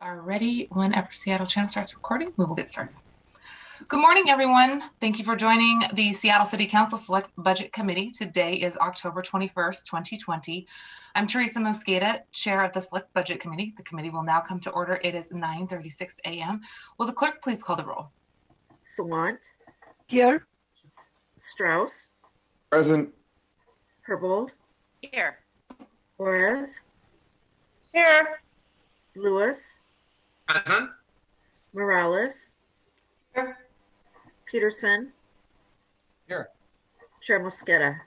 are ready whenever Seattle Channel starts recording. We will get started. Good morning, everyone. Thank you for joining the Seattle City Council Select Budget Committee. Today is October 21st, 2020. I'm Teresa Mosqueda, Chair of the Select Budget Committee. The committee will now come to order. It is 9:36 a.m. Will the clerk please call the roll? Sawant. Here. Strauss. Present. Herbold. Here. Juarez. Here. Lewis. Present. Morales. Here. Peterson. Here. Chair Mosqueda.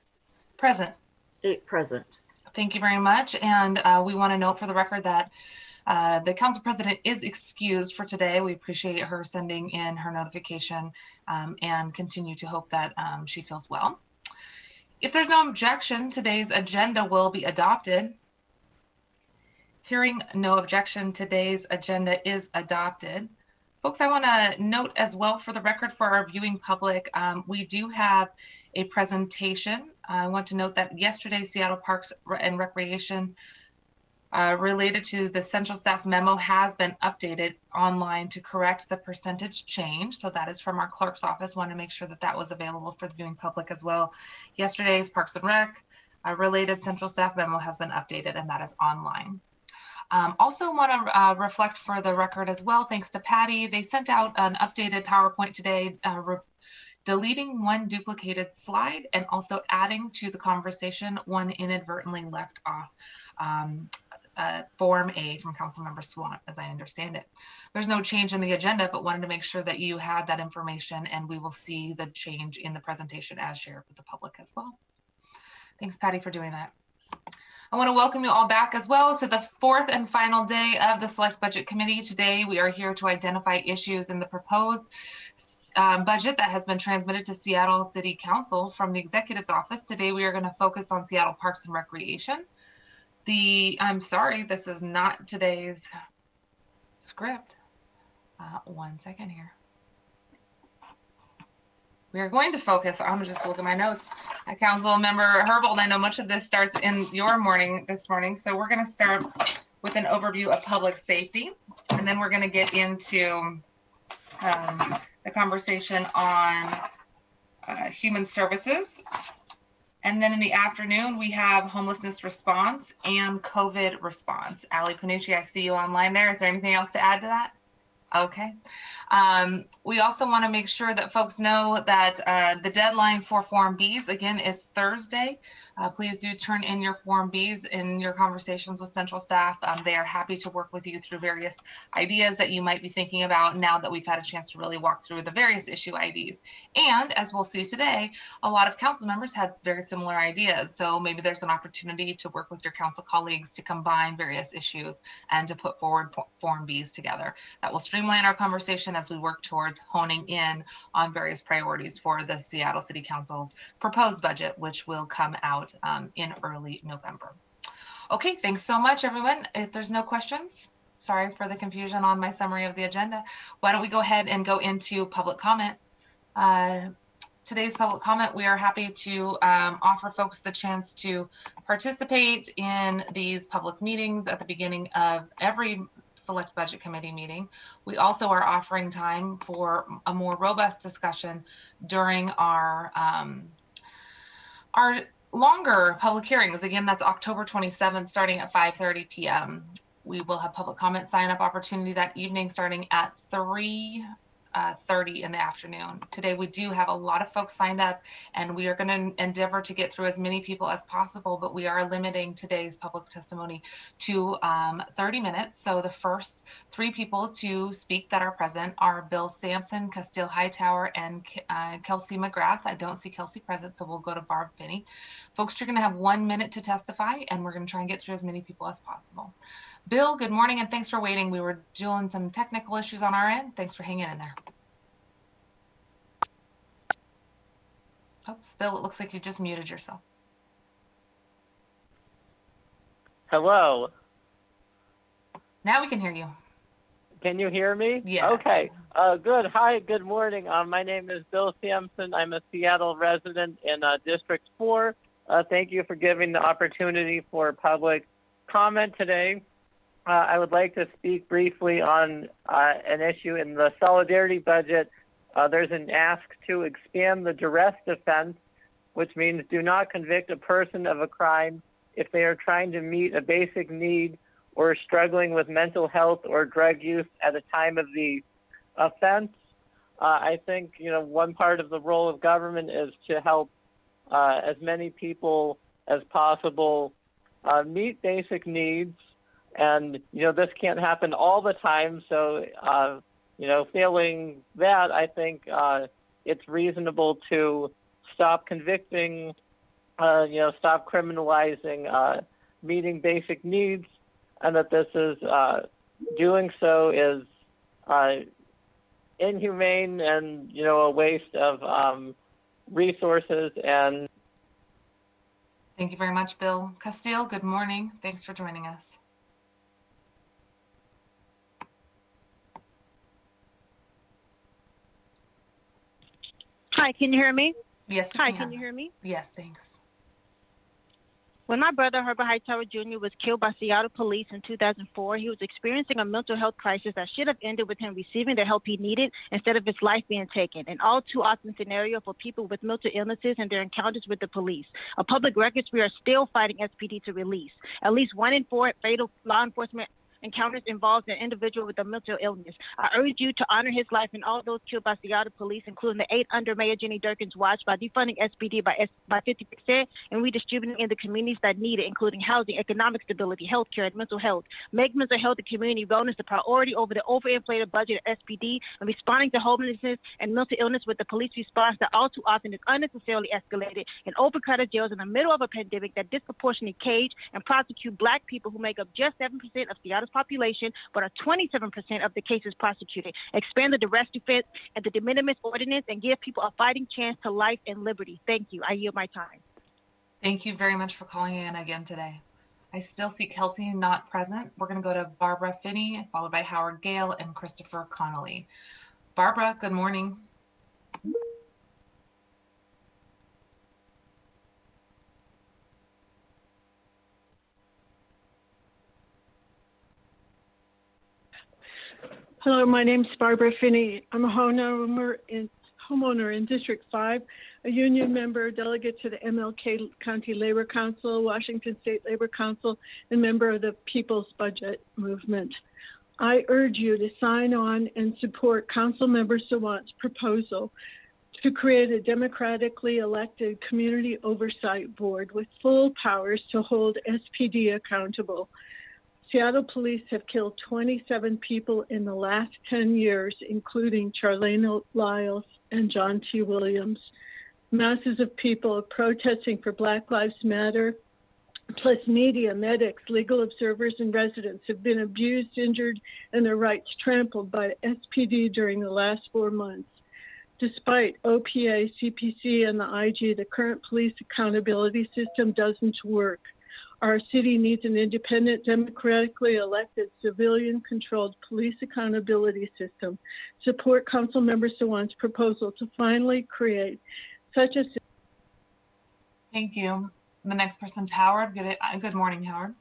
Present. 8 present. Thank you very much. And we want to note for the record that the council president is excused for today. We appreciate her sending in her notification and continue to hope that she feels well. If there's no objection, today's agenda will be adopted. Hearing no objection, today's agenda is adopted. Folks, I want to note as well for the record for our viewing public, we do have a presentation. I want to note that yesterday, Seattle Parks and Recreation related to the central staff memo has been updated online to correct the percentage change. So that is from our clerk's office. Want to make sure that that was available for the viewing public as well. Yesterday's Parks and Rec related central staff memo has been updated, and that is online. Also want to reflect for the record as well, thanks to Patty, they sent out an updated PowerPoint today, deleting one duplicated slide and also adding to the conversation one inadvertently left off Form A from Councilmember Swan, as I understand it. There's no change in the agenda, but wanted to make sure that you had that information, and we will see the change in the presentation as shared with the public as well. Thanks, Patty, for doing that. I want to welcome you all back as well to the fourth and final day of the Select Budget Committee. Today, we are here to identify issues in the proposed budget that has been transmitted to Seattle City Council from the Executive's Office. Today, we are going to focus on Seattle Parks and Recreation. I'm sorry, this is not today's script. One second here. We are going to focus, I'm just looking at my notes. Council Member Herbold, I know much of this starts in your morning this morning, so we're going to start with an overview of public safety, and then we're going to get into the conversation on human services. And then in the afternoon, we have homelessness response and COVID response. Ali Panucci, I see you online there. Is there anything else to add to that? Okay. We also want to make sure that folks know that the deadline for Form Bs, again, is Thursday. Please do turn in your Form Bs in your conversations with central staff. They are happy to work with you through various ideas that you might be thinking about now that we've had a chance to really walk through the various issue IDs. And as we'll see today, a lot of council members had very similar ideas. So maybe there's an opportunity to work with your council colleagues to combine various issues and to put forward Form Bs together. That will streamline our conversation as we work towards honing in on various priorities for the Seattle City Council's proposed budget, which will come out in early November. Okay, thanks so much, everyone. If there's no questions, sorry for the confusion on my summary of the agenda. Why don't we go ahead and go into public comment? Today's public comment, we are happy to offer folks the chance to participate in these public meetings at the beginning of every Select Budget Committee meeting. We also are offering time for a more robust discussion during our longer public hearings. Again, that's October 27th, starting at 5:30 p.m. We will have public comment sign up opportunity that evening starting at 3:30 in the afternoon. Today, we do have a lot of folks signed up, and we are going to endeavor to get through as many people as possible, but we are limiting today's public testimony to 30 minutes. So the first 3 people to speak that are present are Bill Sampson, Castile Hightower, and Kelsey McGrath. I don't see Kelsey present, so we'll go to Barb Finney. Folks, you're going to have 1 minute to testify, and we're going to try and get through as many people as possible. Bill, good morning, and thanks for waiting. We were doing some technical issues on our end. Thanks for hanging in there. Oops, Bill, it looks like you just muted yourself. Hello. Now we can hear you. Can you hear me? Yes. Okay. Good. Hi, good morning. My name is Bill Sampson. I'm a Seattle resident in District 4. Thank you for giving the opportunity for public comment today. I would like to speak briefly on an issue in the solidarity budget. There's an ask to expand the duress defense, which means do not convict a person of a crime if they are trying to meet a basic need or struggling with mental health or drug use at the time of the offense. I think, one part of the role of government is to help as many people as possible meet basic needs. And, this can't happen all the time. So, failing that, I think it's reasonable to stop convicting, stop criminalizing meeting basic needs, and that this is doing so is inhumane and, a waste of resources. And Thank you very much, Bill. Castile, good morning. Thanks for joining us. Hi, can you hear me? Yes. Hi, can you hear me? Yes, thanks. When my brother, Herbert Hightower Jr., was killed by Seattle police in 2004, he was experiencing a mental health crisis that should have ended with him receiving the help he needed instead of his life being taken. An all too often scenario for people with mental illnesses and their encounters with the police. A public records we are still fighting SPD to release. At least 1 in 4 fatal law enforcement encounters involves an individual with a mental illness. I urge you to honor his life and all those killed by Seattle police, including the 8 under Mayor Jenny Durkin's watch, by defunding SPD by 50% and redistributing in the communities that need it, including housing, economic stability, healthcare, and mental health. Make mental health and community wellness a priority over the overinflated budget of SPD, and responding to homelessness and mental illness with the police response that all too often is unnecessarily escalated and overcrowded jails in the middle of a pandemic that disproportionately cage and prosecute Black people who make up just 7% of Seattle's population, but are 27% of the cases prosecuted. Expand the duress defense and the de minimis ordinance and give people a fighting chance to life and liberty. Thank you. I yield my time. Thank you very much for calling in again today. I still see Kelsey not present. We're going to go to Barbara Finney, followed by Howard Gale and Christopher Conley. Barbara, good morning. Hello, my name is Barbara Finney. I'm a homeowner in District 5, a union member, delegate to the MLK County Labor Council, Washington State Labor Council, and member of the People's Budget Movement. I urge you to sign on and support Councilmember Sawant's proposal to create a democratically elected community oversight board with full powers to hold SPD accountable. Seattle police have killed 27 people in the last 10 years, including Charlene Lyles and John T. Williams. Masses of people are protesting for Black Lives Matter, plus media, medics, legal observers, and residents have been abused, injured, and their rights trampled by SPD during the last 4 months. Despite OPA, CPC, and the IG, the current police accountability system doesn't work. Our city needs an independent, democratically elected, civilian-controlled police accountability system. Support Councilmember Sawant's proposal to finally create such a system. Thank you. The next person's Howard. Good morning, Howard.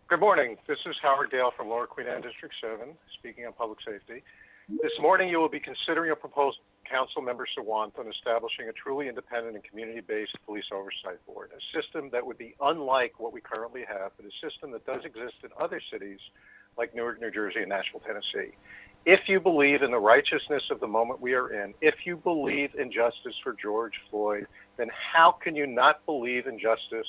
Good morning. This is Howard Dale from Lower Queen Anne District 7, speaking on public safety. This morning, you will be considering a proposal from Councilmember Sawant on establishing a truly independent and community-based police oversight board, a system that would be unlike what we currently have, but a system that does exist in other cities like Newark, New Jersey, and Nashville, Tennessee. If you believe in the righteousness of the moment we are in, if you believe in justice for George Floyd, then how can you not believe in justice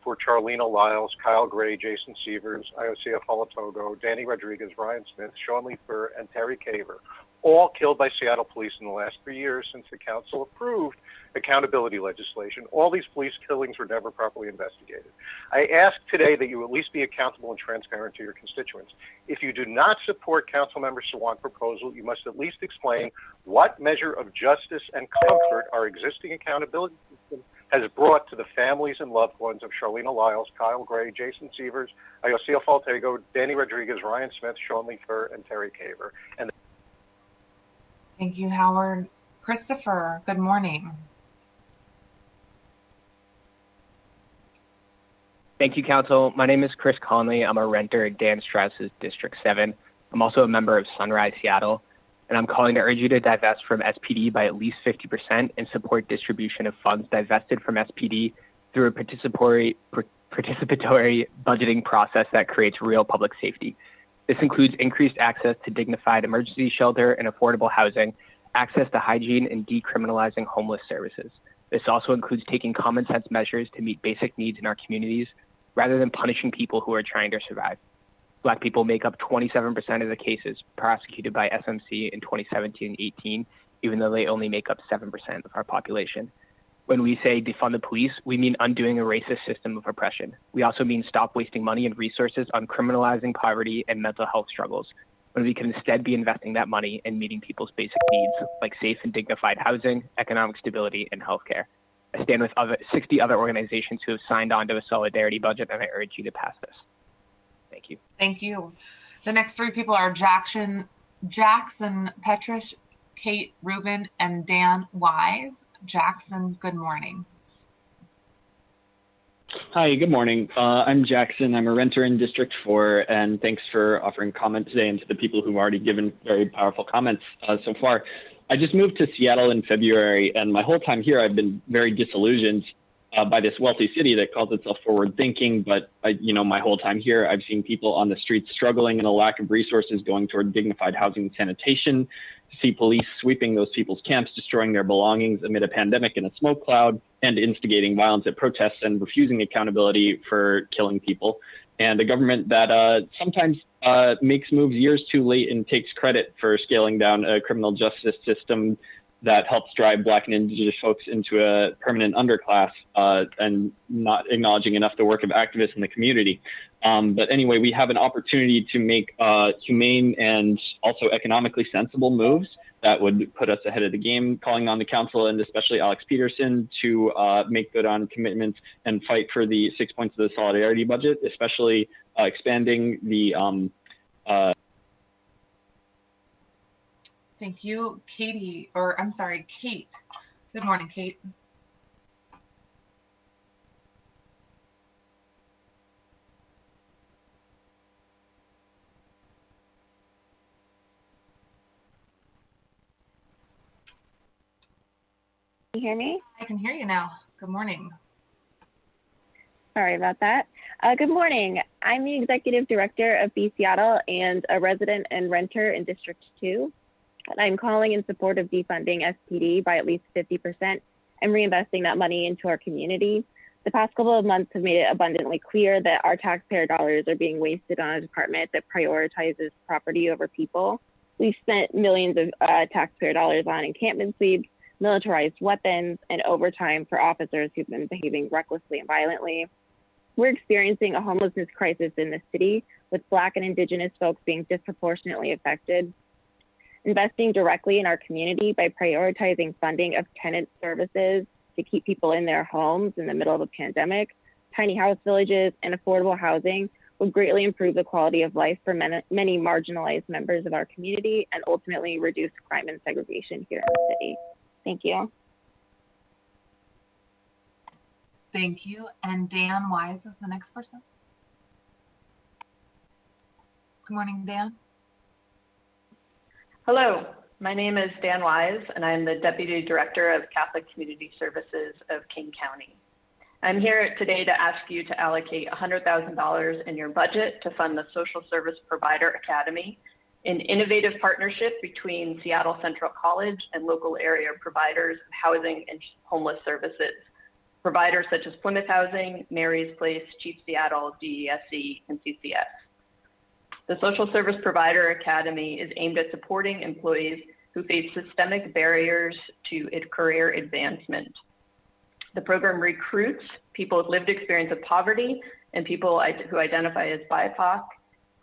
for Charlene Lyles, Kyle Gray, Jason Severs, Iosia Falatogo, Danny Rodriguez, Ryan Smith, Sean Lee Fur, and Terry Kaver, all killed by Seattle police in the last 3 years since the council approved accountability legislation. All these police killings were never properly investigated. I ask today that you at least be accountable and transparent to your constituents. If you do not support Councilmember Sawant's proposal, you must at least explain what measure of justice and comfort our existing accountability system has brought to the families and loved ones of Charlene Lyles, Kyle Gray, Jason Severs, Iosia Faltego, Danny Rodriguez, Ryan Smith, Sean Lee Fur, and Terry Kaver. Thank you, Howard. Christopher, good morning. Thank you, Council. My name is Chris Conley. I'm a renter in Dan Strauss's District 7. I'm also a member of Sunrise Seattle, and I'm calling to urge you to divest from SPD by at least 50% and support distribution of funds divested from SPD through a participatory budgeting process that creates real public safety. This includes increased access to dignified emergency shelter and affordable housing, access to hygiene, and decriminalizing homeless services. This also includes taking common sense measures to meet basic needs in our communities rather than punishing people who are trying to survive. Black people make up 27% of the cases prosecuted by SMC in 2017-18, even though they only make up 7% of our population. When we say defund the police, we mean undoing a racist system of oppression. We also mean stop wasting money and resources on criminalizing poverty and mental health struggles, when we can instead be investing that money in meeting people's basic needs, like safe and dignified housing, economic stability, and healthcare. I stand with 60 other organizations who have signed on to a solidarity budget, and I urge you to pass this. Thank you. Thank you. The next three people are Jackson Petrish, Kate Rubin, and Dan Wise. Jackson, good morning. Hi, good morning. I'm Jackson. I'm a renter in District 4, and thanks for offering comment today and to the people who've already given very powerful comments so far. I just moved to Seattle in February, and my whole time here I've been very disillusioned by this wealthy city that calls itself forward thinking. But my whole time here, I've seen people on the streets struggling and a lack of resources going toward dignified housing and sanitation, to see police sweeping those people's camps, destroying their belongings amid a pandemic and a smoke cloud, and instigating violence at protests and refusing accountability for killing people. And a government that sometimes makes moves years too late and takes credit for scaling down a criminal justice system that helps drive Black and Indigenous folks into a permanent underclass and not acknowledging enough the work of activists in the community. But anyway, we have an opportunity to make humane and also economically sensible moves that would put us ahead of the game, calling on the council and especially Alex Peterson to make good on commitments and fight for the 6 points of the solidarity budget, especially expanding the Thank you. Kate. Good morning, Kate. Can you hear me? I can hear you now. Good morning. Sorry about that. Good morning. I'm the Executive Director of B Seattle and a resident and renter in District 2. And I'm calling in support of defunding SPD by at least 50% and reinvesting that money into our community. The past couple of months have made it abundantly clear that our taxpayer dollars are being wasted on a department that prioritizes property over people. We've spent millions of taxpayer dollars on encampment sweeps, militarized weapons, and overtime for officers who've been behaving recklessly and violently. We're experiencing a homelessness crisis in the city, with Black and Indigenous folks being disproportionately affected. Investing directly in our community by prioritizing funding of tenant services to keep people in their homes in the middle of a pandemic, tiny house villages, and affordable housing would greatly improve the quality of life for many marginalized members of our community and ultimately reduce crime and segregation here in the city. Thank you. Thank you. And Dan Wise is the next person. Good morning, Dan. Hello, my name is Dan Wise, and I'm the Deputy Director of Catholic Community Services of King County. I'm here today to ask you to allocate $100,000 in your budget to fund the Social Service Provider Academy, an innovative partnership between Seattle Central College and local area providers of housing and homeless services. Providers such as Plymouth Housing, Mary's Place, Chief Seattle, DESC, and CCS. The Social Service Provider Academy is aimed at supporting employees who face systemic barriers to career advancement. The program recruits people with lived experience of poverty and people who identify as BIPOC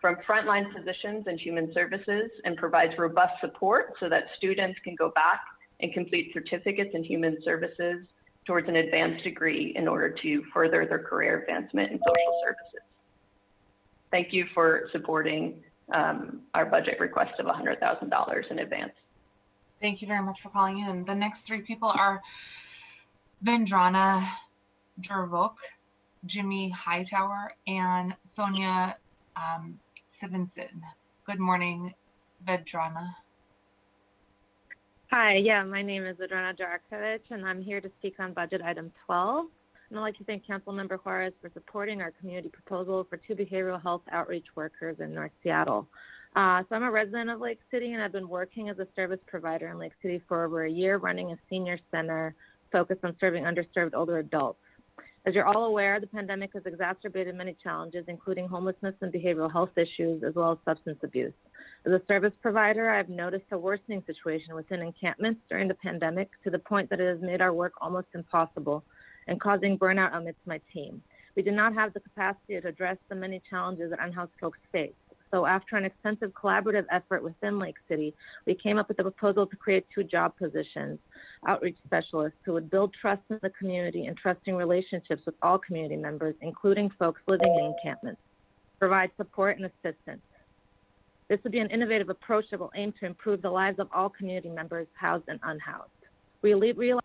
from frontline positions in human services and provides robust support so that students can go back and complete certificates in human services towards an advanced degree in order to further their career advancement in social services. Thank you for supporting our budget request of $100,000 in advance. Thank you very much for calling in. The next three people are Vendrana Jervok, Jimmy Hightower, and Sonya Stevenson. Good morning, Vedrana. Hi, my name is Adriana Jakovic, and I'm here to speak on budget item 12. And I'd like to thank Councilmember Juarez for supporting our community proposal for 2 behavioral health outreach workers in North Seattle. So I'm a resident of Lake City, and I've been working as a service provider in Lake City for over a year, running a senior center focused on serving underserved older adults. As you're all aware, the pandemic has exacerbated many challenges, including homelessness and behavioral health issues, as well as substance abuse. As a service provider, I've noticed a worsening situation within encampments during the pandemic to the point that it has made our work almost impossible and causing burnout amidst my team. We do not have the capacity to address the many challenges that unhoused folks face. So after an extensive collaborative effort within Lake City, we came up with a proposal to create 2 job positions, outreach specialists who would build trust in the community and trusting relationships with all community members, including folks living in encampments, provide support and assistance. This would be an innovative approach that will aim to improve the lives of all community members, housed and unhoused. We realize.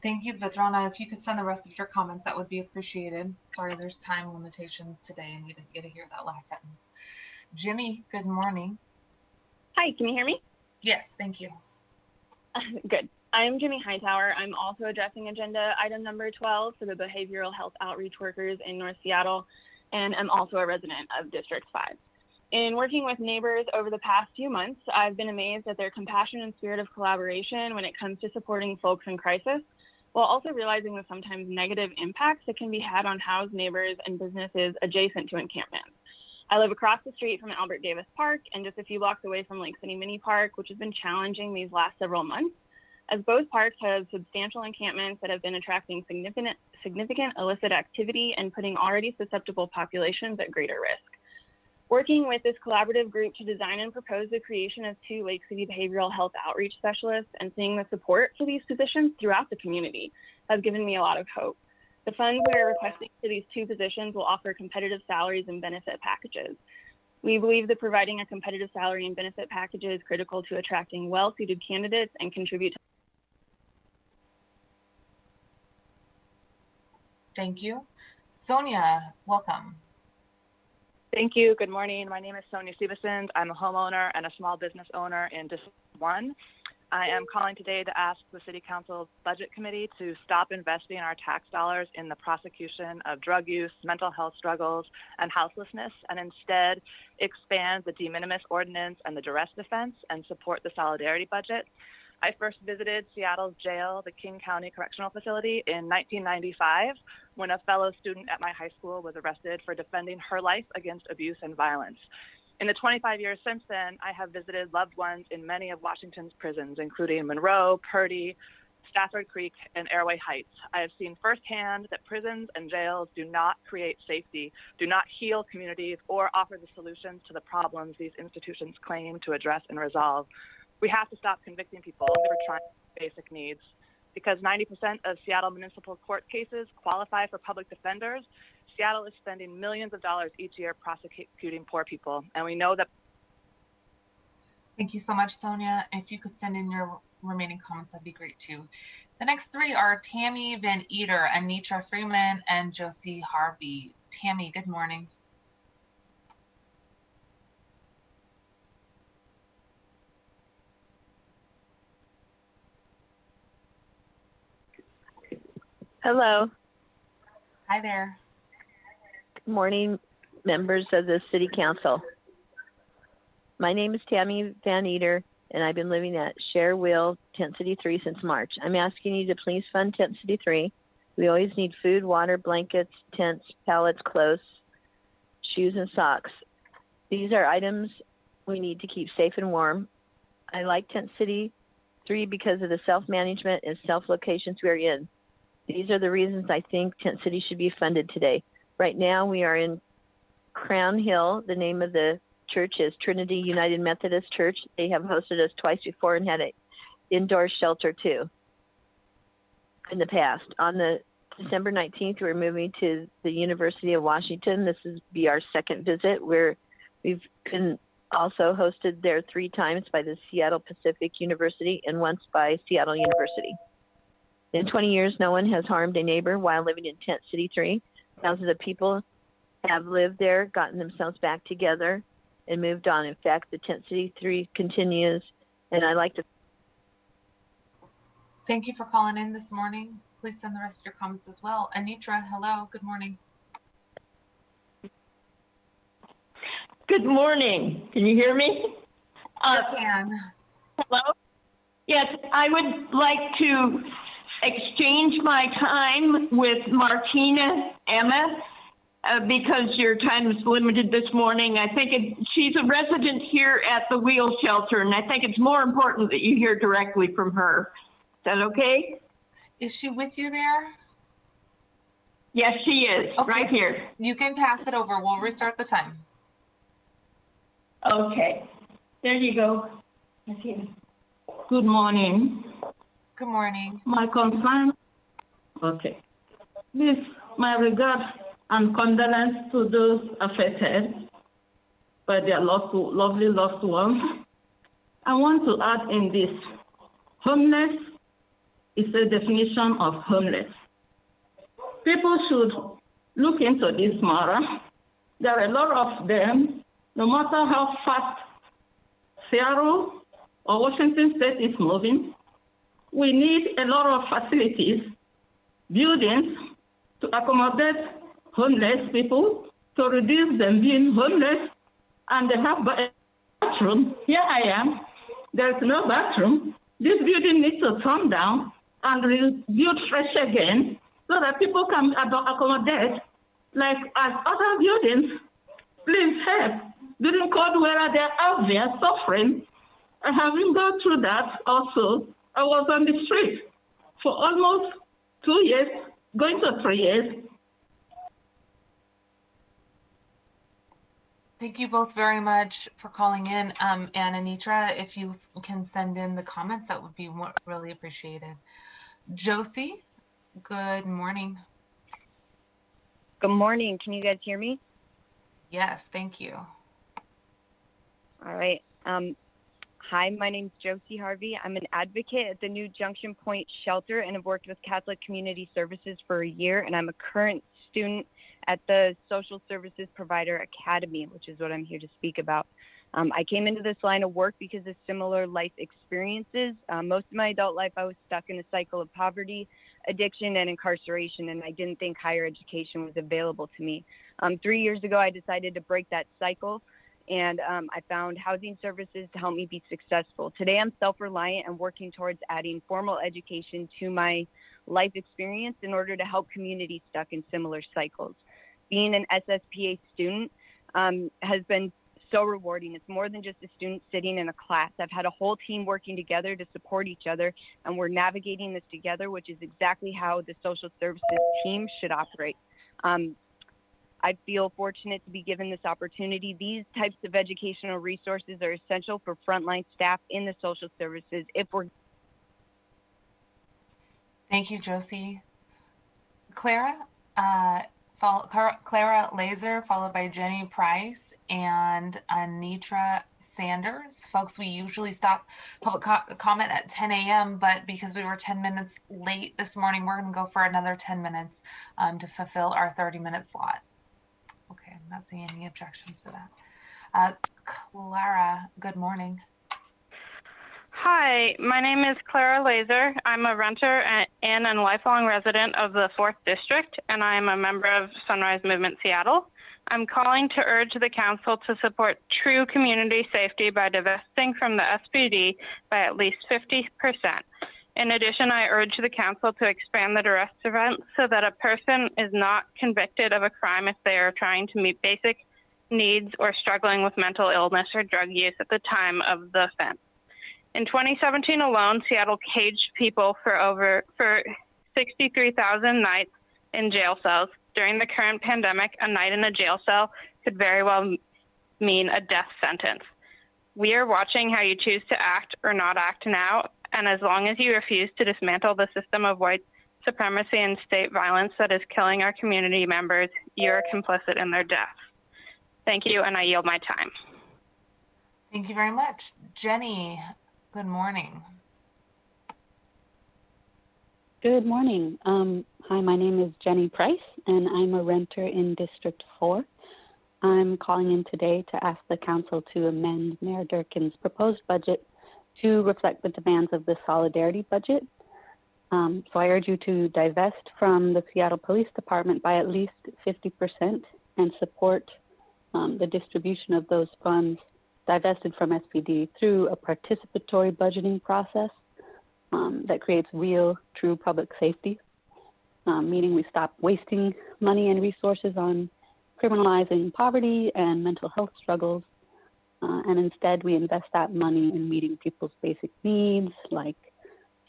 Thank you, Vedrana. If you could send the rest of your comments, that would be appreciated. Sorry, there's time limitations today, and we didn't get to hear that last sentence. Jimmy, good morning. Hi, can you hear me? Yes, thank you. Good. I'm Jimmy Hightower. I'm also addressing agenda item number 12 for the behavioral health outreach workers in North Seattle, and I'm also a resident of District 5. In working with neighbors over the past few months, I've been amazed at their compassion and spirit of collaboration when it comes to supporting folks in crisis, while also realizing the sometimes negative impacts that can be had on housed neighbors and businesses adjacent to encampments. I live across the street from Albert Davis Park and just a few blocks away from Lake City Mini Park, which has been challenging these last several months, as both parks have substantial encampments that have been attracting significant illicit activity and putting already susceptible populations at greater risk. Working with this collaborative group to design and propose the creation of 2 Lake City behavioral health outreach specialists and seeing the support for these positions throughout the community has given me a lot of hope. The funds we are requesting for these 2 positions will offer competitive salaries and benefit packages. We believe that providing a competitive salary and benefit package is critical to attracting well-suited candidates and contribute to. Thank you. Sonya, welcome. Thank you. Good morning. My name is Sonya Stevenson. I'm a homeowner and a small business owner in District 1. I am calling today to ask the City Council Budget Committee to stop investing our tax dollars in the prosecution of drug use, mental health struggles, and houselessness, and instead expand the de minimis ordinance and the duress defense and support the solidarity budget. I first visited Seattle's jail, the King County Correctional Facility, in 1995 when a fellow student at my high school was arrested for defending her life against abuse and violence. In the 25 years since then, I have visited loved ones in many of Washington's prisons, including Monroe, Purdy, Stafford Creek, and Airway Heights. I have seen firsthand that prisons and jails do not create safety, do not heal communities, or offer the solutions to the problems these institutions claim to address and resolve. We have to stop convicting people for trying basic needs. Because 90% of Seattle municipal court cases qualify for public defenders, Seattle is spending millions of dollars each year prosecuting poor people. And we know that. Thank you so much, Sonya. If you could send in your remaining comments, that'd be great too. The next 3 are Tammy VanEater, Anitra Freeman, and Josie Harvey. Tammy, good morning. Hello. Hi there. Good morning, members of the City Council. My name is Tammy VanEater, and I've been living at Share Wheel, Tent City 3 since March. I'm asking you to please fund Tent City 3. We always need food, water, blankets, tents, pallets, clothes, shoes, and socks. These are items we need to keep safe and warm. I like Tent City 3 because of the self-management and self-locations we are in. These are the reasons I think Tent City should be funded today. Right now, we are in Crown Hill. The name of the church is Trinity United Methodist Church. They have hosted us twice before and had an indoor shelter too in the past. On the December 19th, we're moving to the University of Washington. This will be our 2nd visit. We've been also hosted there 3 times by the Seattle Pacific University and once by Seattle University. In 20 years, no one has harmed a neighbor while living in Tent City 3. Thousands of people have lived there, gotten themselves back together, and moved on. In fact, the Tent City 3 continues, and I'd like to. Thank you for calling in this morning. Please send the rest of your comments as well. Anitra, hello. Good morning. Good morning. Can you hear me? I can. Hello? Yes, I would like to exchange my time with Martina Emma because your time is limited this morning. I think she's a resident here at the Wheel Shelter, and I think it's more important that you hear directly from her. Is that okay? Is she with you there? Yes, she is, okay. Right here. You can pass it over. We'll restart the time. Okay. There you go. Good morning. Good morning. My concern, okay. This, my regard and condolence to those affected by their lovely loved ones. I want to add in this, homeless is a definition of homeless. People should look into this matter. There are a lot of them, no matter how fast Seattle or Washington State is moving, we need a lot of facilities, buildings to accommodate homeless people, to reduce them being homeless, and they have a bathroom. Here I am, there's no bathroom. This building needs to come down and build fresh again so that people can accommodate like as other buildings. Please help. During cold weather, they're out there suffering. And having gone through that also, I was on the street for almost 2 years, going to 3 years. Thank you both very much for calling in. And Anitra, if you can send in the comments, that would be really appreciated. Josie, good morning. Good morning. Can you guys hear me? Yes, thank you. All right. Hi, my name's Josie Harvey. I'm an advocate at the new Junction Point Shelter and have worked with Catholic Community Services for a year, and I'm a current student at the Social Services Provider Academy, which is what I'm here to speak about. I came into this line of work because of similar life experiences. Most of my adult life, I was stuck in a cycle of poverty, addiction, and incarceration, and I didn't think higher education was available to me. 3 years ago, I decided to break that cycle, and I found housing services to help me be successful. Today, I'm self-reliant and working towards adding formal education to my life experience in order to help communities stuck in similar cycles. Being an SSPA student has been so rewarding. It's more than just a student sitting in a class. I've had a whole team working together to support each other, and we're navigating this together, which is exactly how the social services team should operate. I feel fortunate to be given this opportunity. These types of educational resources are essential for frontline staff in the social services. Thank you, Josie. Clara Laser, followed by Jenny Price and Anitra Sanders. Folks, we usually stop public comment at 10 a.m., but because we were 10 minutes late this morning, we're going to go for another 10 minutes to fulfill our 30-minute slot. Okay, I'm not seeing any objections to that. Clara, good morning. Hi, my name is Clara Laser. I'm a renter and a lifelong resident of the 4th District, and I am a member of Sunrise Movement Seattle. I'm calling to urge the council to support true community safety by divesting from the SPD by at least 50%. In addition, I urge the council to expand the duress event so that a person is not convicted of a crime if they are trying to meet basic needs or struggling with mental illness or drug use at the time of the offense. In 2017 alone, Seattle caged people for 63,000 nights in jail cells. During the current pandemic, a night in a jail cell could very well mean a death sentence. We are watching how you choose to act or not act now, and as long as you refuse to dismantle the system of white supremacy and state violence that is killing our community members, you are complicit in their death. Thank you, and I yield my time. Thank you very much. Jenny, good morning. Good morning. Hi, my name is Jenny Price, and I'm a renter in District 4. I'm calling in today to ask the council to amend Mayor Durkin's proposed budget to reflect the demands of the solidarity budget. So I urge you to divest from the Seattle Police Department by at least 50% and support the distribution of those funds divested from SPD through a participatory budgeting process that creates real, true public safety, meaning we stop wasting money and resources on criminalizing poverty and mental health struggles, and instead we invest that money in meeting people's basic needs like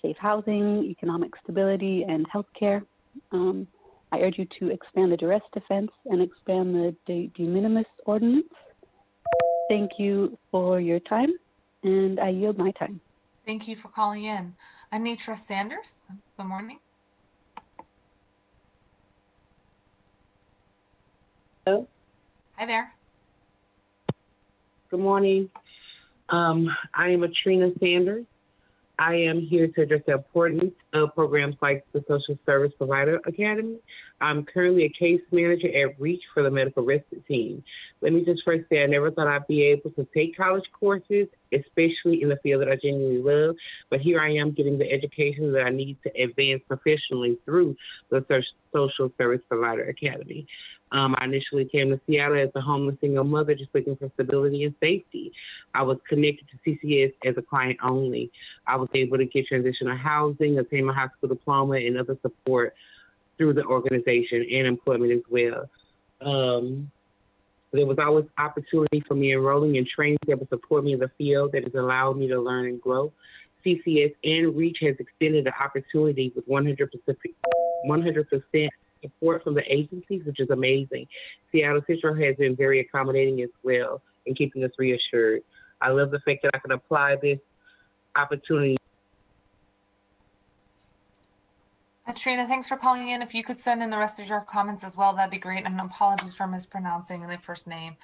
safe housing, economic stability, and healthcare. I urge you to expand the duress defense and expand the de minimis ordinance. Thank you for your time, and I yield my time. Thank you for calling in. Tristan Sanders, good morning. Hello. Hi there. Good morning. I am Adriana Sanders. I am here to address the importance of programs like the Social Service Provider Academy. I'm currently a case manager at REACH for the medical rescue team. Let me just first say I never thought I'd be able to take college courses, especially in the field that I genuinely love, but here I am getting the education that I need to advance professionally through the Social Service Provider Academy. I initially came to Seattle as a homeless single mother, just looking for stability and safety. I was connected to CCS as a client only. I was able to get transitional housing, obtain my high school diploma, and other support through the organization and employment as well. There was always opportunity for me enrolling in trainings that would support me in the field that has allowed me to learn and grow. CCS and REACH has extended the opportunity with 100% support from the agencies, which is amazing. Seattle Central has been very accommodating as well in keeping us reassured. I love the fact that I can apply this opportunity. Trina, thanks for calling in. If you could send in the rest of your comments as well, that'd be great. And apologies for mispronouncing the first name.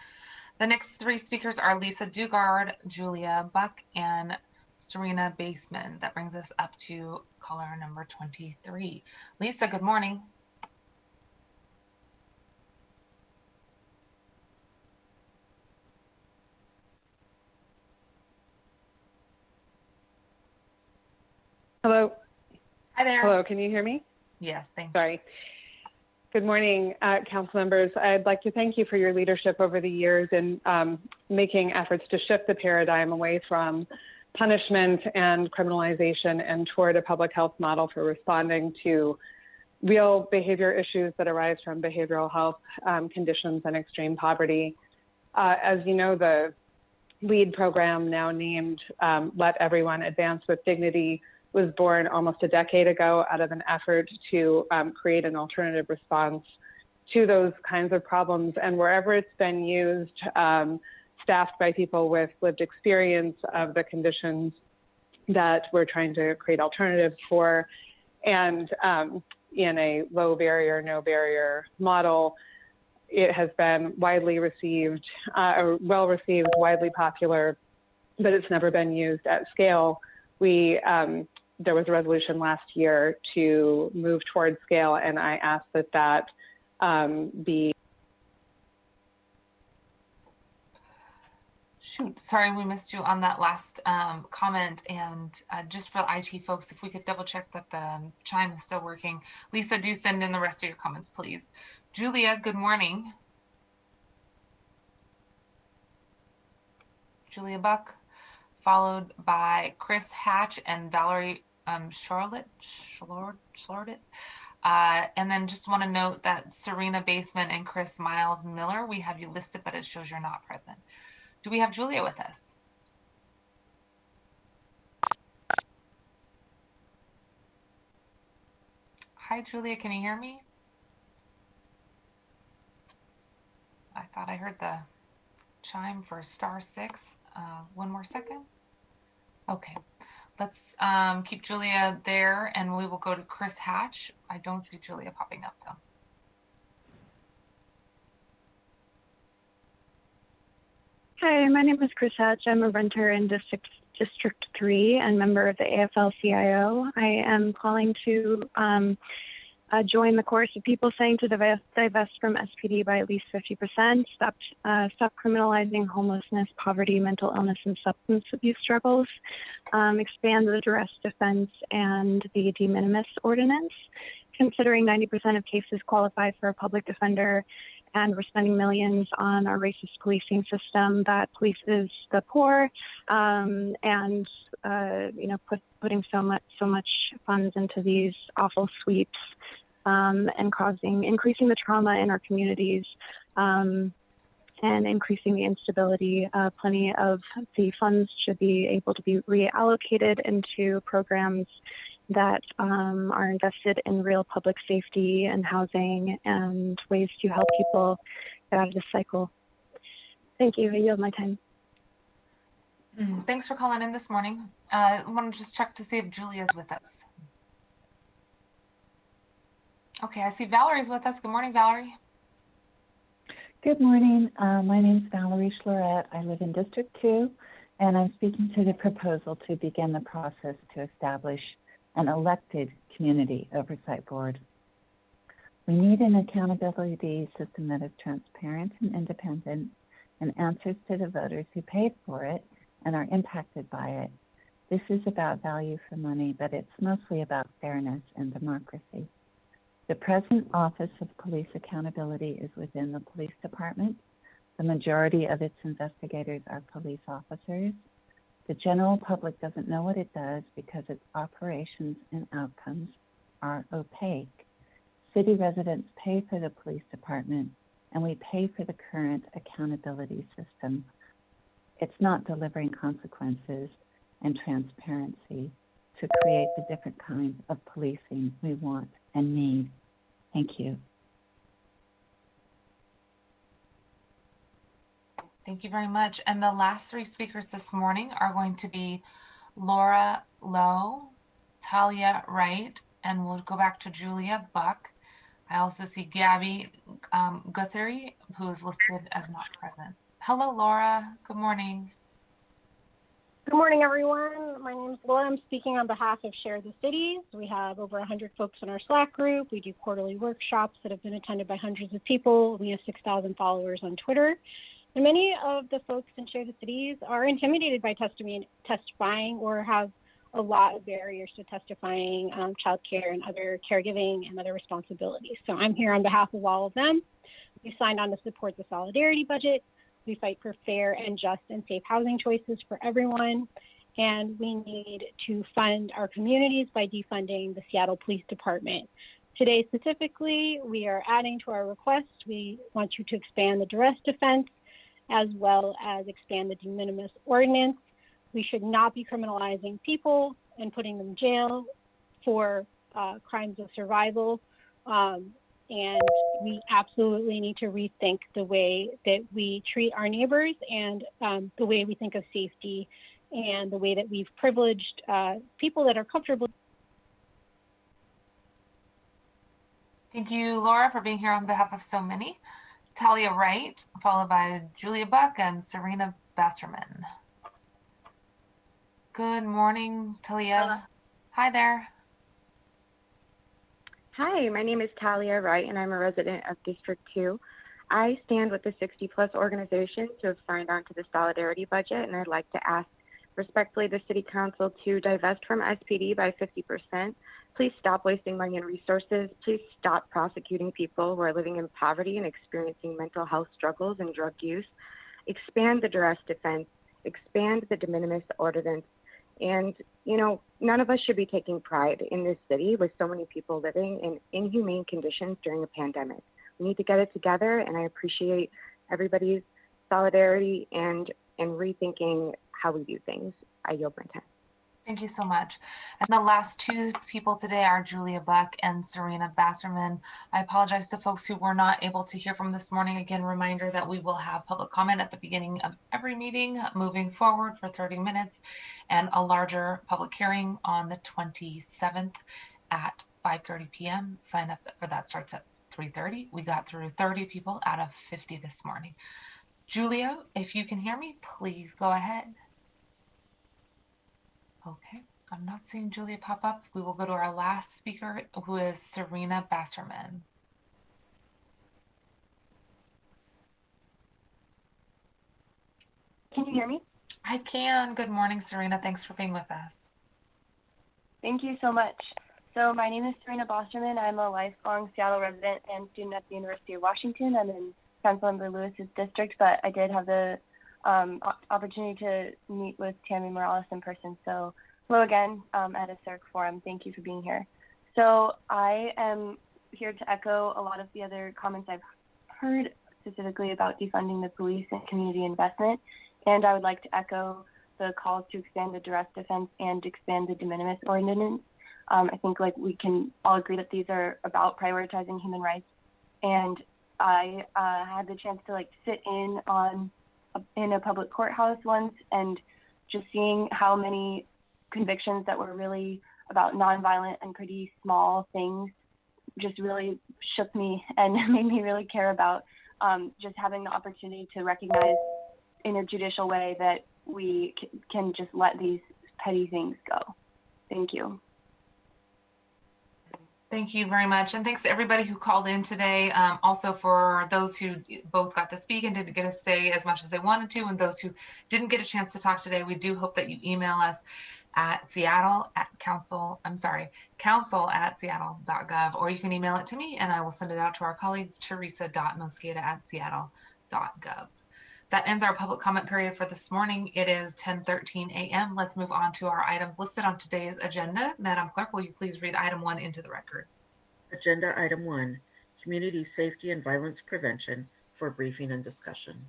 The next three speakers are Lisa Dugard, Julia Buck, and Serena Bosterman. That brings us up to caller number 23. Lisa, good morning. Hello. Hi there. Hello, can you hear me? Yes, thanks. Sorry. Good morning, council members. I'd like to thank you for your leadership over the years in making efforts to shift the paradigm away from punishment and criminalization and toward a public health model for responding to real behavior issues that arise from behavioral health conditions and extreme poverty. As you know, the LEAD program, now named Let Everyone Advance with Dignity, was born almost a decade ago out of an effort to create an alternative response to those kinds of problems. And wherever it's been used, staffed by people with lived experience of the conditions that we're trying to create alternatives for, and in a low barrier, no barrier model, it has been widely received, well received, widely popular, but it's never been used at scale. There was a resolution last year to move towards scale, and I asked that be. Shoot, sorry we missed you on that last comment. And just for the IT folks, if we could double check that the chime is still working. Lisa, do send in the rest of your comments, please. Julia, good morning. Julia Buck, followed by Chris Hatch and Valerie Schloret. And then just want to note that Serena Bosterman and Chris Miles Miller, we have you listed, but it shows you're not present. Do we have Julia with us? Hi, Julia, can you hear me? I thought I heard the chime for *6. One more second. Okay, let's keep Julia there, and we will go to Chris Hatch. I don't see Julia popping up, though. Hi, my name is Chris Hatch. I'm a renter in District District 3 and member of the AFL-CIO. I am calling to join the chorus of people saying to divest from SPD by at least 50%, stop criminalizing homelessness, poverty, mental illness, and substance abuse struggles, expand the duress defense and the de minimis ordinance, considering 90% of cases qualify for a public defender, and we're spending millions on our racist policing system that polices the poor, putting so much funds into these awful sweeps, and increasing the trauma in our communities, and increasing the instability. Plenty of the funds should be able to be reallocated into programs that are invested in real public safety and housing and ways to help people get out of this cycle. Thank you. I yield my time. Thanks for calling in this morning. I want to just check to see if Julia's with us. Okay, I see Valerie's with us. Good morning, Valerie. Good morning. My name is Valerie Schloret. I live in District 2, and I'm speaking to the proposal to begin the process to establish an elected community oversight board. We need an accountability system that is transparent and independent and answers to the voters who paid for it and are impacted by it. This is about value for money, but it's mostly about fairness and democracy. The present Office of Police Accountability is within the police department. The majority of its investigators are police officers. The general public doesn't know what it does because its operations and outcomes are opaque. City residents pay for the police department, and we pay for the current accountability system. It's not delivering consequences and transparency to create the different kinds of policing we want and need. Thank you. Thank you very much. And the last three speakers this morning are going to be Laura Lowe, Talia Wright, and we'll go back to Julia Buck. I also see Gabby Guthrie, who is listed as not present. Hello, Laura. Good morning. Good morning, everyone. My name is Laura. I'm speaking on behalf of Share the Cities. We have over 100 folks in our Slack group. We do quarterly workshops that have been attended by hundreds of people. We have 6,000 followers on Twitter. And many of the folks in Share the Cities are intimidated by testifying or have a lot of barriers to testifying, childcare and other caregiving and other responsibilities. So I'm here on behalf of all of them. We signed on to support the solidarity budget. We fight for fair and just and safe housing choices for everyone. And we need to fund our communities by defunding the Seattle Police Department. Today, specifically, we are adding to our request. We want you to expand the duress defense as well as expand the de minimis ordinance. We should not be criminalizing people and putting them in jail for crimes of survival. And we absolutely need to rethink the way that we treat our neighbors and the way we think of safety and the way that we've privileged people that are comfortable. Thank you, Laura, for being here on behalf of so many. Talia Wright, followed by Julia Buck and Serena Bosterman. Good morning, Talia. Hi there. Hi, my name is Talia Wright, and I'm a resident of District 2. I stand with the 60-plus organizations who have signed on to the solidarity budget, and I'd like to ask respectfully the City Council to divest from SPD by 50%. Please stop wasting money and resources. Please stop prosecuting people who are living in poverty and experiencing mental health struggles and drug use. Expand the duress defense. Expand the de minimis ordinance. And, you know, none of us should be taking pride in this city with so many people living in inhumane conditions during a pandemic. We need to get it together, and I appreciate everybody's solidarity and rethinking how we do things. I yield my time. Thank you so much. And the last two people today are Julia Buck and Serena Bosterman. I apologize to folks who were not able to hear from this morning. Again, reminder that we will have public comment at the beginning of every meeting moving forward for 30 minutes and a larger public hearing on the 27th at 5:30 p.m. Sign up for that starts at 3:30. We got through 30 people out of 50 this morning. Julia, if you can hear me, please go ahead. Okay, I'm not seeing Julia pop up. We will go to our last speaker, who is Serena Bosterman. Can you hear me? I can. Good morning, Serena. Thanks for being with us. Thank you so much. So my name is Serena Bosterman. I'm a lifelong Seattle resident and student at the University of Washington. I'm in Councilmember Lewis's district, but I did have the opportunity to meet with Tammy Morales in person. So hello again at a CERC forum. Thank you for being here. So I am here to echo a lot of the other comments I've heard, specifically about defunding the police and community investment. And I would like to echo the calls to expand the direct defense and expand the de minimis ordinance. I think we can all agree that these are about prioritizing human rights. And I had the chance to sit in a public courthouse once, and just seeing how many convictions that were really about nonviolent and pretty small things just really shook me and made me really care about just having the opportunity to recognize in a judicial way that we can just let these petty things go. Thank you. Thank you very much. And thanks to everybody who called in today. Also for those who both got to speak and didn't get to say as much as they wanted to, and those who didn't get a chance to talk today, we do hope that you email us at council@seattle.gov, or you can email it to me and I will send it out to our colleagues, teresa.mosqueda@seattle.gov. That ends our public comment period for this morning. It is 10:13 a.m. Let's move on to our items listed on today's agenda. Madam Clerk, will you please read item 1 into the record? Agenda item 1, community safety and violence prevention, for briefing and discussion.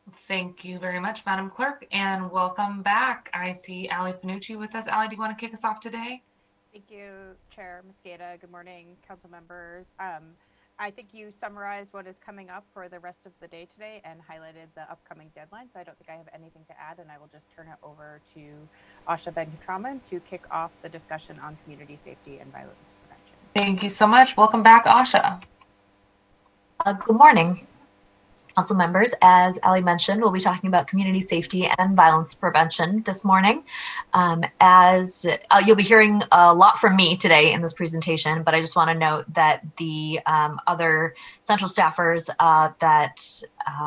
Thank you very much, Madam Clerk, and welcome back. I see Ali Panucci with us. Ali, do you want to kick us off today? Thank you, Chair Mosqueda. Good morning, council members. I think you summarized what is coming up for the rest of the day today and highlighted the upcoming deadline, so I don't think I have anything to add, and I will just turn it over to Asha Venkatraman to kick off the discussion on community safety and violence prevention. Thank you so much. Welcome back, Asha. Good morning, council members. As Ali mentioned, we'll be talking about community safety and violence prevention this morning. As you'll be hearing a lot from me today in this presentation, but I just want to note that the other central staffers that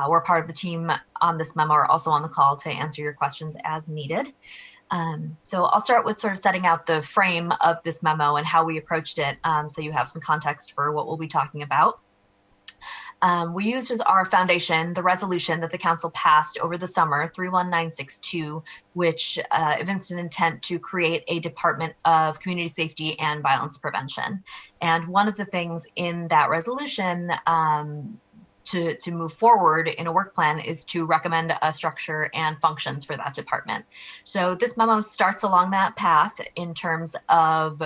were part of the team on this memo are also on the call to answer your questions as needed. So I'll start with sort of setting out the frame of this memo and how we approached it, so you have some context for what we'll be talking about. We used as our foundation the resolution that the council passed over the summer, 31962, which evinced an intent to create a Department of Community Safety and Violence Prevention. And one of the things in that resolution to move forward in a work plan is to recommend a structure and functions for that department. So this memo starts along that path in terms of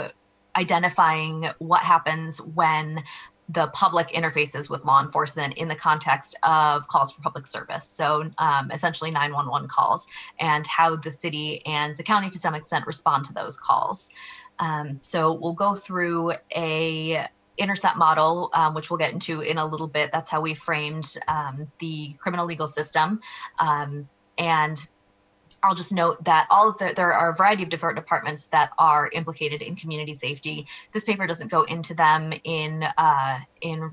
identifying what happens when the public interfaces with law enforcement in the context of calls for public service. So essentially 911 calls, and how the city and the county to some extent respond to those calls. So we'll go through a Intercept model, which we'll get into in a little bit. That's how we framed the criminal legal system. And I'll just note that there are a variety of different departments that are implicated in community safety. This paper doesn't go into them in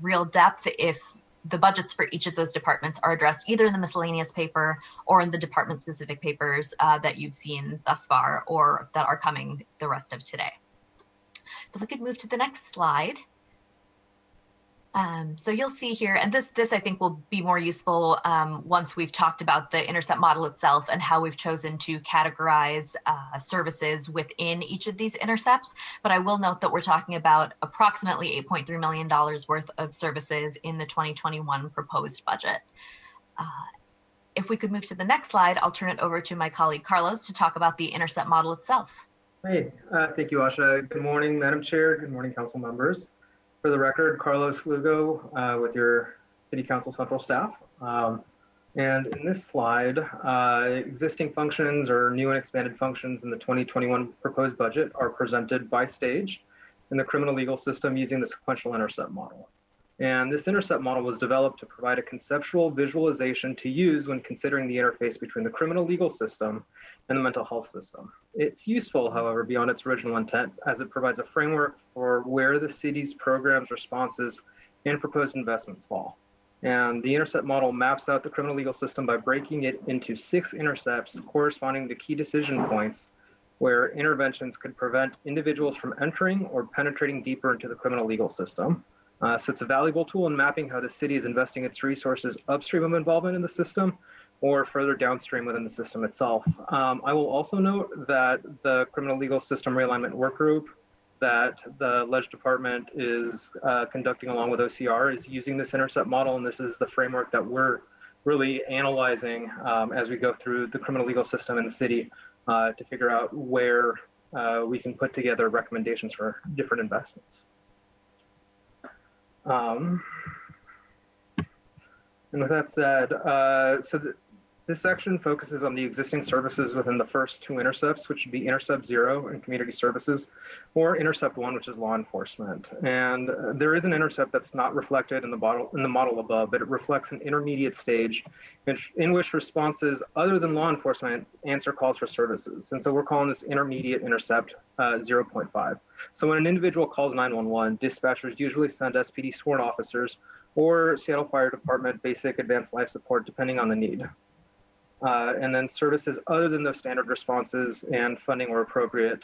real depth if the budgets for each of those departments are addressed either in the miscellaneous paper or in the department-specific papers that you've seen thus far or that are coming the rest of today. So if we could move to the next slide. So you'll see here, and this I think will be more useful once we've talked about the Intercept model itself and how we've chosen to categorize services within each of these intercepts. But I will note that we're talking about approximately $8.3 million worth of services in the 2021 proposed budget. If we could move to the next slide, I'll turn it over to my colleague Carlos to talk about the Intercept model itself. Hey, thank you, Asha. Good morning, Madam Chair. Good morning, council members. For the record, Carlos Lugo with your City Council Central staff. And in this slide, existing functions or new and expanded functions in the 2021 proposed budget are presented by stage in the criminal legal system using the sequential intercept model. And this Intercept model was developed to provide a conceptual visualization to use when considering the interface between the criminal legal system and the mental health system. It's useful, however, beyond its original intent, as it provides a framework for where the city's programs, responses, and proposed investments fall. And the Intercept model maps out the criminal legal system by breaking it into 6 intercepts corresponding to key decision points where interventions could prevent individuals from entering or penetrating deeper into the criminal legal system. So it's a valuable tool in mapping how the city is investing its resources upstream of involvement in the system or further downstream within the system itself. I will also note that the criminal legal system realignment work group that the Ledge Department is conducting along with OCR is using this Intercept model, and this is the framework that we're really analyzing as we go through the criminal legal system in the city to figure out where we can put together recommendations for different investments. And with that said, this section focuses on the existing services within the first 2 intercepts, which would be Intercept Zero and Community Services, or Intercept One, which is law enforcement. And there is an intercept that's not reflected in the model above, but it reflects an intermediate stage in which responses other than law enforcement answer calls for services. And so we're calling this intermediate intercept 0.5. So when an individual calls 911, dispatchers usually send SPD sworn officers or Seattle Fire Department basic advanced life support, depending on the need. And then services other than those standard responses and funding where appropriate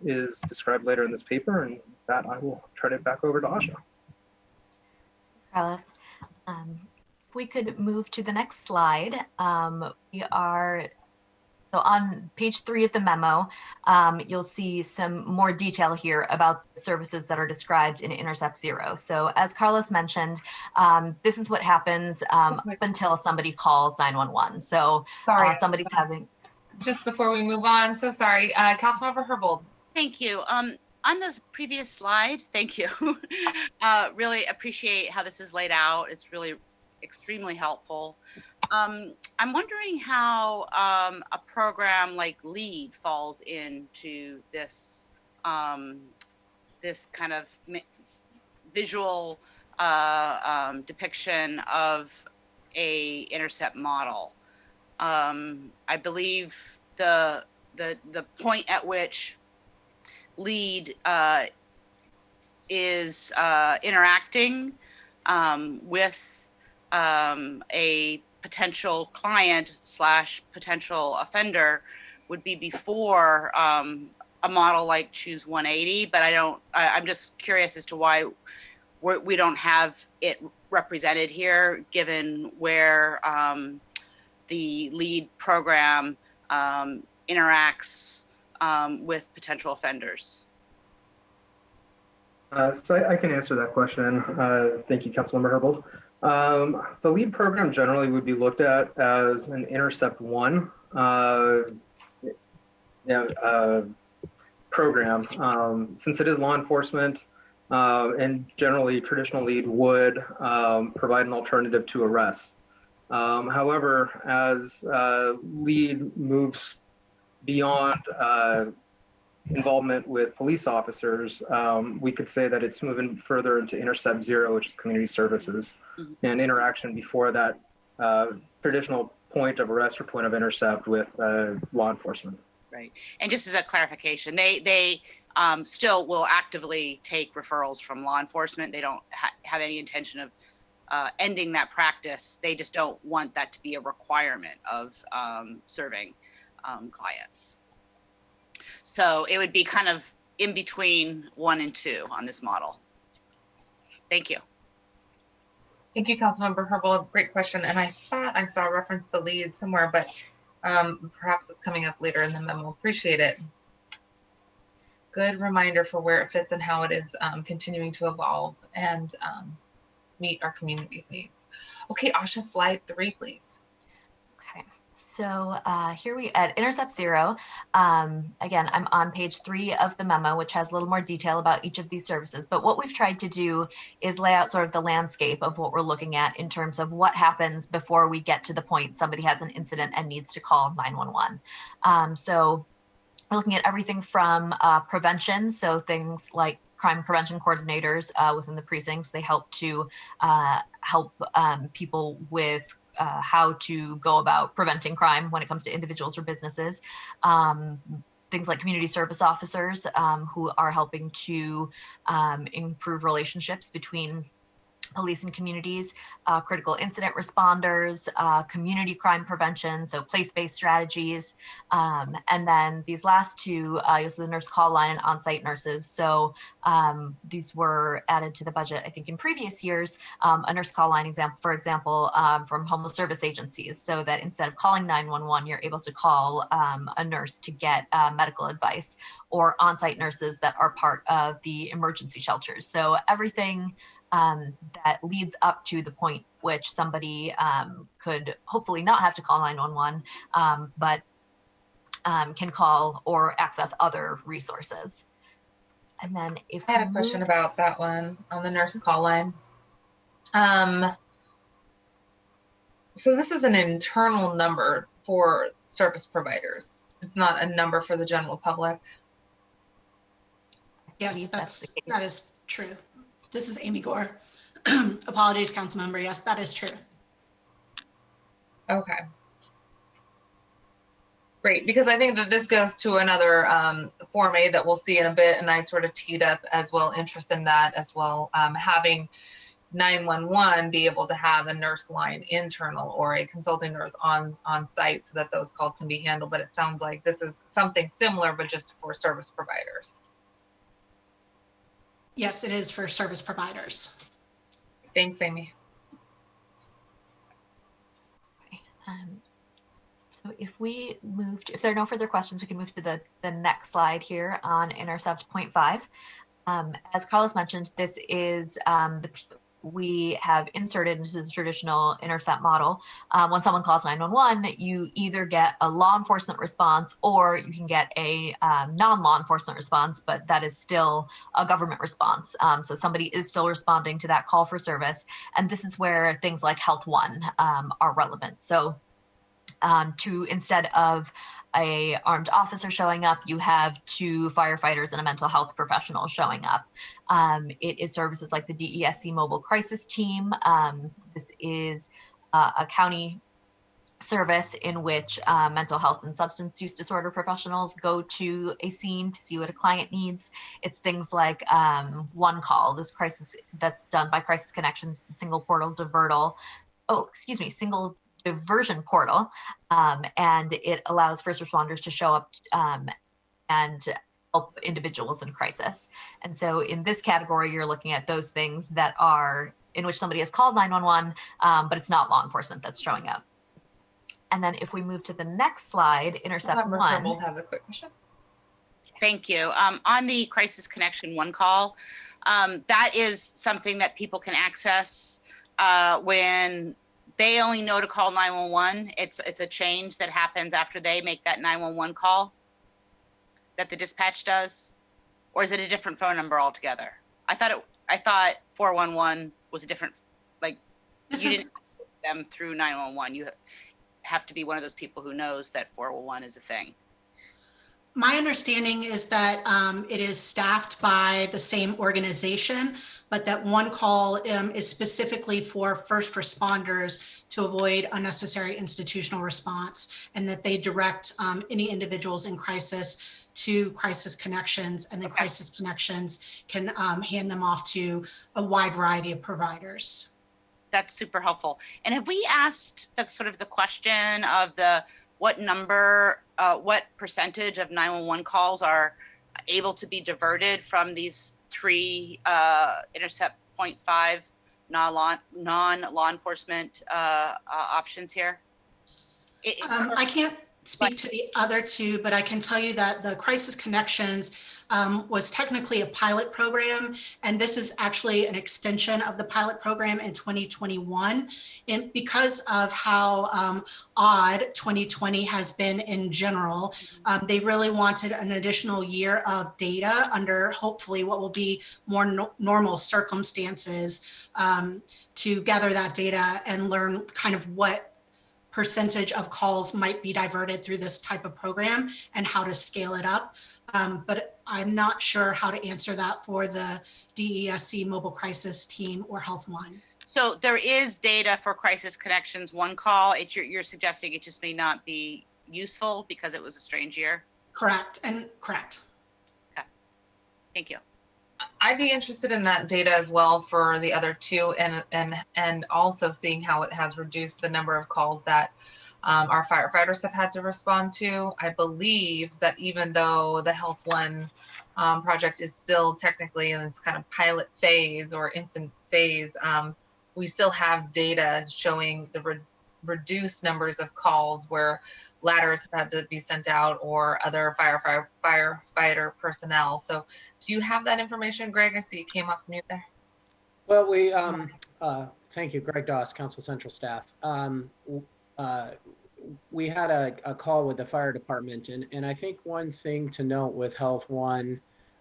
is described later in this paper. And with that, I will turn it back over to Asha. Thanks, Carlos. If we could move to the next slide. We are, so on page 3 of the memo, you'll see some more detail here about the services that are described in Intercept Zero. So as Carlos mentioned, this is what happens up until somebody calls 911. So somebody's having... Just before we move on, so sorry, Councilmember Herbold. Thank you. On the previous slide, thank you. Really appreciate how this is laid out. It's really extremely helpful. I'm wondering how a program like LEAD falls into this this kind of visual depiction of a intercept model. I believe the point at which LEAD is interacting with a potential client / potential offender would be before a model like Choose 180, but I'm just curious as to why we don't have it represented here, given where the LEAD program interacts with potential offenders. So I can answer that question. Thank you, Councilmember Herbold. The LEAD program generally would be looked at as an Intercept One program. Since it is law enforcement, and generally traditional LEAD would provide an alternative to arrest. However, as LEAD moves beyond involvement with police officers, we could say that it's moving further into Intercept Zero, which is community services, and interaction before that traditional point of arrest or point of intercept with law enforcement. Right. And just as a clarification, they still will actively take referrals from law enforcement. They don't have any intention of ending that practice. They just don't want that to be a requirement of serving clients. So it would be kind of in between 1 and 2 on this model. Thank you. Thank you, Councilmember Herbold. Great question. And I thought I saw a reference to LEAD somewhere, but perhaps it's coming up later in the memo. Appreciate it. Good reminder for where it fits and how it is continuing to evolve and meet our community's needs. Okay, Asha, slide 3, please. So here we at Intercept Zero. Again, I'm on page 3 of the memo, which has a little more detail about each of these services. But what we've tried to do is lay out sort of the landscape of what we're looking at in terms of what happens before we get to the point somebody has an incident and needs to call 911. So we're looking at everything from prevention, so things like crime prevention coordinators within the precincts. They help to help people with how to go about preventing crime when it comes to individuals or businesses. Things like community service officers who are helping to improve relationships between police and communities, critical incident responders, community crime prevention, so place-based strategies. And then these last two, you'll see the nurse call line and on-site nurses. So these were added to the budget, I think, in previous years. A nurse call line example, for example, from homeless service agencies, so that instead of calling 911, you're able to call a nurse to get medical advice, or on-site nurses that are part of the emergency shelters. So everything that leads up to the point which somebody could hopefully not have to call 911, but can call or access other resources. And then if I had a question about that one on the nurse call line. So this is an internal number for service providers. It's not a number for the general public. Yes, that is true. This is Amy Gore. Apologies, council member. Yes, that is true. Okay. Great, because I think that this goes to another Form A that we'll see in a bit, and I sort of teed up as well interest in that as well, having 911 be able to have a nurse line internal or a consulting nurse on site so that those calls can be handled. But it sounds like this is something similar, but just for service providers. Yes, it is for service providers. Thanks, Amy. So if there are no further questions, we can move to the next slide here on Intercept 0.5. As Carlos mentioned, this is we have inserted into the traditional Intercept model. When someone calls 911, you either get a law enforcement response or you can get a non-law enforcement response, but that is still a government response. So somebody is still responding to that call for service. And this is where things like Health One are relevant. So instead of a armed officer showing up, you have 2 firefighters and a mental health professional showing up. It is services like the DESC Mobile Crisis Team. This is a county service in which mental health and substance use disorder professionals go to a scene to see what a client needs. It's things like One Call, this crisis that's done by Crisis Connections, the single diversion portal, and it allows first responders to show up and help individuals in crisis. And so in this category, you're looking at those things that are in which somebody has called 911, but it's not law enforcement that's showing up. And then if we move to the next slide, Intercept 1 has a quick question. Thank you. On the Crisis Connection One Call, that is something that people can access when they only know to call 911. It's a change that happens after they make that 911 call that the dispatch does, or is it a different phone number altogether? I thought 411 was a different, like, you didn't put them through 911. You have to be one of those people who knows that 411 is a thing. My understanding is that it is staffed by the same organization, but that One Call is specifically for first responders to avoid unnecessary institutional response, and that they direct any individuals in crisis to Crisis Connections, and then Crisis Connections can hand them off to a wide variety of providers. That's super helpful. And have we asked the question of what percentage of 911 calls are able to be diverted from these 3 Intercept 0.5 non-law enforcement options here? I can't speak to the other 2, but I can tell you that the Crisis Connections was technically a pilot program, and this is actually an extension of the pilot program in 2021. And because of how odd 2020 has been in general, they really wanted an additional year of data under hopefully what will be more normal circumstances to gather that data and learn kind of what percentage of calls might be diverted through this type of program and how to scale it up. But I'm not sure how to answer that for the DESC Mobile Crisis Team or Health One. So there is data for Crisis Connections one call. You're suggesting it just may not be useful because it was a strange year? Correct. Okay. Thank you. I'd be interested in that data as well for the other two, and also seeing how it has reduced the number of calls that our firefighters have had to respond to. I believe that even though the Health One project is still technically in its kind of pilot phase or infant phase, we still have data showing the reduced numbers of calls where ladders have had to be sent out or other firefighter personnel. So do you have that information, Greg? I see you came off mute there. Well, we thank you, Greg Doss, Council Central staff. We had a call with the fire department, and I think one thing to note with Health One,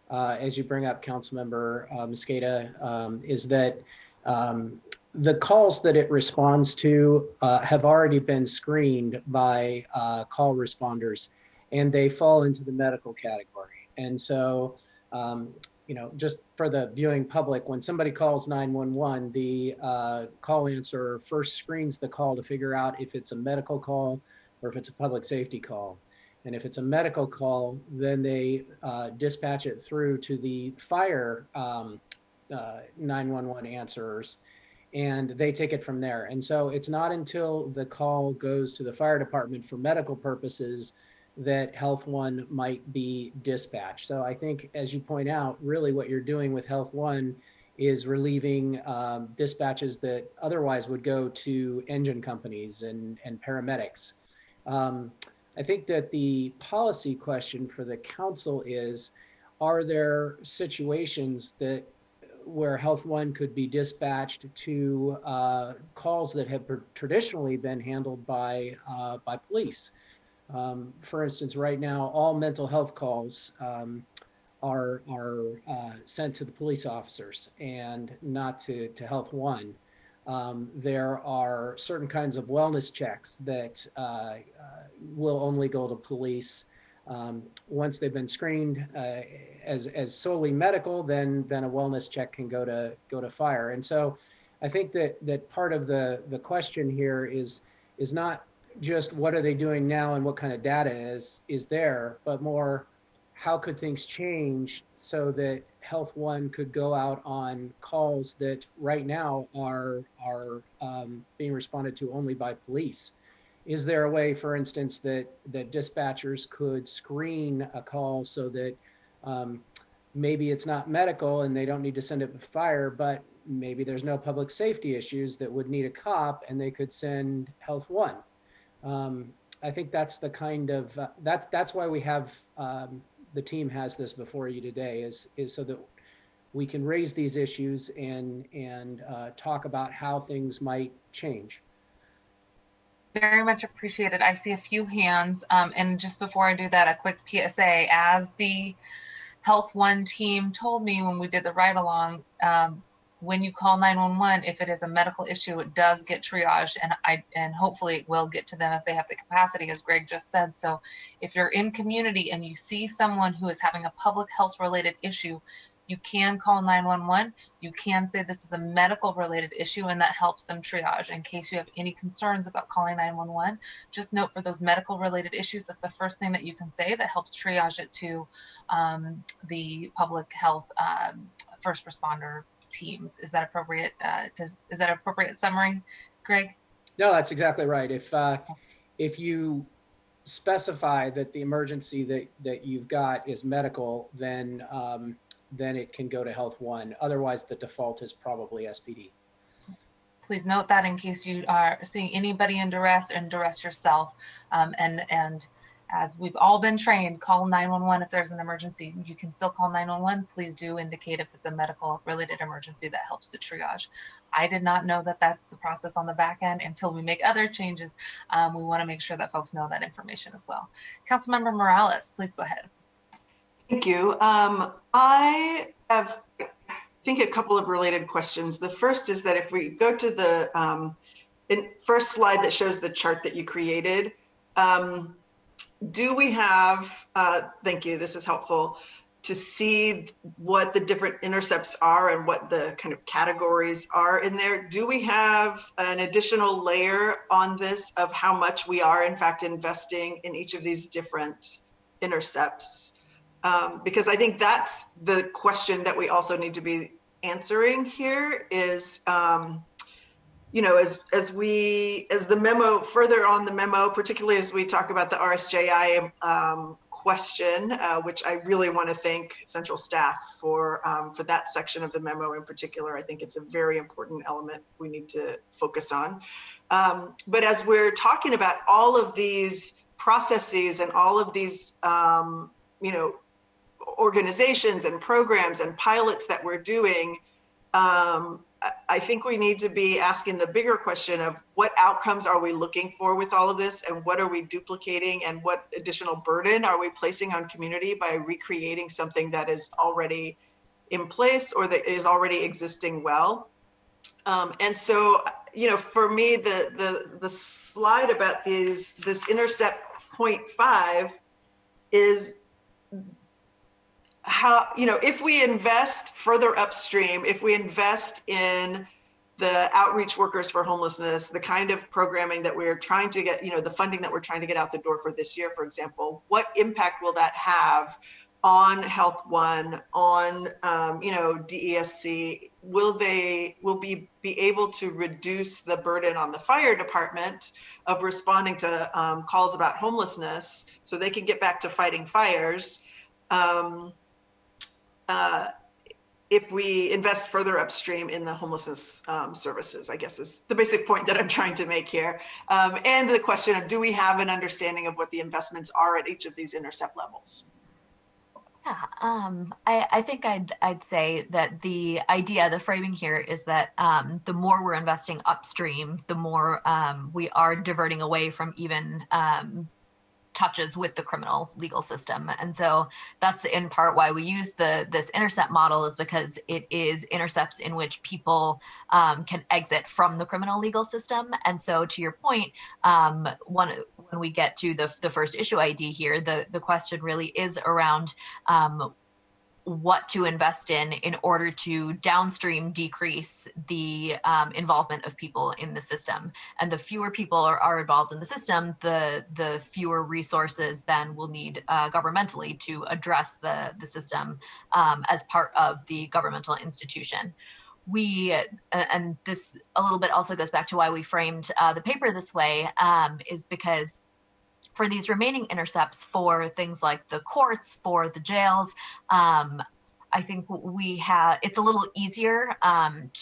as you bring up Councilmember Mosqueda, is that the calls that it responds to have already been screened by call responders, and they fall into the medical category. And so, just for the viewing public, when somebody calls 911, the call answerer first screens the call to figure out if it's a medical call or if it's a public safety call. And if it's a medical call, then they dispatch it through to the fire 911 answerers, and they take it from there. And so it's not until the call goes to the fire department for medical purposes that Health One might be dispatched. So I think, as you point out, really what you're doing with Health One is relieving dispatches that otherwise would go to engine companies and paramedics. I think that the policy question for the council is, are there situations where Health One could be dispatched to calls that have traditionally been handled by police? For instance, right now, all mental health calls are sent to the police officers and not to Health One. There are certain kinds of wellness checks that will only go to police once they've been screened as solely medical. Then a wellness check can go to fire. And so I think that part of the question here is not just what are they doing now and what kind of data is there, but more how could things change so that Health One could go out on calls that right now are being responded to only by police. Is there a way, for instance, that dispatchers could screen a call so that maybe it's not medical and they don't need to send it to fire, but maybe there's no public safety issues that would need a cop and they could send Health One? I think that's the kind of that's why we have the team has this before you today is so that we can raise these issues and talk about how things might change. Very much appreciated. I see a few hands, and just before I do that, a quick PSA. As the Health One team told me when we did the ride along, when you call 911, if it is a medical issue, it does get triaged, and hopefully it will get to them if they have the capacity, as Greg just said. So if you're in community and you see someone who is having a public health related issue, you can call 911. You can say this is a medical related issue, and that helps them triage. In case you have any concerns about calling 911, just note for those medical related issues, that's the first thing that you can say that helps triage it to the public health first responder teams. Is that appropriate? Is that an appropriate summary, Greg? No, that's exactly right. If you specify that the emergency that you've got is medical, then it can go to Health One. Otherwise, the default is probably SPD. Please note that in case you are seeing anybody in duress and duress yourself. And as we've all been trained, call 911 if there's an emergency. You can still call 911. Please do indicate if it's a medical related emergency. That helps to triage. I did not know that that's the process on the back end until we make other changes. We want to make sure that folks know that information as well. Councilmember Morales, please go ahead. Thank you. I have, I think, a couple of related questions. The first is that if we go to the first slide that shows the chart that you created. Do we have, thank you, this is helpful, to see what the different intercepts are and what the kind of categories are in there? Do we have an additional layer on this of how much we are in fact investing in each of these different intercepts? Because I think that's the question that we also need to be answering here is, you know, as the memo, further on the memo, particularly as we talk about the RSJI question, which I really want to thank central staff for that section of the memo in particular. I think it's a very important element we need to focus on. But as we're talking about all of these processes and all of these, you know, organizations and programs and pilots that we're doing, I think we need to be asking the bigger question of what outcomes are we looking for with all of this, and what are we duplicating, and what additional burden are we placing on community by recreating something that is already in place or that is already existing well. And so, you know, for me, the slide about this intercept 0.5 is how, you know, if we invest further upstream, if we invest in the outreach workers for homelessness, the kind of programming that we're trying to get, you know, the funding that we're trying to get out the door for this year, for example, what impact will that have on Health One, on, you know, DESC? Will be able to reduce the burden on the fire department of responding to calls about homelessness so they can get back to fighting fires? If we invest further upstream in the homelessness services, I guess is the basic point that I'm trying to make here. And the question of, do we have an understanding of what the investments are at each of these intercept levels? Yeah, I think I'd say that the idea, the framing here is that the more we're investing upstream, the more we are diverting away from even touches with the criminal legal system. And so that's in part why we use this intercept model, is because it is intercepts in which people can exit from the criminal legal system. And so to your point, when we get to the first issue ID here, the question really is around what to invest in order to downstream decrease the involvement of people in the system. And the fewer people are involved in the system, the fewer resources then we'll need governmentally to address the system as part of the governmental institution. And this a little bit also goes back to why we framed the paper this way, is because for these remaining intercepts, for things like the courts, for the jails, I think it's a little easier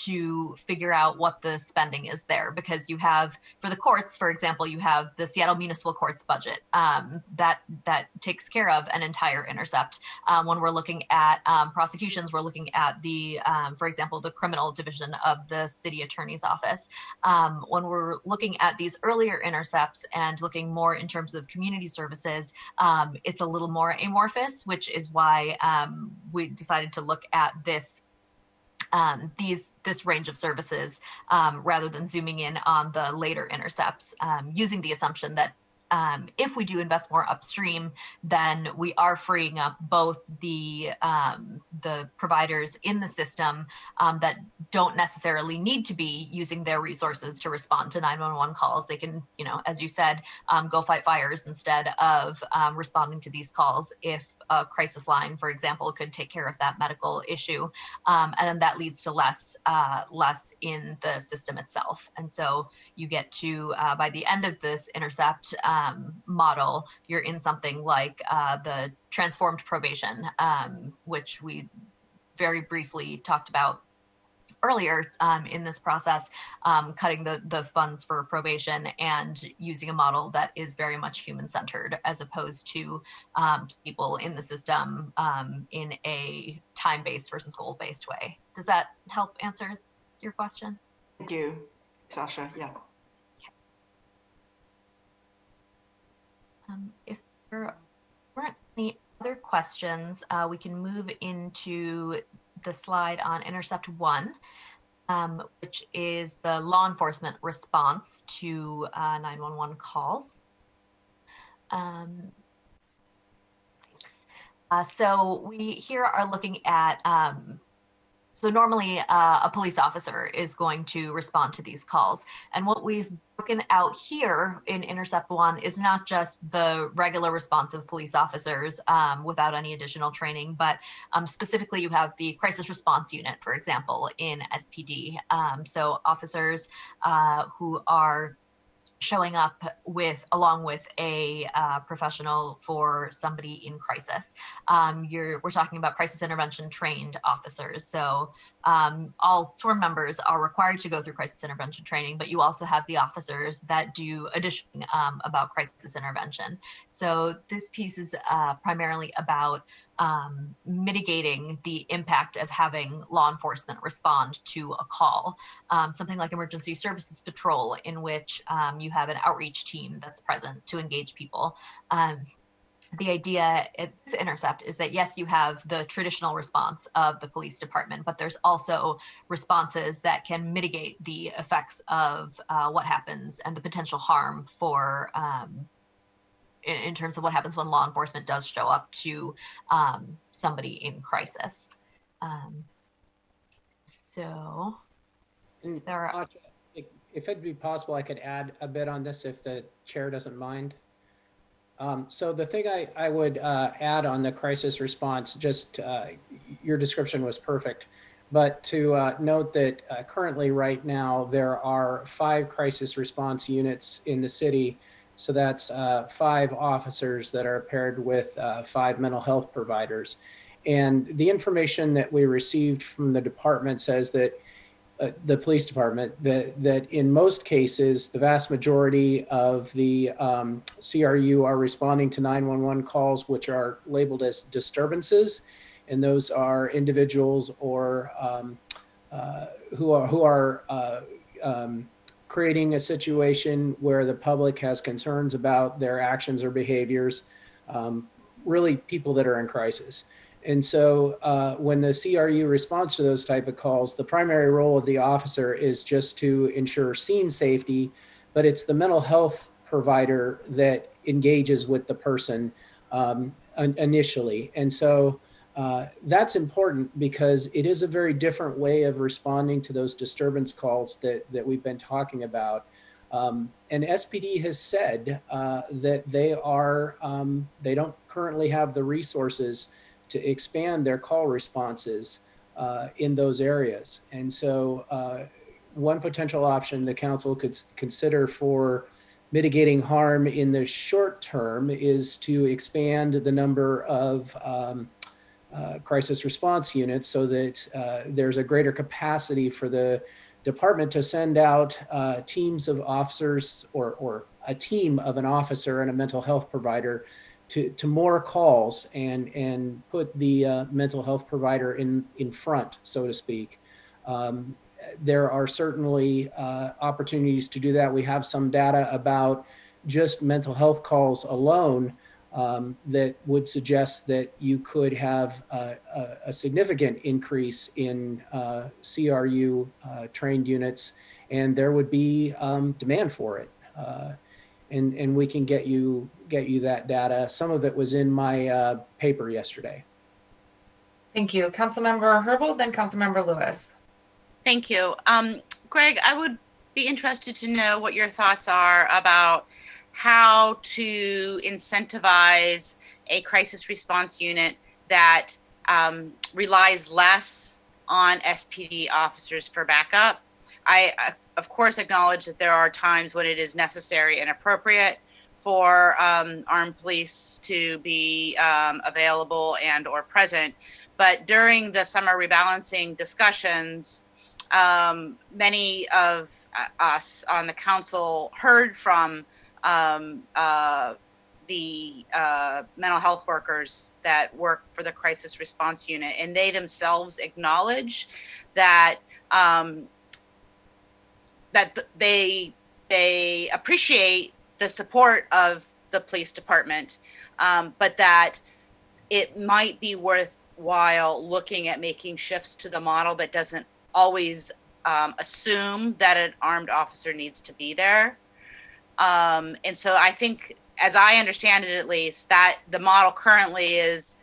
to figure out what the spending is there, because you have, for the courts, for example, you have the Seattle Municipal Courts budget that takes care of an entire intercept. When we're looking at prosecutions, we're looking at for example, the criminal division of the city attorney's office. When we're looking at these earlier intercepts and looking more in terms of community services, it's a little more amorphous, which is why we decided to look at this range of services rather than zooming in on the later intercepts, using the assumption that if we do invest more upstream, then we are freeing up both the providers in the system that don't necessarily need to be using their resources to respond to 911 calls. They can, you know, as you said, go fight fires instead of responding to these calls if a crisis line, for example, could take care of that medical issue. And then that leads to less in the system itself. And so you get to, by the end of this intercept model, you're in something like the transformed probation, which we very briefly talked about earlier in this process, cutting the funds for probation and using a model that is very much human-centered, as opposed to people in the system in a time-based versus goal-based way. Does that help answer your question? Thank you, Sasha. Yeah. If there weren't any other questions, we can move into the slide on Intercept 1. which is the law enforcement response to 911 calls. So we here are looking at, so normally a police officer is going to respond to these calls. And what we've broken out here in Intercept 1 is not just the regular response of police officers without any additional training, but specifically you have the crisis response unit, for example, in SPD. So officers who are showing up along with a professional for somebody in crisis. We're talking about crisis intervention trained officers. So all SWORM members are required to go through crisis intervention training, but you also have the officers that do additionally about crisis intervention. So this piece is primarily about mitigating the impact of having law enforcement respond to a call. Something like emergency services patrol, in which you have an outreach team that's present to engage people. The idea at this Intercept is that, yes, you have the traditional response of the police department, but there's also responses that can mitigate the effects of what happens and the potential harm for in terms of what happens when law enforcement does show up to somebody in crisis. So there are... If it'd be possible, I could add a bit on this if the chair doesn't mind. So the thing I would add on the crisis response, just your description was perfect, but to note that currently right now there are 5 crisis response units in the city. So that's 5 officers that are paired with 5 mental health providers. And the information that we received from the department says that the police department, that in most cases, the vast majority of the CRU are responding to 911 calls, which are labeled as disturbances. And those are individuals or who are creating a situation where the public has concerns about their actions or behaviors, really people that are in crisis. And so when the CRU responds to those type of calls, the primary role of the officer is just to ensure scene safety, but it's the mental health provider that engages with the person initially. And so that's important because it is a very different way of responding to those disturbance calls that we've been talking about. And SPD has said that they don't currently have the resources to expand their call responses in those areas. And so one potential option the council could consider for mitigating harm in the short term is to expand the number of crisis response units so that there's a greater capacity for the department to send out teams of officers or a team of an officer and a mental health provider to more calls and put the mental health provider in front, so to speak. There are certainly opportunities to do that. We have some data about just mental health calls alone that would suggest that you could have a significant increase in CRU trained units, and there would be demand for it. And we can get you that data. Some of it was in my paper yesterday. Thank you. Councilmember Herbold, then Councilmember Lewis. Thank you. Greg, I would be interested to know what your thoughts are about how to incentivize a crisis response unit that relies less on SPD officers for backup. I, of course, acknowledge that there are times when it is necessary and appropriate for armed police to be available and or present. But during the summer rebalancing discussions, many of us on the council heard from the mental health workers that work for the crisis response unit, and they themselves acknowledge that that they appreciate the support of the police department, but that it might be worthwhile looking at making shifts to the model that doesn't always assume that an armed officer needs to be there. And so I think, as I understand it at least, that the model currently is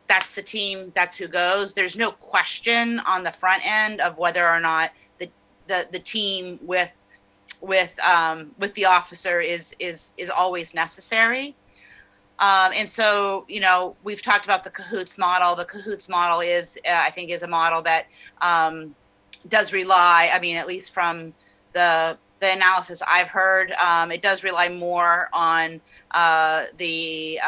that's the team, that's who goes. There's no question on the front end of whether or not the team with the officer is always necessary. And so, you know, we've talked about the cahoots model. The cahoots model is, I think, is a model that does rely, I mean, at least from the analysis I've heard, it does rely more on the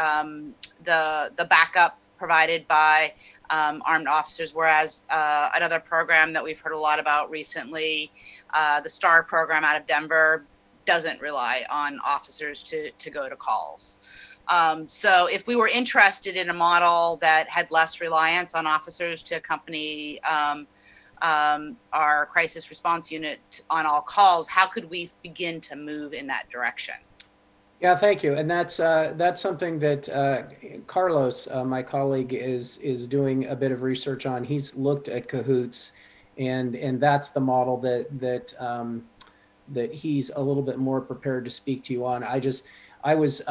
backup provided by armed officers, whereas another program that we've heard a lot about recently, the STAR program out of Denver, doesn't rely on officers to go to calls. So if we were interested in a model that had less reliance on officers to accompany our crisis response unit on all calls, how could we begin to move in that direction? Yeah, thank you. And that's something that Carlos, my colleague, is doing a bit of research on. He's looked at cahoots, and that's the model that he's a little bit more prepared to speak to you on. I was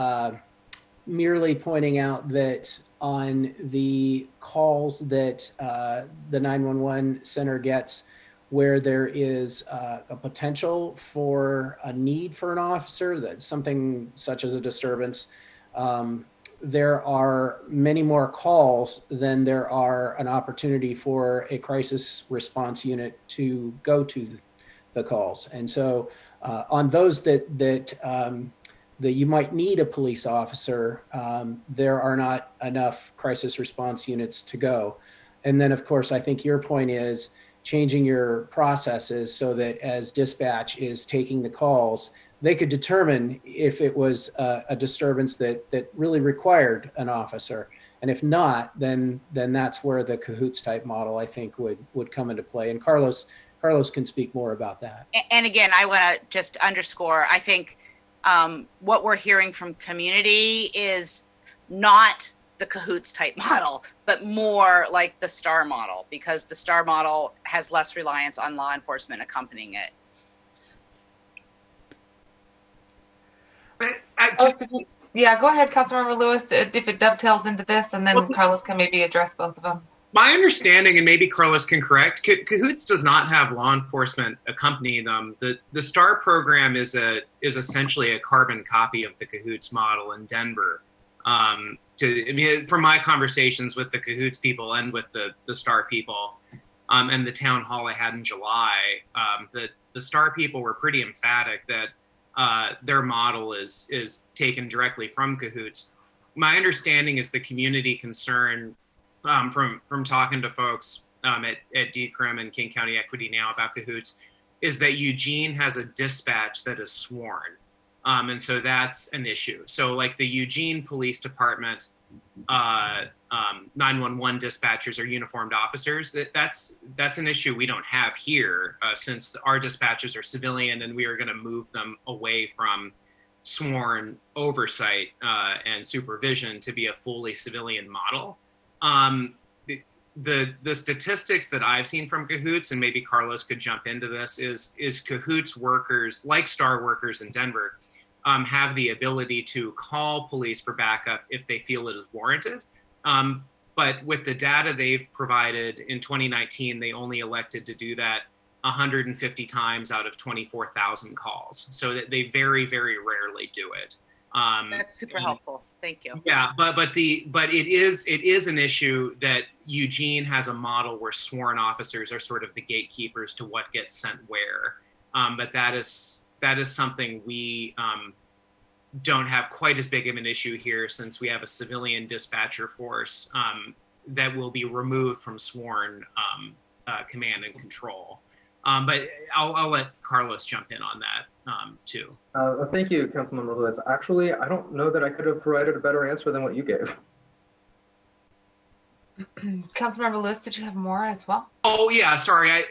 merely pointing out that on the calls that the 911 center gets, where there is a potential for a need for an officer, that's something such as a disturbance, there are many more calls than there are an opportunity for a crisis response unit to go to the calls. And so on those that you might need a police officer, there are not enough crisis response units to go. And then, of course, I think your point is changing your processes so that as dispatch is taking the calls, they could determine if it was a disturbance that really required an officer. And if not, then that's where the cahoots type model, I think, would come into play. And Carlos can speak more about that. And again, I want to just underscore, I think what we're hearing from community is not the cahoots type model, but more like the STAR model, because the STAR model has less reliance on law enforcement accompanying it. Yeah, go ahead, Councilmember Lewis, if it dovetails into this, and then Carlos can maybe address both of them. My understanding, and maybe Carlos can correct, cahoots does not have law enforcement accompanying them. The STAR program is essentially a carbon copy of the cahoots model in Denver. From my conversations with the cahoots people and with the STAR people, and the town hall I had in July, the STAR people were pretty emphatic that their model is taken directly from cahoots. My understanding is the community concern from talking to folks at DCRIM and King County Equity Now about cahoots is that Eugene has a dispatch that is sworn. And so that's an issue. So like the Eugene Police Department, 911 dispatchers are uniformed officers. That's an issue we don't have here since our dispatchers are civilian, and we are going to move them away from sworn oversight and supervision to be a fully civilian model. The statistics that I've seen from cahoots, and maybe Carlos could jump into this, is cahoots workers, like STAR workers in Denver, have the ability to call police for backup if they feel it is warranted. But with the data they've provided in 2019, they only elected to do that 150 times out of 24,000 calls. So that they very, very rarely do it. That's super helpful. Thank you. Yeah, but it is an issue that Eugene has a model where sworn officers are sort of the gatekeepers to what gets sent where. But that is something we don't have quite as big of an issue here, since we have a civilian dispatcher force that will be removed from sworn command and control. But I'll let Carlos jump in on that too. Thank you, Councilmember Lewis. Actually, I don't know that I could have provided a better answer than what you gave. Councilmember Lewis, did you have more as well? Oh yeah, sorry.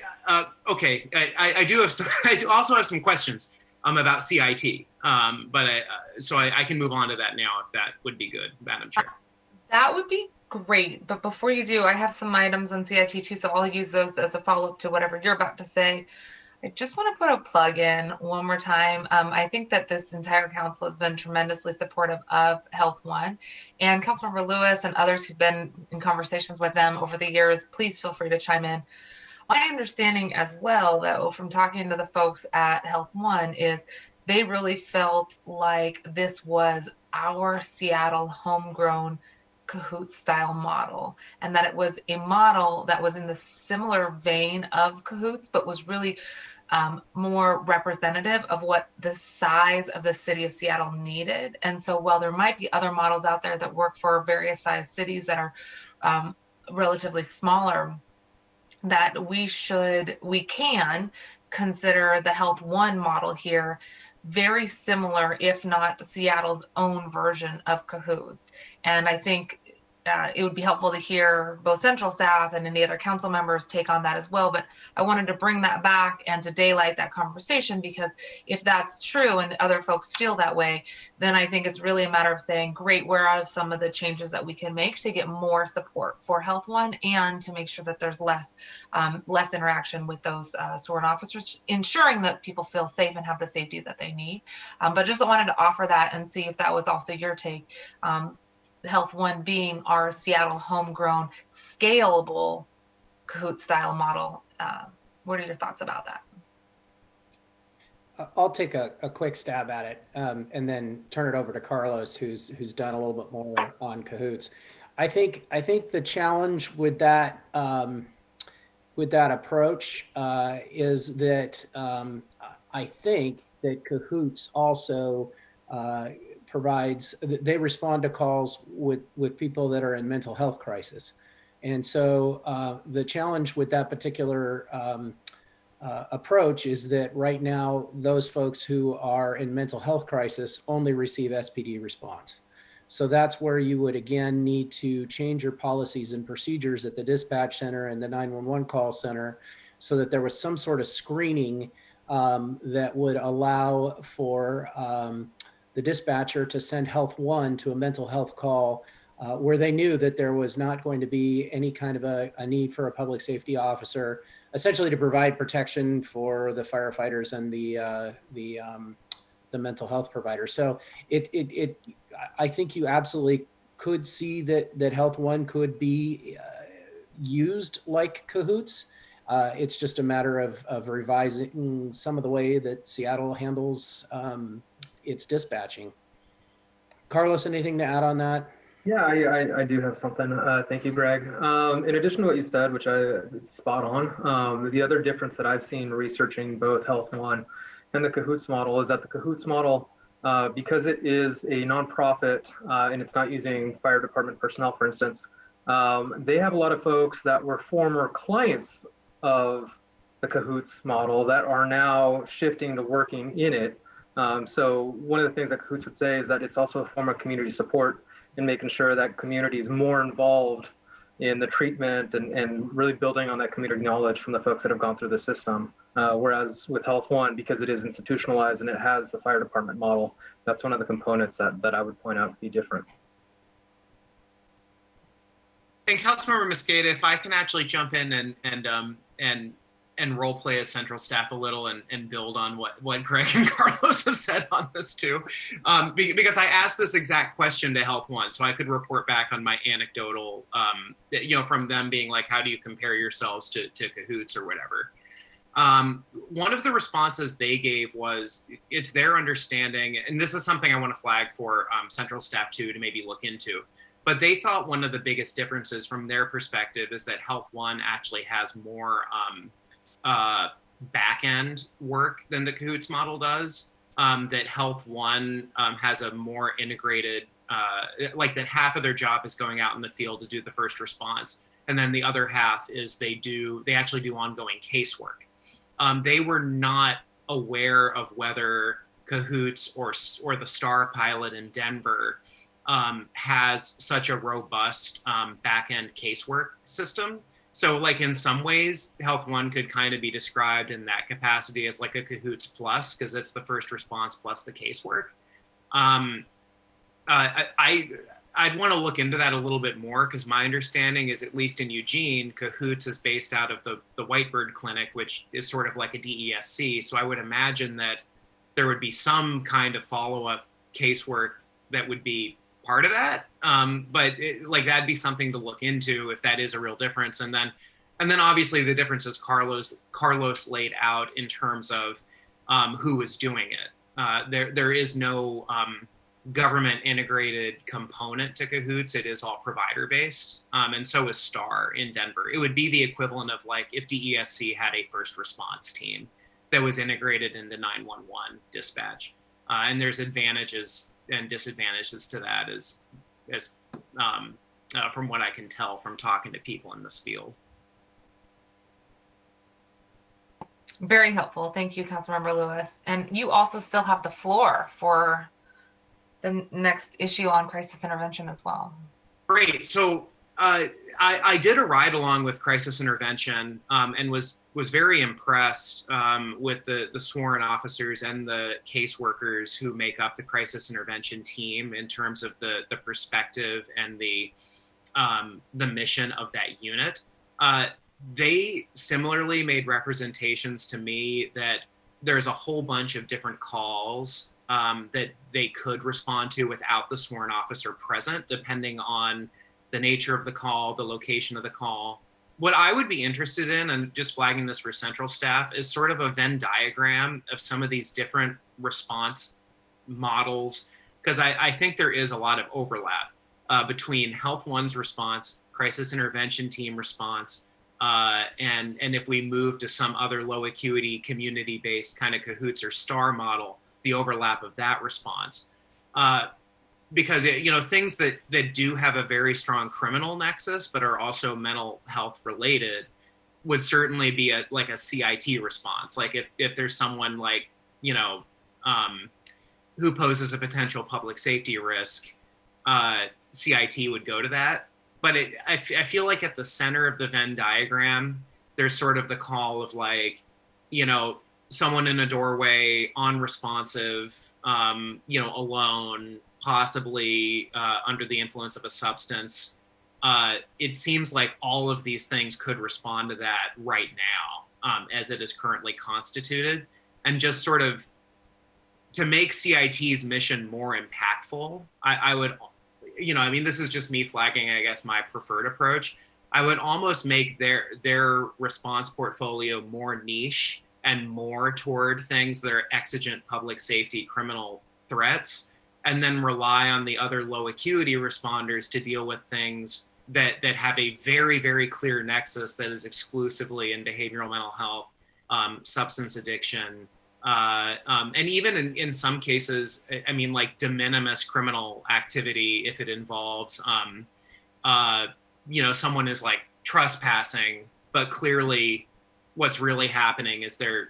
Okay, I do have some. I do also have some questions about CIT, but I can move on to that now if that would be good, Madam Chair. That would be Great. But before you do, I have some items on CIT too, so I'll use those as a follow-up to whatever you're about to say. I just want to put a plug in one more time. I think that this entire council has been tremendously supportive of Health One, and Councilmember Lewis and others who've been in conversations with them over the years, please feel free to chime in. My understanding as well, though, from talking to the folks at Health One is they really felt like this was our Seattle homegrown Cahoots style model, and that it was a model that was in the similar vein of Cahoots, but was really more representative of what the size of the city of Seattle needed. And so while there might be other models out there that work for various size cities that are relatively smaller, that we can consider the Health One model here very similar, if not Seattle's own version of Cahoots. And I think it would be helpful to hear both central staff and any other council members take on that as well. But I wanted to bring that back and to daylight that conversation, because if that's true and other folks feel that way, then I think it's really a matter of saying, great, where are some of the changes that we can make to get more support for Health One and to make sure that there's less interaction with those sworn officers, ensuring that people feel safe and have the safety that they need. But just wanted to offer that and see if that was also your take. Health One being our Seattle homegrown, scalable Cahoot style model. What are your thoughts about that? I'll take a quick stab at it and then turn it over to Carlos, who's done a little bit more on Cahoots. I think the challenge with that approach is that I think that Cahoots also they respond to calls with people that are in mental health crisis. And so the challenge with that particular approach is that right now, those folks who are in mental health crisis only receive SPD response. So that's where you would, again, need to change your policies and procedures at the dispatch center and the 911 call center so that there was some sort of screening that would allow for the dispatcher to send Health One to a mental health call where they knew that there was not going to be any kind of a need for a public safety officer, essentially to provide protection for the firefighters and the mental health providers. So I think you absolutely could see that Health One could be used like Cahoots. It's just a matter of revising some of the way that Seattle handles its dispatching. Carlos, anything to add on that? Yeah, I do have something. Thank you, Greg. In addition to what you said, which it's spot on, the other difference that I've seen researching both Health One and the Cahoots model is that the Cahoots model, because it is a nonprofit and it's not using fire department personnel, for instance, they have a lot of folks that were former clients of the Cahoots model that are now shifting to working in it. So one of the things that Cahoots would say is that it's also a form of community support in making sure that community is more involved in the treatment and really building on that community knowledge from the folks that have gone through the system. Whereas with Health One, because it is institutionalized and it has the fire department model, that's one of the components that I would point out to be different. And Councilmember Mosqueda, if I can actually jump in and role play as central staff a little and build on what Greg and Carlos have said on this too. Because I asked this exact question to Health One, so I could report back on my anecdotal, from them being like, how do you compare yourselves to Cahoots or whatever? One of the responses they gave was, it's their understanding, and this is something I want to flag for central staff too, to maybe look into, but they thought one of the biggest differences from their perspective is that Health One actually has more back-end work than the Cahoots model does, that Health One has a more integrated, like that half of their job is going out in the field to do the first response. And then the other half is they actually do ongoing casework. They were not aware of whether Cahoots or the Star pilot in Denver has such a robust back-end casework system. So like in some ways, Health One could kind of be described in that capacity as like a Cahoots plus, because it's the first response plus the casework. I'd want to look into that a little bit more, because my understanding is, at least in Eugene, Cahoots is based out of the Whitebird Clinic, which is sort of like a DESC. So I would imagine that there would be some kind of follow-up casework that would be part of that. But that'd be something to look into if that is a real difference. And then obviously the differences Carlos laid out in terms of who is doing it. There is no government integrated component to Cahoots. It is all provider based. And so is STAR in Denver. It would be the equivalent of like if DESC had a first response team that was integrated into 911 dispatch. And there's advantages and disadvantages to that as from what I can tell from talking to people in this field. Very helpful. Thank you, Councilmember Lewis. And you also still have the floor for the next issue on crisis intervention as well. Great. So I did a ride along with crisis intervention and was very impressed with the sworn officers and the caseworkers who make up the crisis intervention team in terms of the perspective and the mission of that unit. They similarly made representations to me that there's a whole bunch of different calls that they could respond to without the sworn officer present, depending on the nature of the call, the location of the call. What I would be interested in, and just flagging this for central staff, is sort of a Venn diagram of some of these different response models, because I think there is a lot of overlap between Health One's response, crisis intervention team response, and if we move to some other low acuity community-based kind of Cahoots or STAR model, the overlap of that response. Because things that do have a very strong criminal nexus but are also mental health related would certainly be a CIT response. Like if there's someone who poses a potential public safety risk, CIT would go to that. But I feel like at the center of the Venn diagram, there's sort of the call of someone in a doorway, unresponsive, alone, possibly under the influence of a substance. It seems like all of these things could respond to that right now, as it is currently constituted. And just sort of to make CIT's mission more impactful, I would, this is just me flagging, I guess, my preferred approach. I would almost make their response portfolio more niche and more toward things that are exigent public safety criminal threats, and then rely on the other low acuity responders to deal with things that have a very, very clear nexus that is exclusively in behavioral mental health, substance addiction, and even in some cases, like de minimis criminal activity if it involves, someone is like trespassing, but clearly what's really happening is they're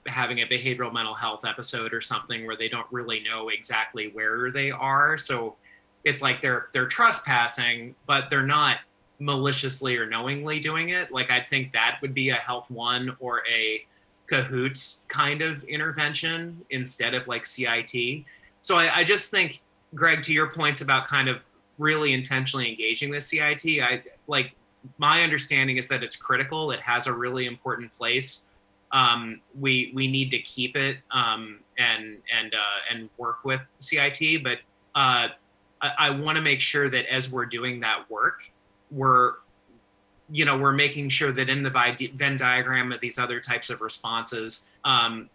having a behavioral mental health episode or something where they don't really know exactly where they are. So it's like they're trespassing, but they're not maliciously or knowingly doing it. Like I think that would be a Health One or a Cahoots kind of intervention instead of like CIT. So I just think, Greg, to your points about kind of really intentionally engaging with CIT, my understanding is that it's critical. It has a really important place. We need to keep it and work with CIT. But I want to make sure that as we're doing that work, we're making sure that in the Venn diagram of these other types of responses,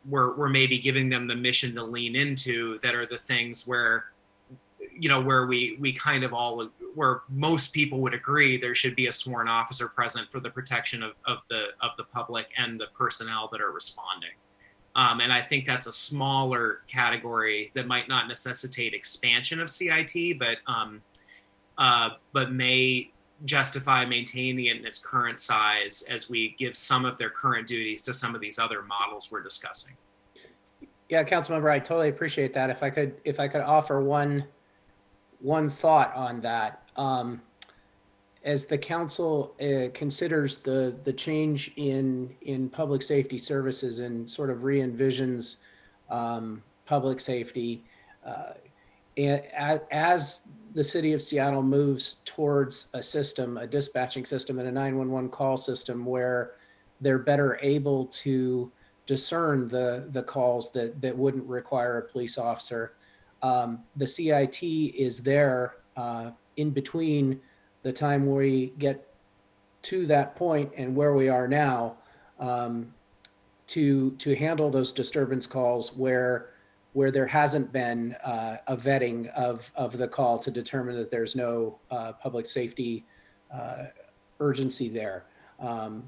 we're maybe giving them the mission to lean into that are the things where we kind of where most people would agree there should be a sworn officer present for the protection of the public and the personnel that are responding. And I think that's a smaller category that might not necessitate expansion of CIT, but may justify maintaining it in its current size as we give some of their current duties to some of these other models we're discussing. Yeah, Councilmember, I totally appreciate that. If I could offer one thought on that, as the council considers the change in public safety services and sort of re-envisions public safety, as the city of Seattle moves towards a system, a dispatching system and a 911 call system where they're better able to discern the calls that wouldn't require a police officer. The CIT is there in between the time we get to that point and where we are now, to handle those disturbance calls where there hasn't been a vetting of the call to determine that there's no public safety urgency there. One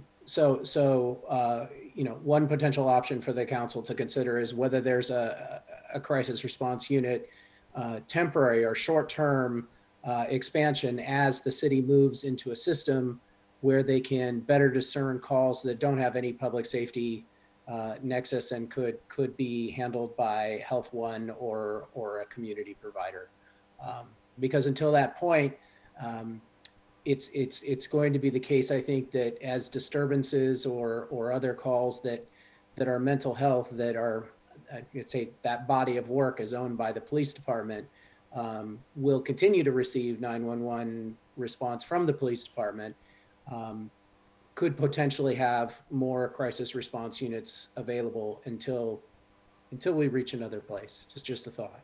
potential option for the council to consider is whether there's a crisis response unit, temporary or short-term expansion as the city moves into a system where they can better discern calls that don't have any public safety nexus and could be handled by Health One or a community provider. Because until that point, it's going to be the case, I think, that as disturbances or other calls that are mental health, that are, I'd say that body of work is owned by the police department, will continue to receive 911 response from the police department, could potentially have more crisis response units available until we reach another place. Just a thought.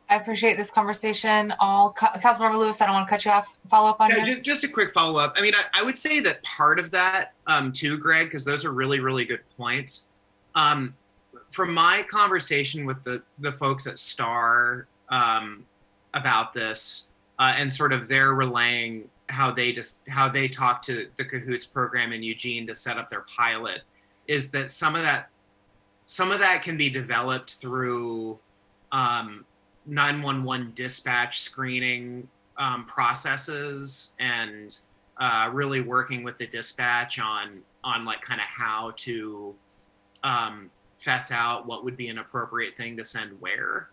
I appreciate this conversation. Councilmember Lewis, I don't want to cut you off. Follow up on yours? Just a quick follow up. I mean, I would say that part of that too, Greg, because those are really, really good points. From my conversation with the folks at STAR about this and sort of their relaying how they talked to the Cahoots program in Eugene to set up their pilot, is that some of that can be developed through 911 dispatch screening processes and really working with the dispatch on like kind of how to fess out what would be an appropriate thing to send where.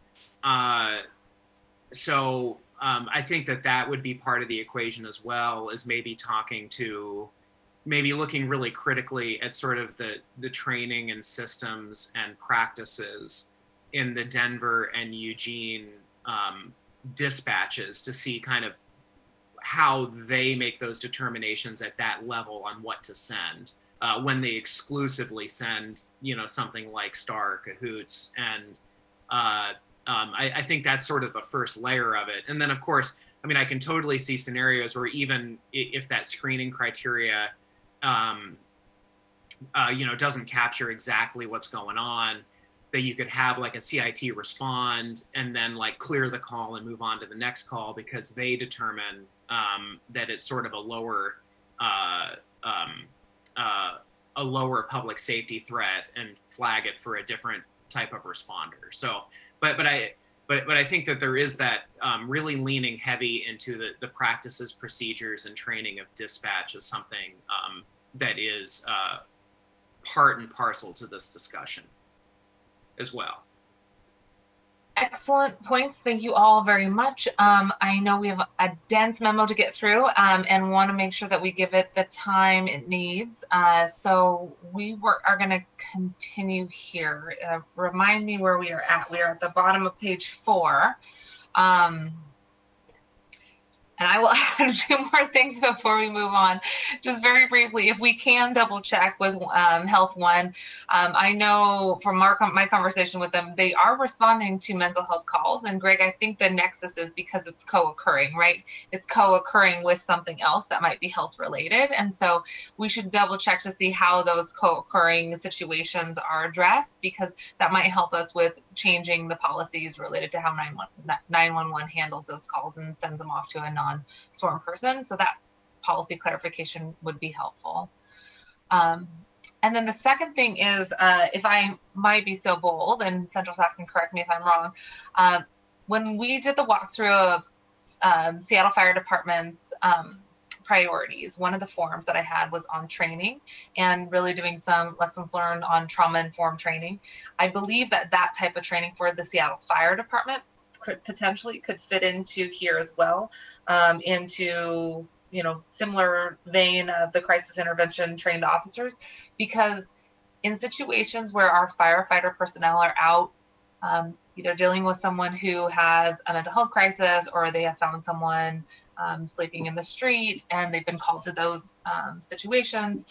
So I think that would be part of the equation as well, as maybe looking really critically at sort of the training and systems and practices in the Denver and Eugene dispatches to see kind of how they make those determinations at that level on what to send when they exclusively send, something like STAR or Cahoots. And I think that's sort of the first layer of it. And then, of course, I mean, I can totally see scenarios where even if that screening criteria, doesn't capture exactly what's going on, that you could have like a CIT respond and then like clear the call and move on to the next call because they determine that it's sort of a lower public safety threat and flag it for a different type of responder. So, but I think that there is that really leaning heavy into the practices, procedures, and training of dispatch as something that is part and parcel to this discussion as well. Excellent points. Thank you all very much. I know we have a dense memo to get through and want to make sure that we give it the time it needs. So we are going to continue here. Remind me where we are at. We are at the bottom of page 4. And I will add 2 more things before we move on. Just very briefly, if we can double check with Health One, I know from my conversation with them, they are responding to mental health calls. And Greg, I think the nexus is because it's co-occurring, right? It's co-occurring with something else that might be health related. And so we should double check to see how those co-occurring situations are addressed, because that might help us with changing the policies related to how 911 handles those calls and sends them off to a non-sworn person. So that policy clarification would be helpful. And then the second thing is, if I might be so bold, and Central Staff can correct me if I'm wrong, when we did the walkthrough of Seattle Fire Department's priorities, one of the forms that I had was on training and really doing some lessons learned on trauma-informed training. I believe that type of training for the Seattle Fire Department potentially could fit into here as well, into similar vein of the crisis intervention trained officers, because in situations where our firefighter personnel are out either dealing with someone who has a mental health crisis, or they have found someone sleeping in the street and they've been called to those situations.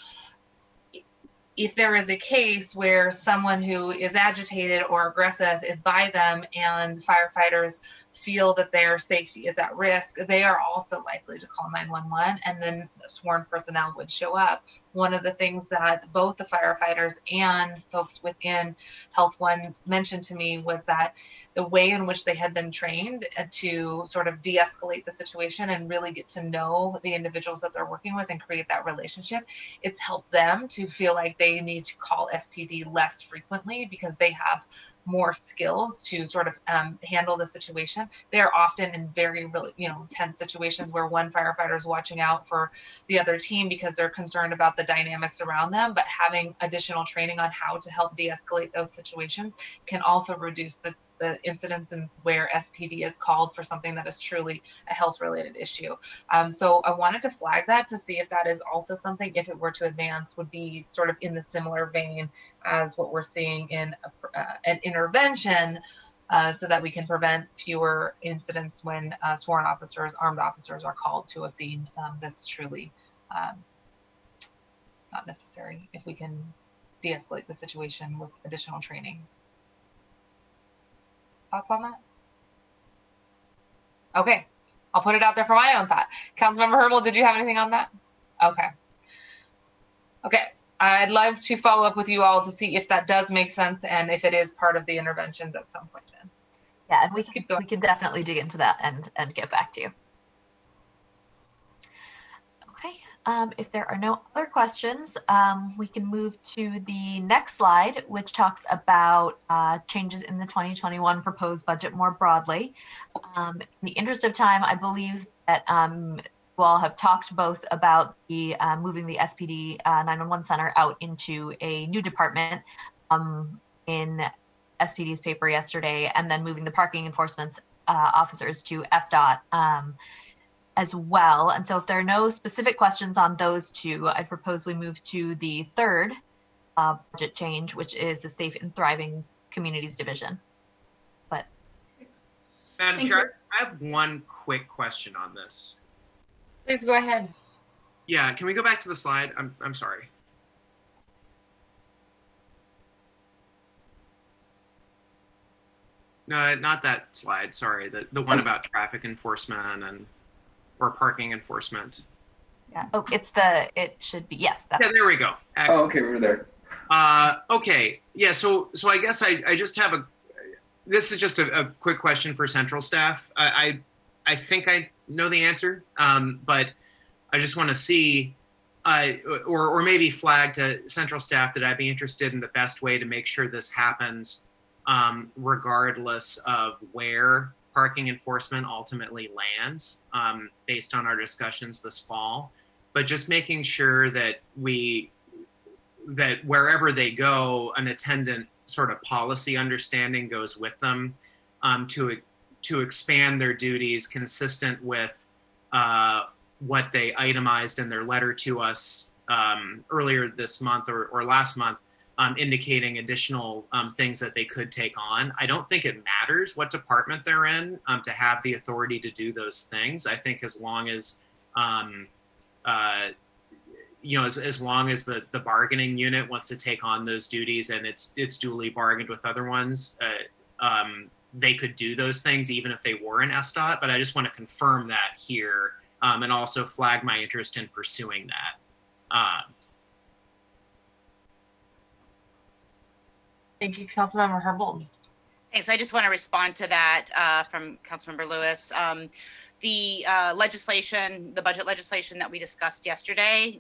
If there is a case where someone who is agitated or aggressive is by them and firefighters feel that their safety is at risk, they are also likely to call 911, and then sworn personnel would show up. One of the things that both the firefighters and folks within Health One mentioned to me was that the way in which they had been trained to sort of de-escalate the situation and really get to know the individuals that they're working with and create that relationship, it's helped them to feel like they need to call SPD less frequently because they have more skills to sort of handle the situation. They are often in very, really, tense situations where one firefighter is watching out for the other team because they're concerned about the dynamics around them. But having additional training on how to help de-escalate those situations can also reduce the incidents and where SPD is called for something that is truly a health-related issue. So I wanted to flag that to see if that is also something, if it were to advance, would be sort of in the similar vein as what we're seeing in an intervention, so that we can prevent fewer incidents when sworn officers, armed officers are called to a scene that's truly not necessary, if we can de-escalate the situation with additional training. Thoughts on that? Okay, I'll put it out there for my own thought. Councilmember Herbold, did you have anything on that? Okay, I'd love to follow up with you all to see if that does make sense and if it is part of the interventions at some point then. Yeah, and we can definitely dig into that and get back to you. Okay, if there are no other questions, we can move to the next slide, which talks about changes in the 2021 proposed budget more broadly. In the interest of time, I believe that you all have talked both about the moving the SPD 911 Center out into a new department in SPD's paper yesterday, and then moving the parking enforcement officers to SDOT as well. And so if there are no specific questions on those two, I propose we move to the third budget change, which is the Safe and Thriving Communities Division. But Madam Chair, I have one quick question on this. Please go ahead. Yeah, can we go back to the slide? I'm sorry. No, not that slide. Sorry, the one about traffic enforcement or parking enforcement. Yeah. Oh, it should be, yes. Yeah, there we go. Excellent. Oh, okay, we're there. Okay. Yeah. So I guess I just have this is just a quick question for central staff. I think I know the answer, but I just want to see, or maybe flag to central staff that I'd be interested in the best way to make sure this happens, regardless of where parking enforcement ultimately lands, based on our discussions this fall. But just making sure that that wherever they go, an attendant sort of policy understanding goes with them, to expand their duties consistent with what they itemized in their letter to us earlier this month or last month, indicating additional things that they could take on. I don't think it matters what department they're in to have the authority to do those things. I think as long as as long as the bargaining unit wants to take on those duties and it's duly bargained with other ones, they could do those things even if they were in SDOT. But I just want to confirm that here, and also flag my interest in pursuing that. Thank you, Councilmember Herbold. Thanks. I just want to respond to that from Councilmember Lewis. The legislation, the budget legislation that we discussed yesterday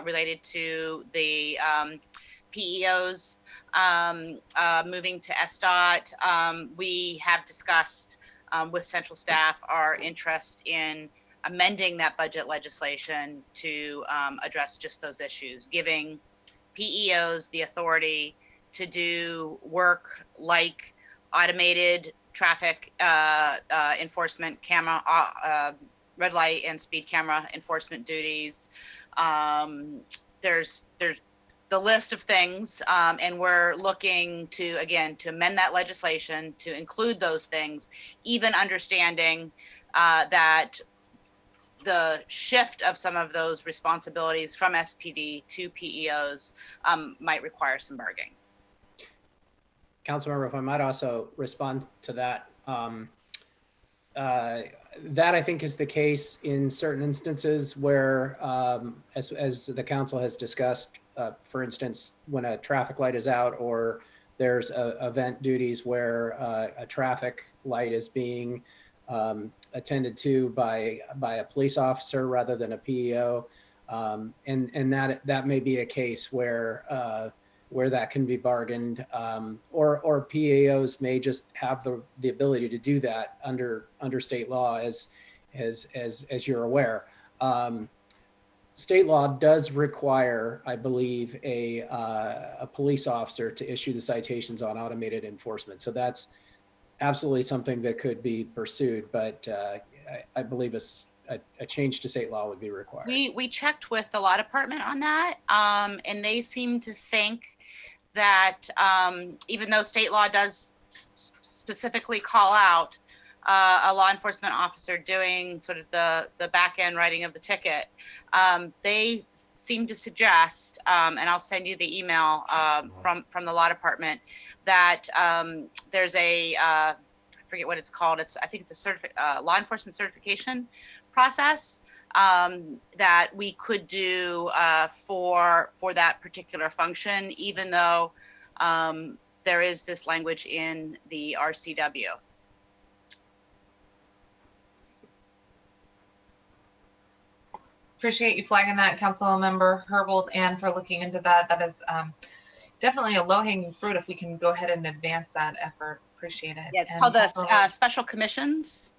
related to the PEOs moving to SDOT, we have discussed with central staff our interest in amending that budget legislation to address just those issues, giving PEOs the authority to do work like automated traffic enforcement, camera, red light and speed camera enforcement duties. There's the list of things, and we're looking to, again, to amend that legislation to include those things, even understanding that the shift of some of those responsibilities from SPD to PEOs might require some bargaining. Councilmember, if I might also respond to that, that I think is the case in certain instances where, as the council has discussed, for instance, when a traffic light is out or there's event duties where a traffic light is being attended to by a police officer rather than a PEO, and that may be a case where that can be bargained, or PEOs may just have the ability to do that under state law, as you're aware. State law does require, I believe, a police officer to issue the citations on automated enforcement. So that's absolutely something that could be pursued, but I believe a change to state law would be required. We checked with the law department on that, and they seem to think that even though state law does specifically call out a law enforcement officer doing sort of the back end writing of the ticket, they seem to suggest, and I'll send you the email from the law department, that there's a I forget what it's called. I think it's a law enforcement certification process that we could do for that particular function, even though there is this language in the RCW. Appreciate you flagging that, Councilmember Herbold, and for looking into that. That is definitely a low-hanging fruit if we can go ahead and advance that effort. Appreciate it. Yeah, it's called the special commissions.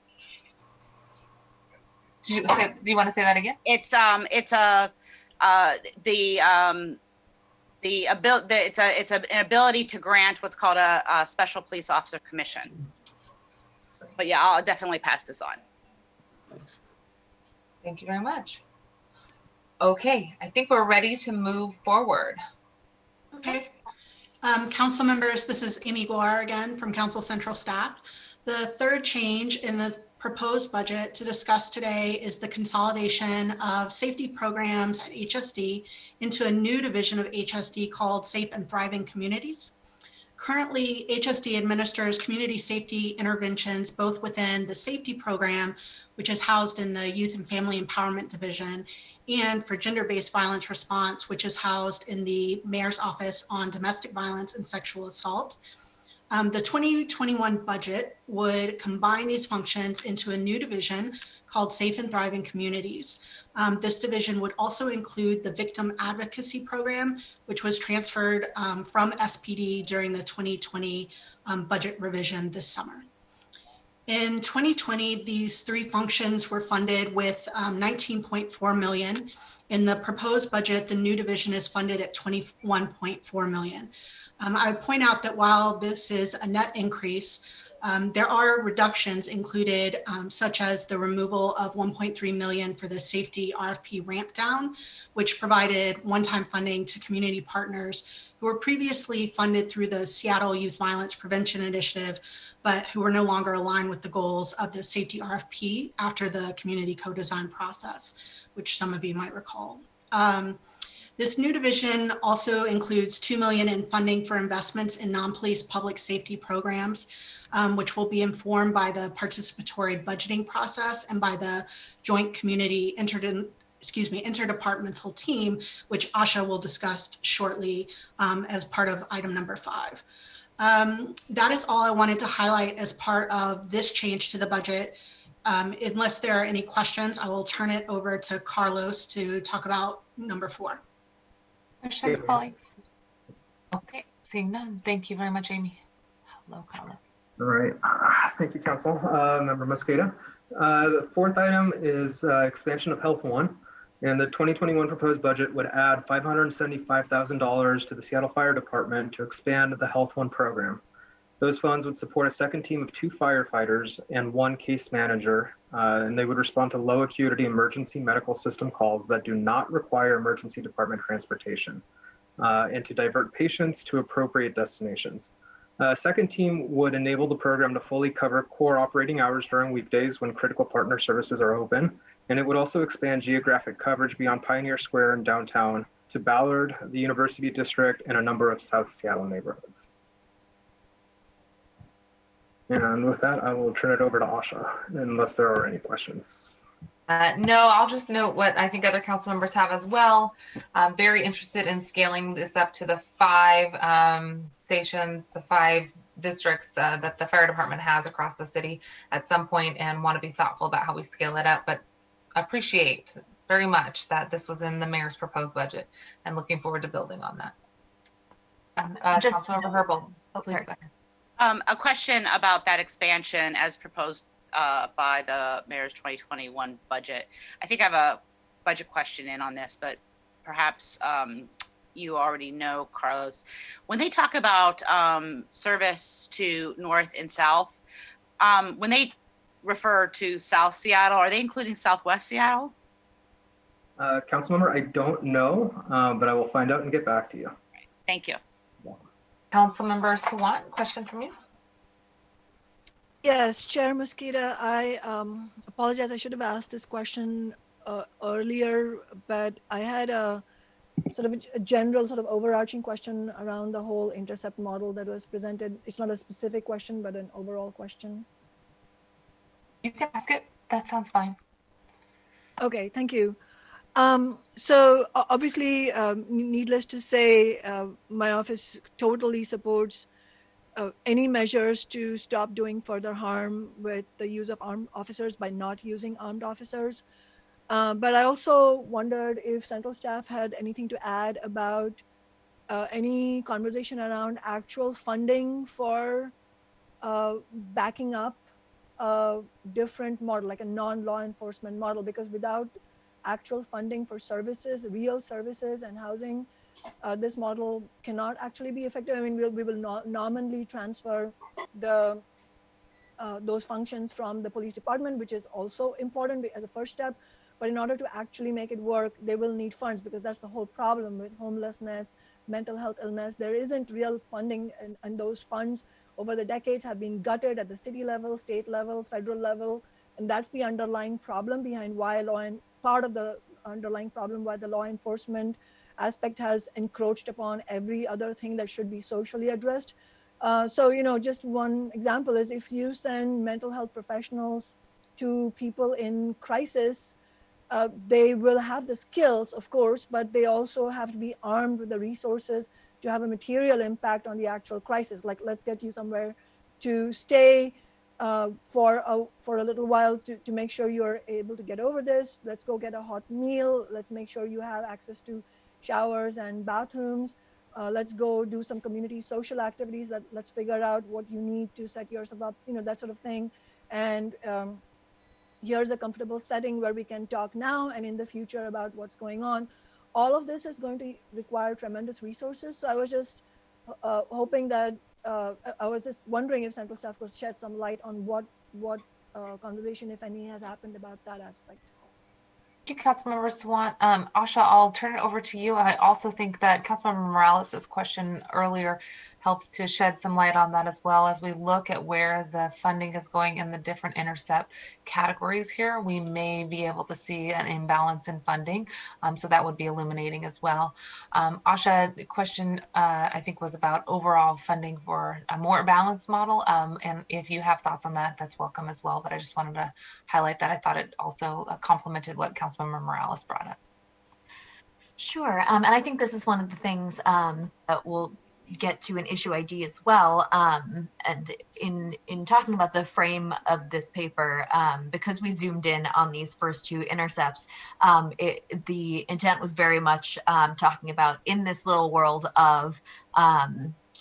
Do you want to say that again? It's an ability to grant what's called a special police officer commission. But yeah, I'll definitely pass this on. Thanks. Thank you very much. Okay, I think we're ready to move forward. Okay. Council members, this is Amy Guar again from Council Central staff. The third change in the proposed budget to discuss today is the consolidation of safety programs at HSD into a new division of HSD called Safe and Thriving Communities. Currently, HSD administers community safety interventions both within the safety program, which is housed in the Youth and Family Empowerment Division, and for gender-based violence response, which is housed in the Mayor's Office on Domestic Violence and Sexual Assault. The 2021 budget would combine these functions into a new division called Safe and Thriving Communities. This division would also include the Victim Advocacy Program, which was transferred from SPD during the 2020 budget revision this summer. In 2020, these three functions were funded with $19.4 million. In the proposed budget, the new division is funded at $21.4 million. I would point out that while this is a net increase, there are reductions included, such as the removal of $1.3 million for the safety RFP ramp down, which provided one-time funding to community partners who were previously funded through the Seattle Youth Violence Prevention Initiative, but who were no longer aligned with the goals of the safety RFP after the community co-design process, which some of you might recall. This new division also includes $2 million in funding for investments in non-police public safety programs, which will be informed by the participatory budgeting process and by the joint community interdepartmental team, which Asha will discuss shortly as part of item number 5. That is all I wanted to highlight as part of this change to the budget. Unless there are any questions, I will turn it over to Carlos to talk about number 4. Questions, colleagues? Okay, seeing none. Thank you very much, Amy. Hello, Carlos. All right. Thank you, Council. Member Mosqueda. The fourth item is expansion of Health One, and the 2021 proposed budget would add $575,000 to the Seattle Fire Department to expand the Health One program. Those funds would support a second team of 2 firefighters and 1 case manager, and they would respond to low acuity emergency medical system calls that do not require emergency department transportation. and to divert patients to appropriate destinations. A second team would enable the program to fully cover core operating hours during weekdays when critical partner services are open, and it would also expand geographic coverage beyond Pioneer Square and downtown to Ballard, the University District, and a number of South Seattle neighborhoods. And with that, I will turn it over to Asha, unless there are any questions. No, I'll just note what I think other council members have as well. I'm very interested in scaling this up to the 5 stations, the 5 districts that the fire department has across the city at some point, and want to be thoughtful about how we scale it up. But appreciate very much that this was in the mayor's proposed budget, and looking forward to building on that. Councilmember Herbold. Oh, sorry, go ahead. A question about that expansion as proposed by the mayor's 2021 budget. I think I have a budget question in on this, but perhaps you already know, Carlos. When they talk about service to North and South, when they refer to South Seattle, are they including Southwest Seattle? Councilmember, I don't know, but I will find out and get back to you. Thank you. Councilmember Sawant, question from you. Yes, Chair Mosqueda, I apologize. I should have asked this question earlier, but I had a sort of a general sort of overarching question around the whole intercept model that was presented. It's not a specific question, but an overall question. You can ask it. That sounds fine. Okay, thank you. So obviously, needless to say, my office totally supports any measures to stop doing further harm with the use of armed officers by not using armed officers. But I also wondered if central staff had anything to add about any conversation around actual funding for backing up a different model, like a non-law enforcement model, because without actual funding for services, real services and housing, this model cannot actually be effective. I mean, we will not nominally transfer the those functions from the police department, which is also important as a first step. But in order to actually make it work, they will need funds, because that's the whole problem with homelessness, mental health illness. There isn't real funding, and those funds over the decades have been gutted at the city level, state level, federal level. And that's the underlying problem behind why part of the underlying problem why the law enforcement aspect has encroached upon every other thing that should be socially addressed. So, you know, just one example is if you send mental health professionals to people in crisis, they will have the skills, of course, but they also have to be armed with the resources to have a material impact on the actual crisis. Like, let's get you somewhere to stay for a little while to make sure you're able to get over this. Let's go get a hot meal. Let's make sure you have access to showers and bathrooms. Let's go do some community social activities. Let's figure out what you need to set yourself up, you know, that sort of thing. And here's a comfortable setting where we can talk now and in the future about what's going on. All of this is going to require tremendous resources. So I was just hoping that, I was just wondering if central staff could shed some light on what conversation, if any, has happened about that aspect. Thank you, Councilmember Sawant. Asha, I'll turn it over to you. I also think that Councilmember Morales' question earlier helps to shed some light on that as well. As we look at where the funding is going in the different intercept categories here, we may be able to see an imbalance in funding. So that would be illuminating as well. Asha, the question I think was about overall funding for a more balanced model. And if you have thoughts on that, that's welcome as well. But I just wanted to highlight that. I thought it also complemented what Councilmember Morales brought up. Sure. And I think this is one of the things that will get to an issue ID as well. And in talking about the frame of this paper, because we zoomed in on these first 2 intercepts, the intent was very much talking about in this little world of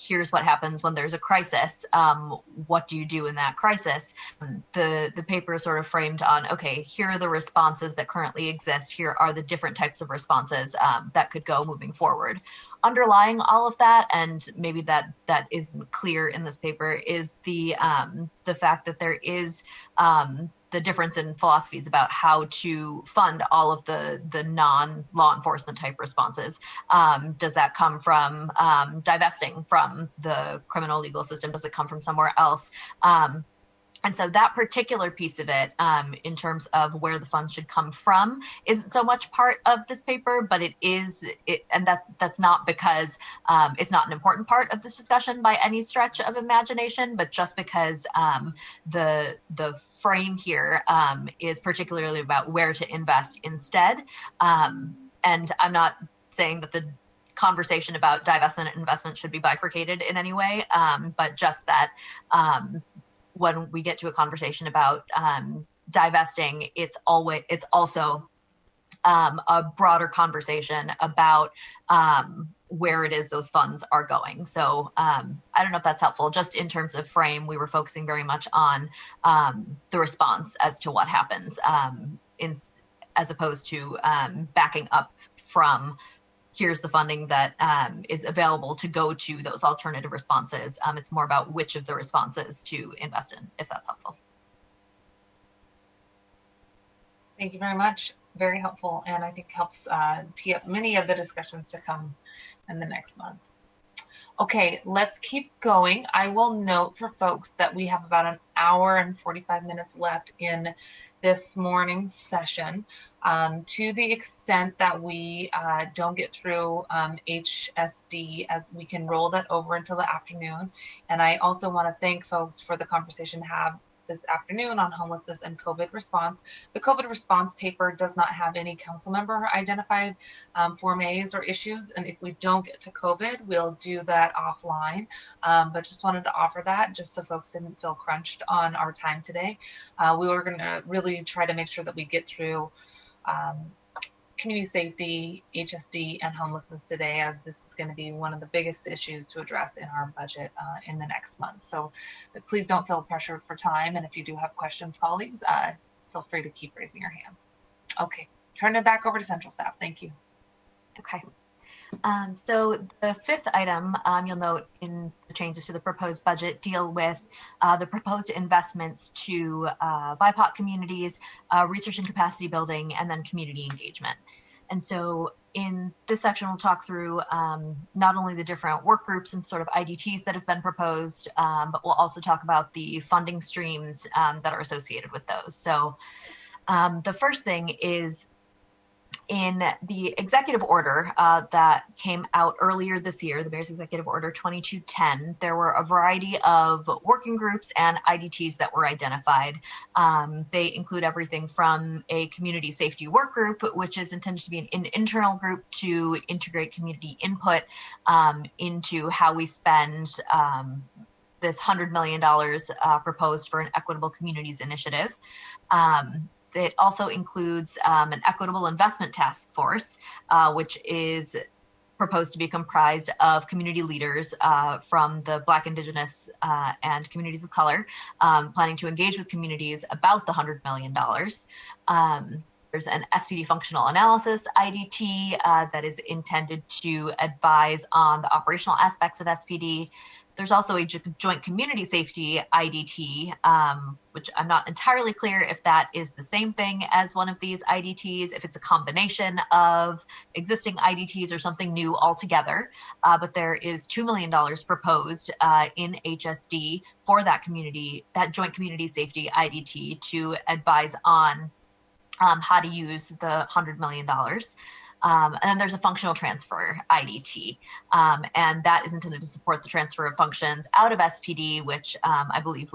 here's what happens when there's a crisis. What do you do in that crisis? The paper is sort of framed on, okay, here are the responses that currently exist. Here are the different types of responses that could go moving forward. Underlying all of that, and maybe that isn't clear in this paper, is the fact that there is the difference in philosophies about how to fund all of the non-law enforcement type responses. Does that come from divesting from the criminal legal system? Does it come from somewhere else? And so that particular piece of it, in terms of where the funds should come from, isn't so much part of this paper, but it is, and that's not because it's not an important part of this discussion by any stretch of imagination, but just because the frame here is particularly about where to invest instead. And I'm not saying that the conversation about divestment and investment should be bifurcated in any way, but just that when we get to a conversation about divesting, it's also a broader conversation about where it is those funds are going. So I don't know if that's helpful. Just in terms of frame, we were focusing very much on the response as to what happens, as opposed to backing up from here's the funding that is available to go to those alternative responses. It's more about which of the responses to invest in, if that's helpful. Thank you very much. Very helpful, and I think helps tee up many of the discussions to come in the next month. Okay, let's keep going. I will note for folks that we have about an hour and 45 minutes left in this morning's session. To the extent that we don't get through HSD, as we can roll that over until the afternoon. And I also want to thank folks for the conversation to have this afternoon on homelessness and COVID response. The COVID response paper does not have any council member identified Form A's or issues. And if we don't get to COVID, we'll do that offline. But just wanted to offer that just so folks didn't feel crunched on our time today. We were going to really try to make sure that we get through community safety, HSD, and homelessness today, as this is going to be one of the biggest issues to address in our budget in the next month. So please don't feel pressured for time. And if you do have questions, colleagues, feel free to keep raising your hands. Okay, turn it back over to central staff. Thank you. Okay. So the fifth item, you'll note in the changes to the proposed budget, deal with the proposed investments to BIPOC communities, research and capacity building, and then community engagement. And so in this section, we'll talk through not only the different work groups and sort of IDTs that have been proposed, but we'll also talk about the funding streams that are associated with those. So the first thing is, in the executive order that came out earlier this year, the Mayor's Executive Order 2210, there were a variety of working groups and IDTs that were identified. They include everything from a community safety work group, which is intended to be an internal group to integrate community input into how we spend this $100 million proposed for an Equitable Communities Initiative. It also includes an equitable investment task force, which is proposed to be comprised of community leaders from the Black, Indigenous, and communities of color, planning to engage with communities about the $100 million. There's an SPD functional analysis IDT that is intended to advise on the operational aspects of SPD. There's also a joint community safety IDT, which I'm not entirely clear if that is the same thing as one of these IDTs, if it's a combination of existing IDTs or something new altogether. But there is $2 million proposed in HSD for that joint community safety IDT to advise on how to use the $100 million. And then there's a functional transfer IDT, and that is intended to support the transfer of functions out of SPD, which I believe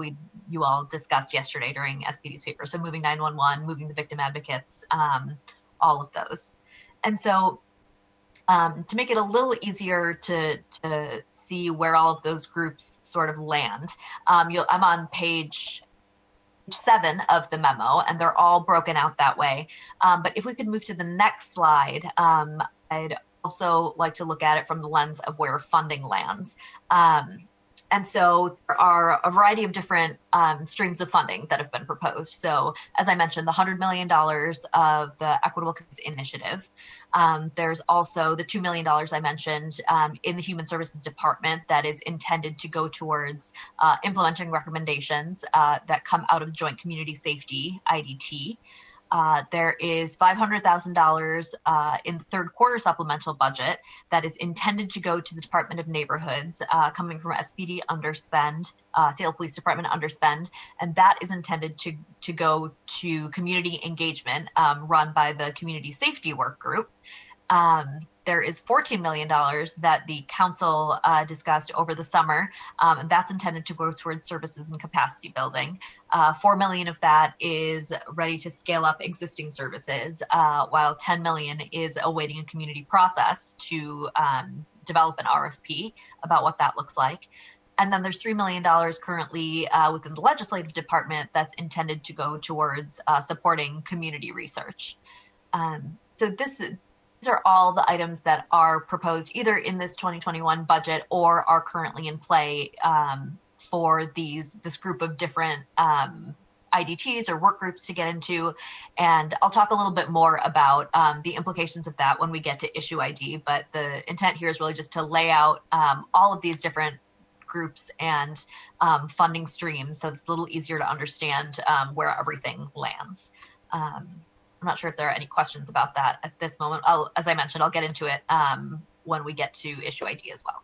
you all discussed yesterday during SPD's paper. So moving 911, moving the victim advocates, all of those. And so to make it a little easier to see where all of those groups sort of land, I'm on page 7 of the memo, and they're all broken out that way. But if we could move to the next slide, I'd also like to look at it from the lens of where funding lands. And And so there are a variety of different streams of funding that have been proposed. So as I mentioned, the $100 million of the Equitable Communities Initiative. There's also the $2 million I mentioned in the Human Services Department that is intended to go towards implementing recommendations that come out of the Joint Community Safety, IDT. There is $500,000 in the third quarter supplemental budget that is intended to go to the Department of Neighborhoods, coming from SPD underspend, Seattle Police Department underspend, and that is intended to go to community engagement run by the Community Safety Work Group. There is $14 million that the council discussed over the summer, and that's intended to go towards services and capacity building. $4 million of that is ready to scale up existing services, while $10 million is awaiting a community process to develop an RFP about what that looks like. And then there's $3 million currently within the legislative department that's intended to go towards supporting community research. So these are all the items that are proposed either in this 2021 budget or are currently in play for this group of different IDTs or work groups to get into. And I'll talk a little bit more about the implications of that when we get to issue ID. But the intent here is really just to lay out all of these different groups and funding streams, so it's a little easier to understand where everything lands. I'm not sure if there are any questions about that at this moment. As I mentioned, I'll get into it when we get to issue ID as well.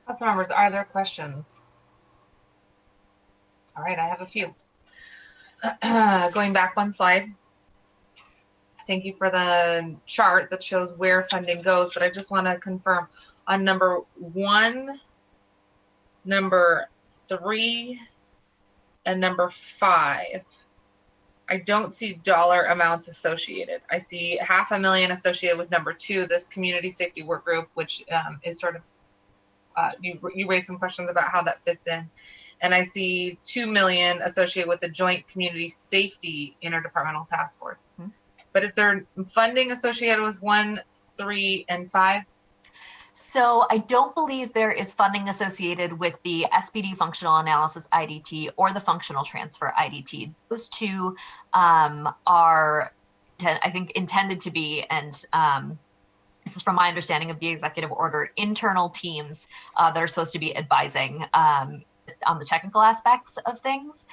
Council members, are there questions? All right, I have a few. Going back one slide. Thank you for the chart that shows where funding goes, but I just want to confirm on number 1, number 3, and number 5. I don't see dollar amounts associated. I see $500,000 associated with number 2, this community safety work group, which is sort of, you raised some questions about how that fits in. And I see $2 million associated with the Joint Community Safety Interdepartmental Task Force. Mm-hmm. But is there funding associated with 1, 3, and 5? So I don't believe there is funding associated with the SPD Functional Analysis IDT or the Functional Transfer IDT. Those two are, I think, intended to be, and this is from my understanding of the executive order, internal teams that are supposed to be advising on the technical aspects of things.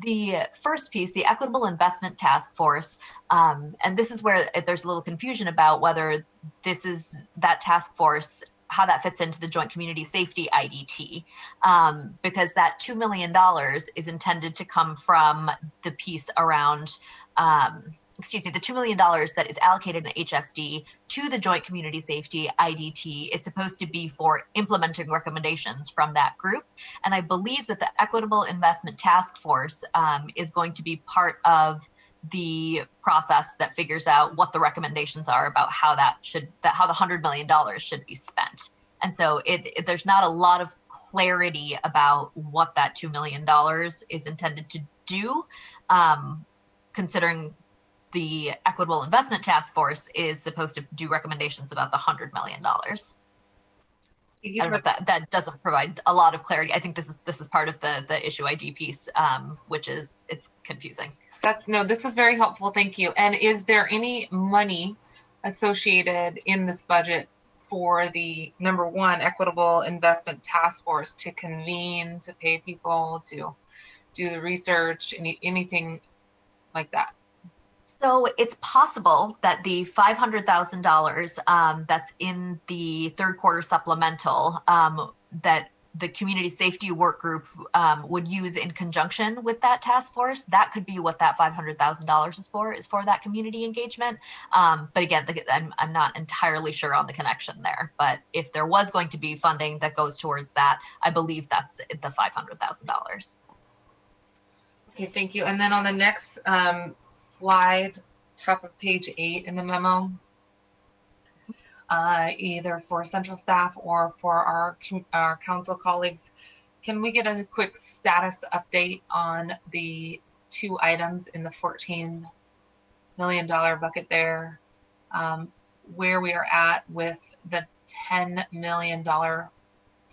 The first piece, the Equitable Investment Task Force, and this is where there's a little confusion about whether this is that task force, how that fits into the Joint Community Safety IDT, because that $2 million is intended to come from the piece around, the $2 million that is allocated in HSD to the Joint Community Safety IDT is supposed to be for implementing recommendations from that group. And I believe that the Equitable Investment Task Force is going to be part of the process that figures out what the recommendations are about how how the $100 million should be spent. And so there's not a lot of clarity about what that $2 million is intended to do, considering the Equitable Investment Task Force is supposed to do recommendations about the $100 million. I don't know if that doesn't provide a lot of clarity. I think this is part of the issue ID piece, which is, it's confusing. This is very helpful. Thank you. And is there any money associated in this budget for the number 1 Equitable Investment Task Force to convene, to pay people, to do the research, anything like that? So it's possible that the $500,000 that's in the third quarter supplemental that the community safety work group would use in conjunction with that task force, that could be what that $500,000 is for that community engagement. But again, I'm not entirely sure on the connection there. But if there was going to be funding that goes towards that, I believe that's the $500,000. Okay, thank you. And then on the next slide, top of page 8 in the memo, either for central staff or for our council colleagues, can we get a quick status update on the 2 items in the $14 million bucket there, where we are at with the $10 million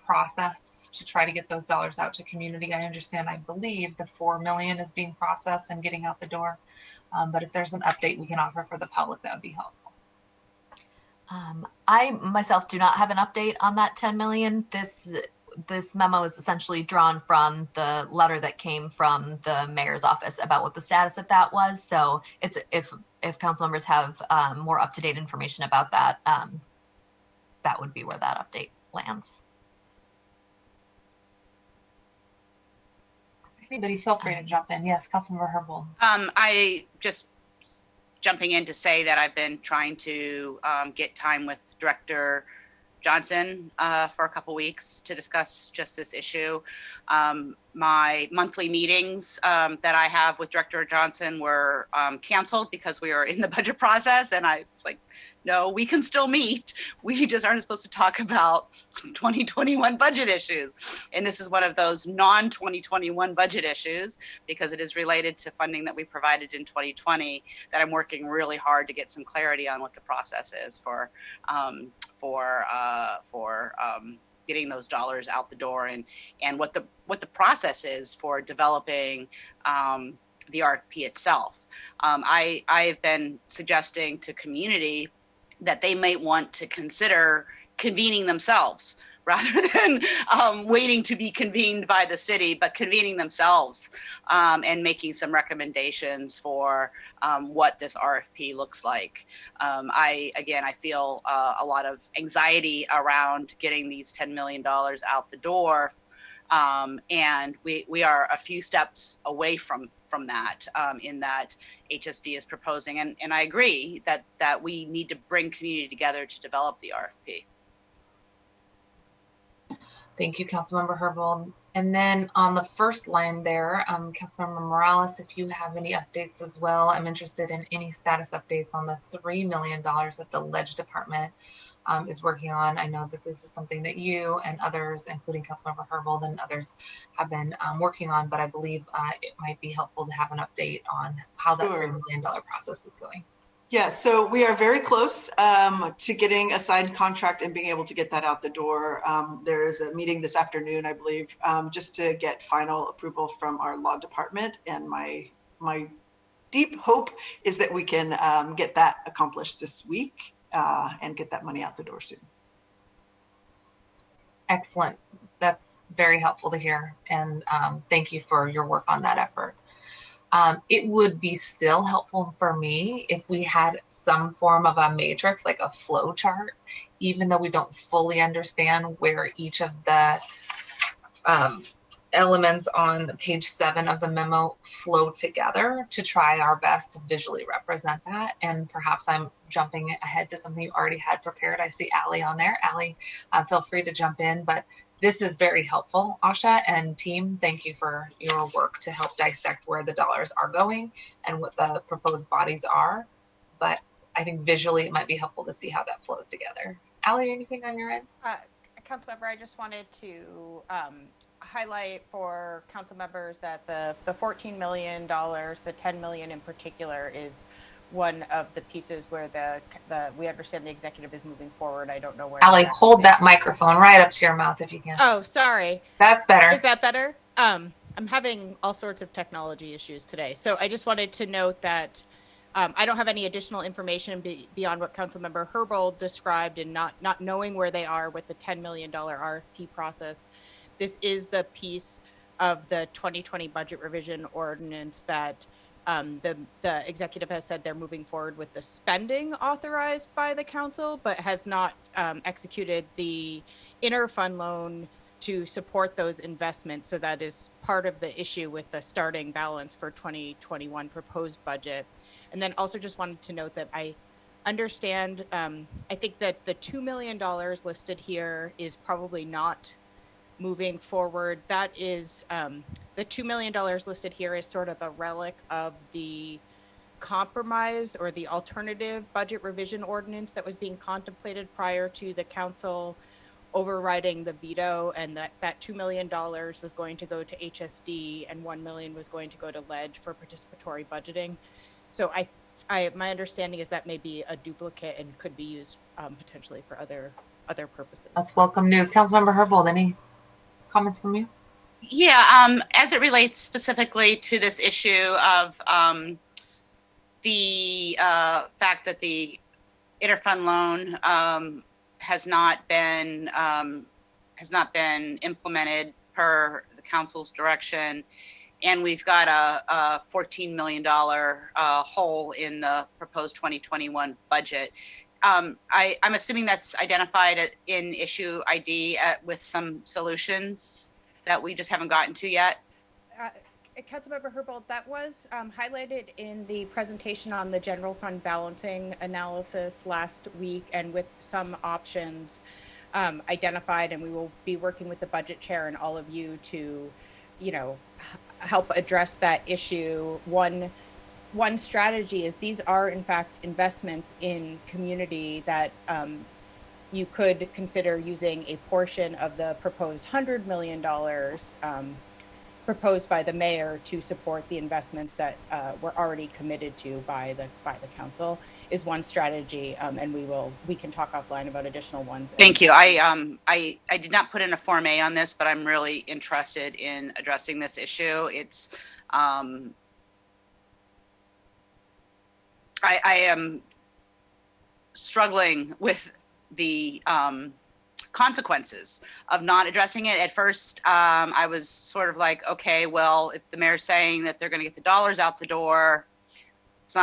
process to try to get those dollars out to community. I understand, I believe the 4 million is being processed and getting out the door. But if there's an update we can offer for the public, that would be helpful. I myself do not have an update on that 10 million. This memo is essentially drawn from the letter that came from the mayor's office about what the status of that was. So it's if council members have more up-to-date information about that, that would be where that update lands. Anybody feel free to jump in. Yes, Councilmember Herbold. I just jumping in to say that I've been trying to get time with Director Johnson for a couple weeks to discuss just this issue. My monthly meetings that I have with Director Johnson were canceled because we were in the budget process, and I was like, no, we can still meet. We just aren't supposed to talk about 2021 budget issues. And this is one of those non-2021 budget issues because it is related to funding that we provided in 2020 that I'm working really hard to get some clarity on what the process is for getting those dollars out the door and what the process is for developing the RFP itself. I've been suggesting to community that they might want to consider convening themselves rather than waiting to be convened by the city, but convening themselves and making some recommendations for what this RFP looks like. I feel a lot of anxiety around getting these $10 million out the door. And we are a few steps away from that in that HSD is proposing. And I agree that we need to bring community together to develop the RFP. Thank you, Councilmember Herbold. And then on the first line there, Councilmember Morales, if you have any updates as well, I'm interested in any status updates on the $3 million that the Ledge Department is working on. I know that this is something that you and others, including Councilmember Herbold and others, have been working on, but I believe it might be helpful to have an update on how that $3 million process is going. Yeah, so we are very close to getting a signed contract and being able to get that out the door. There is a meeting this afternoon, I believe, just to get final approval from our law department. And my deep hope is that we can get that accomplished this week and get that money out the door soon. Excellent. That's very helpful to hear. And thank you for your work on that effort. It would be still helpful for me if we had some form of a matrix, like a flow chart, even though we don't fully understand where each of the elements on page 7 of the memo flow together, to try our best to visually represent that. And perhaps I'm jumping ahead to something you already had prepared. I see Allie on there. Allie, feel free to jump in, but this is very helpful. Asha and team, thank you for your work to help dissect where the dollars are going and what the proposed bodies are. But I think visually it might be helpful to see how that flows together. Allie, anything on your end? Councilmember, I just wanted to highlight for council members that the $14 million, the $10 million in particular, is one of the pieces where we understand the executive is moving forward. I don't know where. Allie, hold that microphone right up to your mouth if you can. Oh, sorry. That's better. Is that better? I'm having all sorts of technology issues today. So I just wanted to note that I don't have any additional information beyond what Councilmember Herbold described and not knowing where they are with the $10 million RFP process. This is the piece of the 2020 budget revision ordinance that the executive has said they're moving forward with the spending authorized by the council, but has not executed the interfund loan to support those investments. So that is part of the issue with the starting balance for 2021 proposed budget. And then also just wanted to note that I understand, I think that the $2 million listed here is probably not moving forward. That is, the $2 million listed here is sort of a relic of the compromise or the alternative budget revision ordinance that was being contemplated prior to the council overriding the veto, and that $2 million was going to go to HSD and $1 million was going to go to Ledge for participatory budgeting. So my understanding is that may be a duplicate and could be used potentially for other other purposes. That's welcome news. Councilmember Herbold, any comments from you? Yeah, as it relates specifically to this issue of the fact that the interfund loan has not been implemented per the council's direction, and we've got a $14 million hole in the proposed 2021 budget. I'm assuming that's identified in issue ID with some solutions that we just haven't gotten to yet. Councilmember Herbold, that was highlighted in the presentation on the general fund balancing analysis last week, and with some options identified, and we will be working with the budget chair and all of you to, help address that issue. One strategy is these are in fact investments in community that you could consider using a portion of the proposed $100 million proposed by the mayor to support the investments that were already committed to by the council is one strategy, and we can talk offline about additional ones. Thank you. I did not put in a Form A on this, but I'm really interested in addressing this issue. It's I am struggling with the consequences of not addressing it. At first, I was sort of like, okay, well, if the mayor's saying that they're going to get the dollars out the door, it's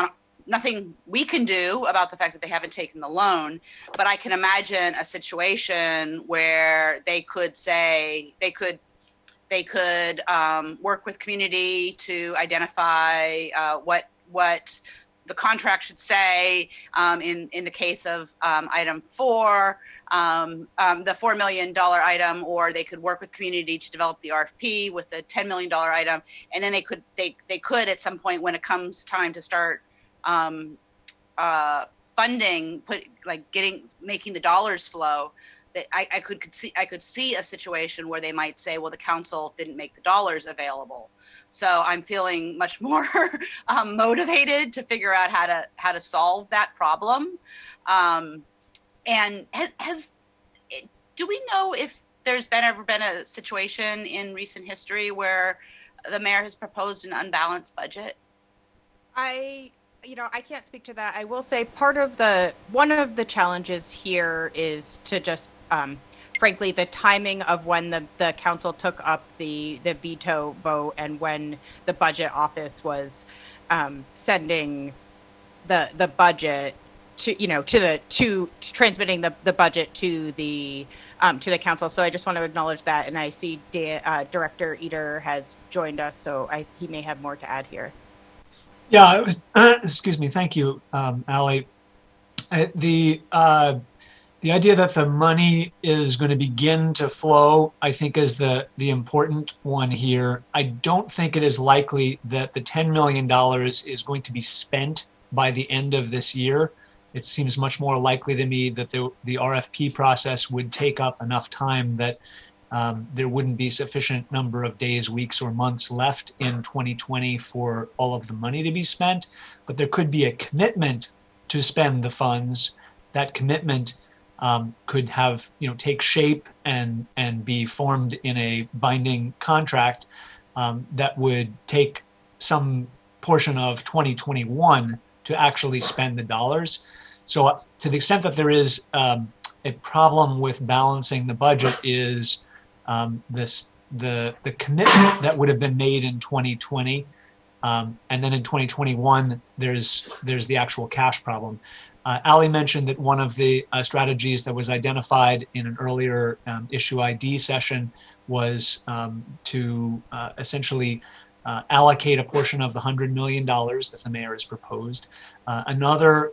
nothing we can do about the fact that they haven't taken the loan. But I can imagine a situation where they could say they could work with community to identify what the contract should say in the case of item 4, the $4 million item, or they could work with community to develop the RFP with the $10 million item, and then they could at some point when it comes time to start funding, making the dollars flow. That I could see a situation where they might say, well, the council didn't make the dollars available. So I'm feeling much more motivated to figure out how to solve that problem. And do we know if there's ever been a situation in recent history where the mayor has proposed an unbalanced budget? I can't speak to that. I will say one of the challenges here is to just, frankly, the timing of when the council took up the veto vote and when the budget office was sending the budget to transmitting the budget to the council. So I just want to acknowledge that, and I see Director Eater has joined us, so he may have more to add here. Yeah, it was, excuse me. Thank you, Allie. The idea that the money is going to begin to flow, I think, is the important one here. I don't think it is likely that the $10 million is going to be spent by the end of this year. It seems much more likely to me that the RFP process would take up enough time that there wouldn't be sufficient number of days, weeks, or months left in 2020 for all of the money to be spent. But there could be a commitment to spend the funds. That commitment could have, take shape and be formed in a binding contract that would take some portion of 2021 to actually spend the dollars. So to the extent that there is a problem with balancing the budget is the commitment that would have been made in 2020, and then in 2021 there's the actual cash problem. Ali mentioned that one of the strategies that was identified in an earlier issue ID session was to essentially allocate a portion of the $100 million that the mayor has proposed. Another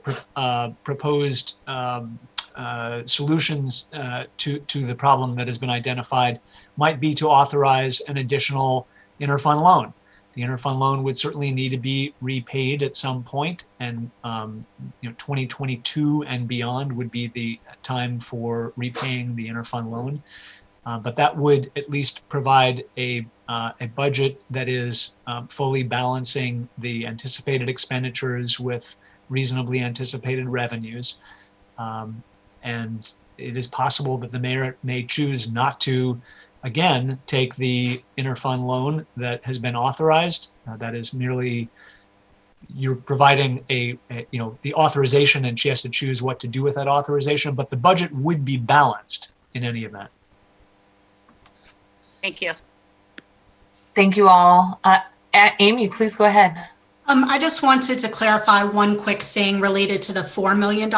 proposed solutions to the problem that has been identified might be to authorize an additional interfund loan. The interfund loan would certainly need to be repaid at some point, and 2022 and beyond would be the time for repaying the interfund loan. But that would at least provide a budget that is fully balancing the anticipated expenditures with reasonably anticipated revenues. And it is possible that the mayor may choose not to, again, take the interfund loan that has been authorized. That is merely, you're providing the authorization, and she has to choose what to do with that authorization, but the budget would be balanced in any event. Thank you. Thank you all. Amy, please go ahead. I just wanted to clarify one quick thing related to the $4 million.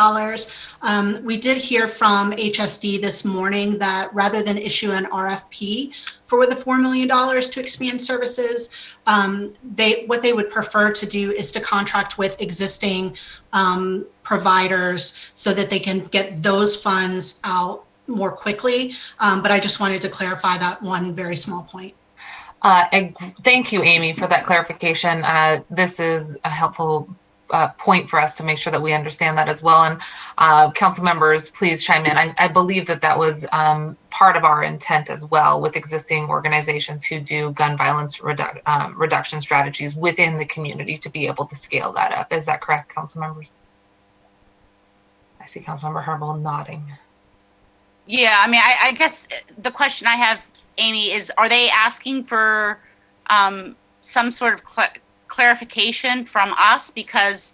We did hear from HSD this morning that rather than issue an RFP for the $4 million to expand services, what they would prefer to do is to contract with existing providers so that they can get those funds out more quickly. But I just wanted to clarify that one very small point. Thank you, Amy, for that clarification. This is a helpful point for us to make sure that we understand that as well. And council members, please chime in. I believe that was part of our intent as well with existing organizations who do gun violence reduction strategies within the community to be able to scale that up. Is that correct, council members? I see Councilmember Herbal nodding. Yeah, I mean, I guess the question I have, Amy, is are they asking for some sort of clarification from us? Because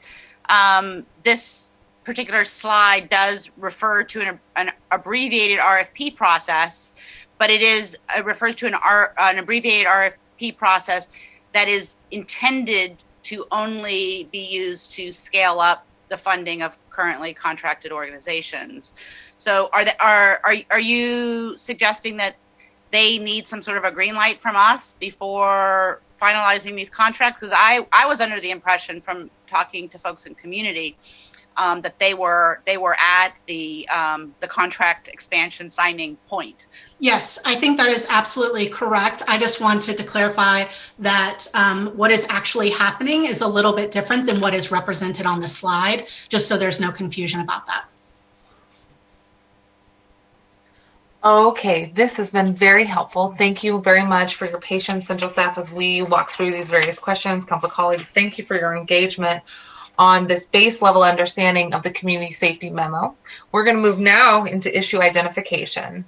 this particular slide does refer to an abbreviated RFP process, but it refers to an abbreviated RFP process that is intended to only be used to scale up the funding of currently contracted organizations. So are you suggesting that they need some sort of a green light from us before finalizing these contracts? Because I was under the impression from talking to folks in community that they were at the contract expansion signing point. Yes, I think that is absolutely correct. I just wanted to clarify that what is actually happening is a little bit different than what is represented on the slide, just so there's no confusion about that. Okay, this has been very helpful. Thank you very much for your patience, Central Staff, as we walk through these various questions. Council colleagues, thank you for your engagement on this base level understanding of the community safety memo. We're going to move now into issue identification.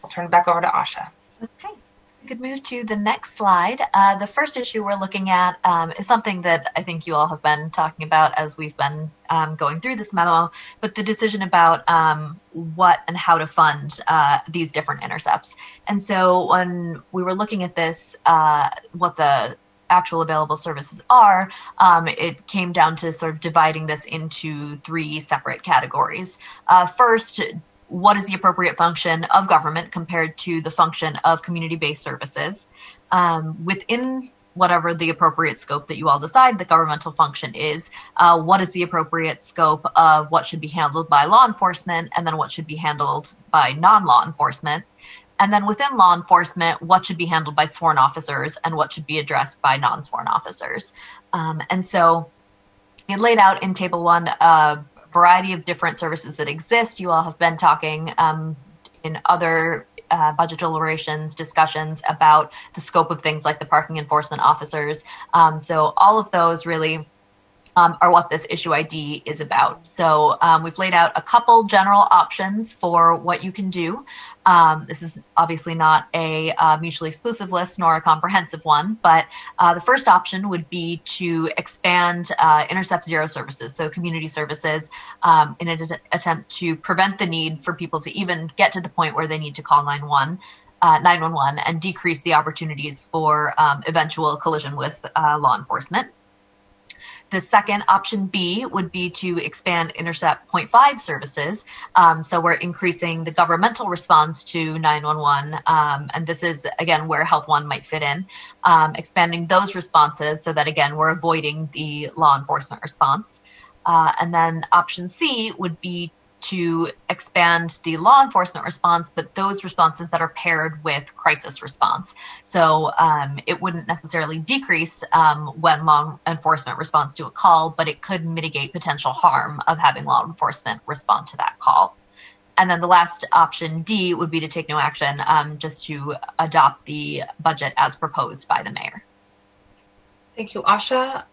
I'll turn it back over to Asha. Okay, we could move to the next slide. The first issue we're looking at is something that I think you all have been talking about as we've been going through this memo, but the decision about what and how to fund these different intercepts. And so when we were looking at this, what the actual available services are, it came down to sort of dividing this into three separate categories. First, what is the appropriate function of government compared to the function of community-based services? Within whatever the appropriate scope that you all decide the governmental function is, what is the appropriate scope of what should be handled by law enforcement, and then what should be handled by non-law enforcement? And then within law enforcement, what should be handled by sworn officers and what should be addressed by non-sworn officers? And so it laid out in Table 1 a variety of different services that exist. You all have been talking in other budget deliberations, discussions about the scope of things like the parking enforcement officers. So all of those really are what this issue ID is about. So we've laid out a couple general options for what you can do. This is obviously not a mutually exclusive list nor a comprehensive one, but the first option would be to expand Intercept Zero services, so community services, in an attempt to prevent the need for people to even get to the point where they need to call 911 and decrease the opportunities for eventual collision with law enforcement. The second, option B, would be to expand Intercept 0.5 services. So we're increasing the governmental response to 911. And this is, again, where Health One might fit in, expanding those responses so that, again, we're avoiding the law enforcement response. And then option C would be to expand the law enforcement response, but those responses that are paired with crisis response. So it wouldn't necessarily decrease when law enforcement responds to a call, but it could mitigate potential harm of having law enforcement respond to that call. And then the last option, D, would be to take no action, just to adopt the budget as proposed by the mayor. Thank you, Asha.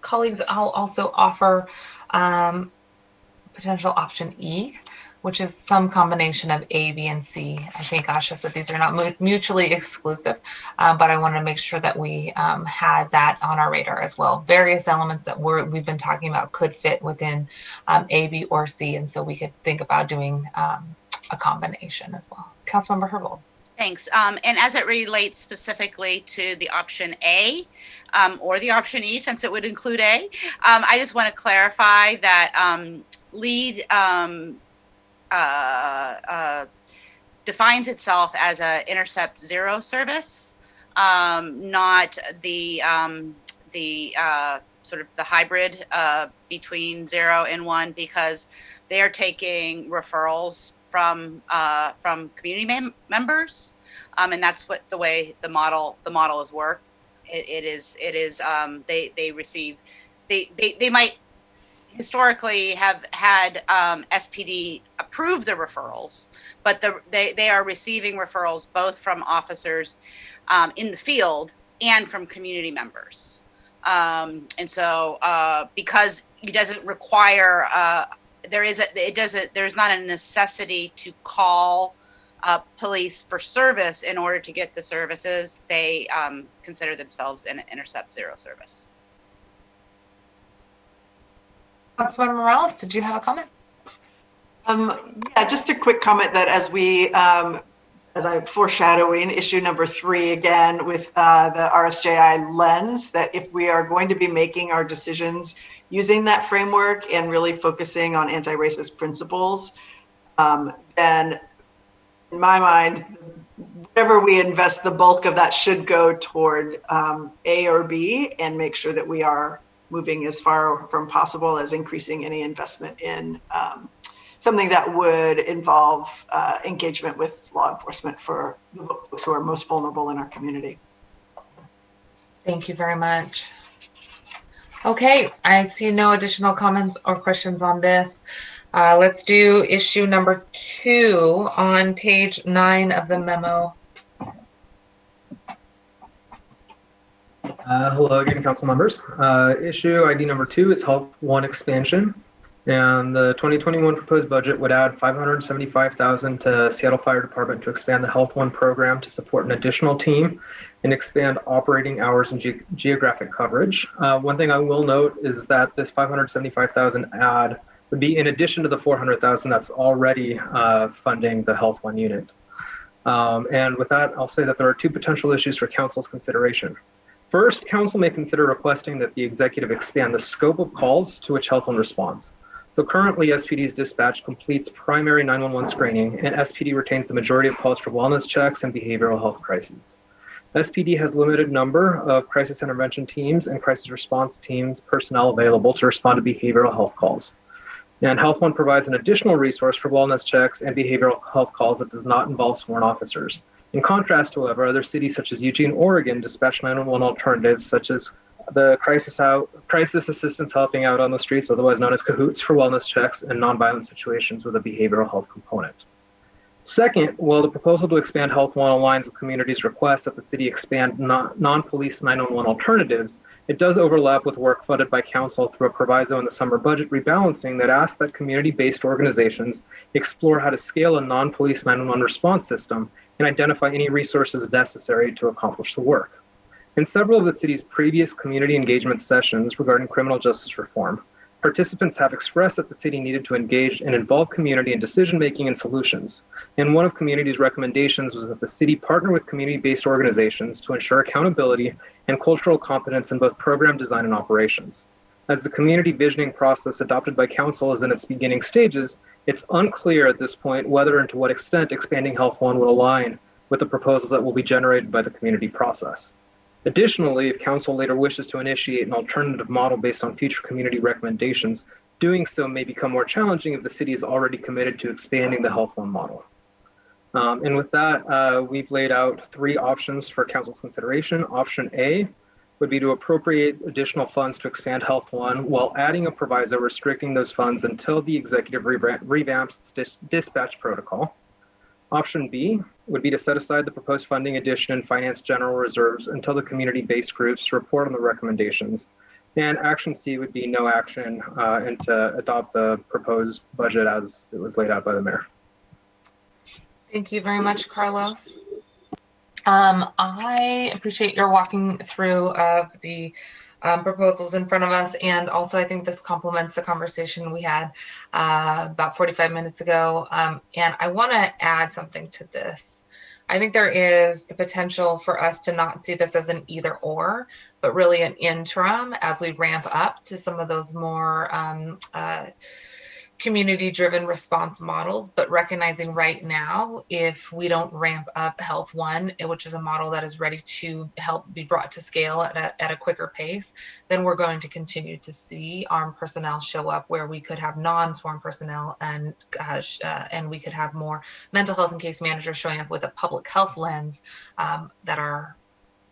Colleagues, I'll also offer potential option E, which is some combination of A, B, and C. I think Asha said these are not mutually exclusive, but I wanted to make sure that we had that on our radar as well. Various elements that we've been talking about could fit within A, B, or C, and so we could think about doing a combination as well. Councilmember Herbold. Thanks. And as it relates specifically to the option A or the option E, since it would include A, I just want to clarify that LEAD defines itself as an Intercept Zero service, not the sort of the hybrid between 0 and 1, because they are taking referrals from community members, and that's what the way the model is worked. They receive, they might historically have had SPD approve the referrals, but they are receiving referrals both from officers in the field and from community members. And so because it doesn't require, there's not a necessity to call police for service in order to get the services. They consider themselves an Intercept Zero service. Councilmember Morales, did you have a comment? Yeah, just a quick comment that as we, as I'm foreshadowing issue number 3 again with the RSJI lens, that if we are going to be making our decisions using that framework and really focusing on anti-racist principles, then in my mind, whatever we invest, the bulk of that should go toward A or B, and make sure that we are moving as far from possible as increasing any investment in something that would involve engagement with law enforcement for the folks who are most vulnerable in our community. Thank you very much. Okay, I see no additional comments or questions on this. Let's do issue number 2 on page 9 of the memo. Hello again, council members. Issue ID number 2 is Health One expansion, and the 2021 proposed budget would add $575,000 to Seattle Fire Department to expand the Health One program to support an additional team and expand operating hours and geographic coverage. One thing I will note is that this $575,000 add would be in addition to the $400,000 that's already funding the Health One unit. And with that, I'll say that there are 2 potential issues for council's consideration. First, council may consider requesting that the executive expand the scope of calls to which Health One responds. So currently, SPD's dispatch completes primary 911 screening, and SPD retains the majority of calls for wellness checks and behavioral health crises. SPD has limited number of crisis intervention teams and crisis response teams personnel available to respond to behavioral health calls. And Health One provides an additional resource for wellness checks and behavioral health calls that does not involve sworn officers. In contrast, however, other cities such as Eugene, Oregon dispatch 911 alternatives such as the crisis assistance helping out on the streets, otherwise known as CAHOOTS, for wellness checks and nonviolent situations with a behavioral health component. Second, while the proposal to expand Health One aligns with community's request that the city expand non-police 911 alternatives, it does overlap with work funded by council through a proviso in the summer budget rebalancing that asks that community-based organizations explore how to scale a non-police 911 response system and identify any resources necessary to accomplish the work. In several of the city's previous community engagement sessions regarding criminal justice reform, participants have expressed that the city needed to engage and involve community in decision-making and solutions. And one of community's recommendations was that the city partner with community-based organizations to ensure accountability and cultural competence in both program design and operations. As the community visioning process adopted by council is in its beginning stages, it's unclear at this point whether and to what extent expanding Health One will align with the proposals that will be generated by the community process. Additionally, if council later wishes to initiate an alternative model based on future community recommendations, doing so may become more challenging if the city is already committed to expanding the Health One model. And with that, we've laid out 3 options for council's consideration. Option A would be to appropriate additional funds to expand Health One while adding a proviso restricting those funds until the executive revamps its dispatch protocol. Option B would be to set aside the proposed funding addition and finance general reserves until the community-based groups report on the recommendations. And action C would be no action and to adopt the proposed budget as it was laid out by the mayor. Thank you very much, Carlos. I appreciate your walking through the proposals in front of us, and also I think this complements the conversation we had about 45 minutes ago. And I want to add something to this. I think there is the potential for us to not see this as an either or, but really an interim as we ramp up to some of those more community-driven response models, but recognizing right now, if we don't ramp up Health One, which is a model that is ready to help be brought to scale at a quicker pace, then we're going to continue to see armed personnel show up where we could have non-sworn personnel and we could have more mental health and case managers showing up with a public health lens that are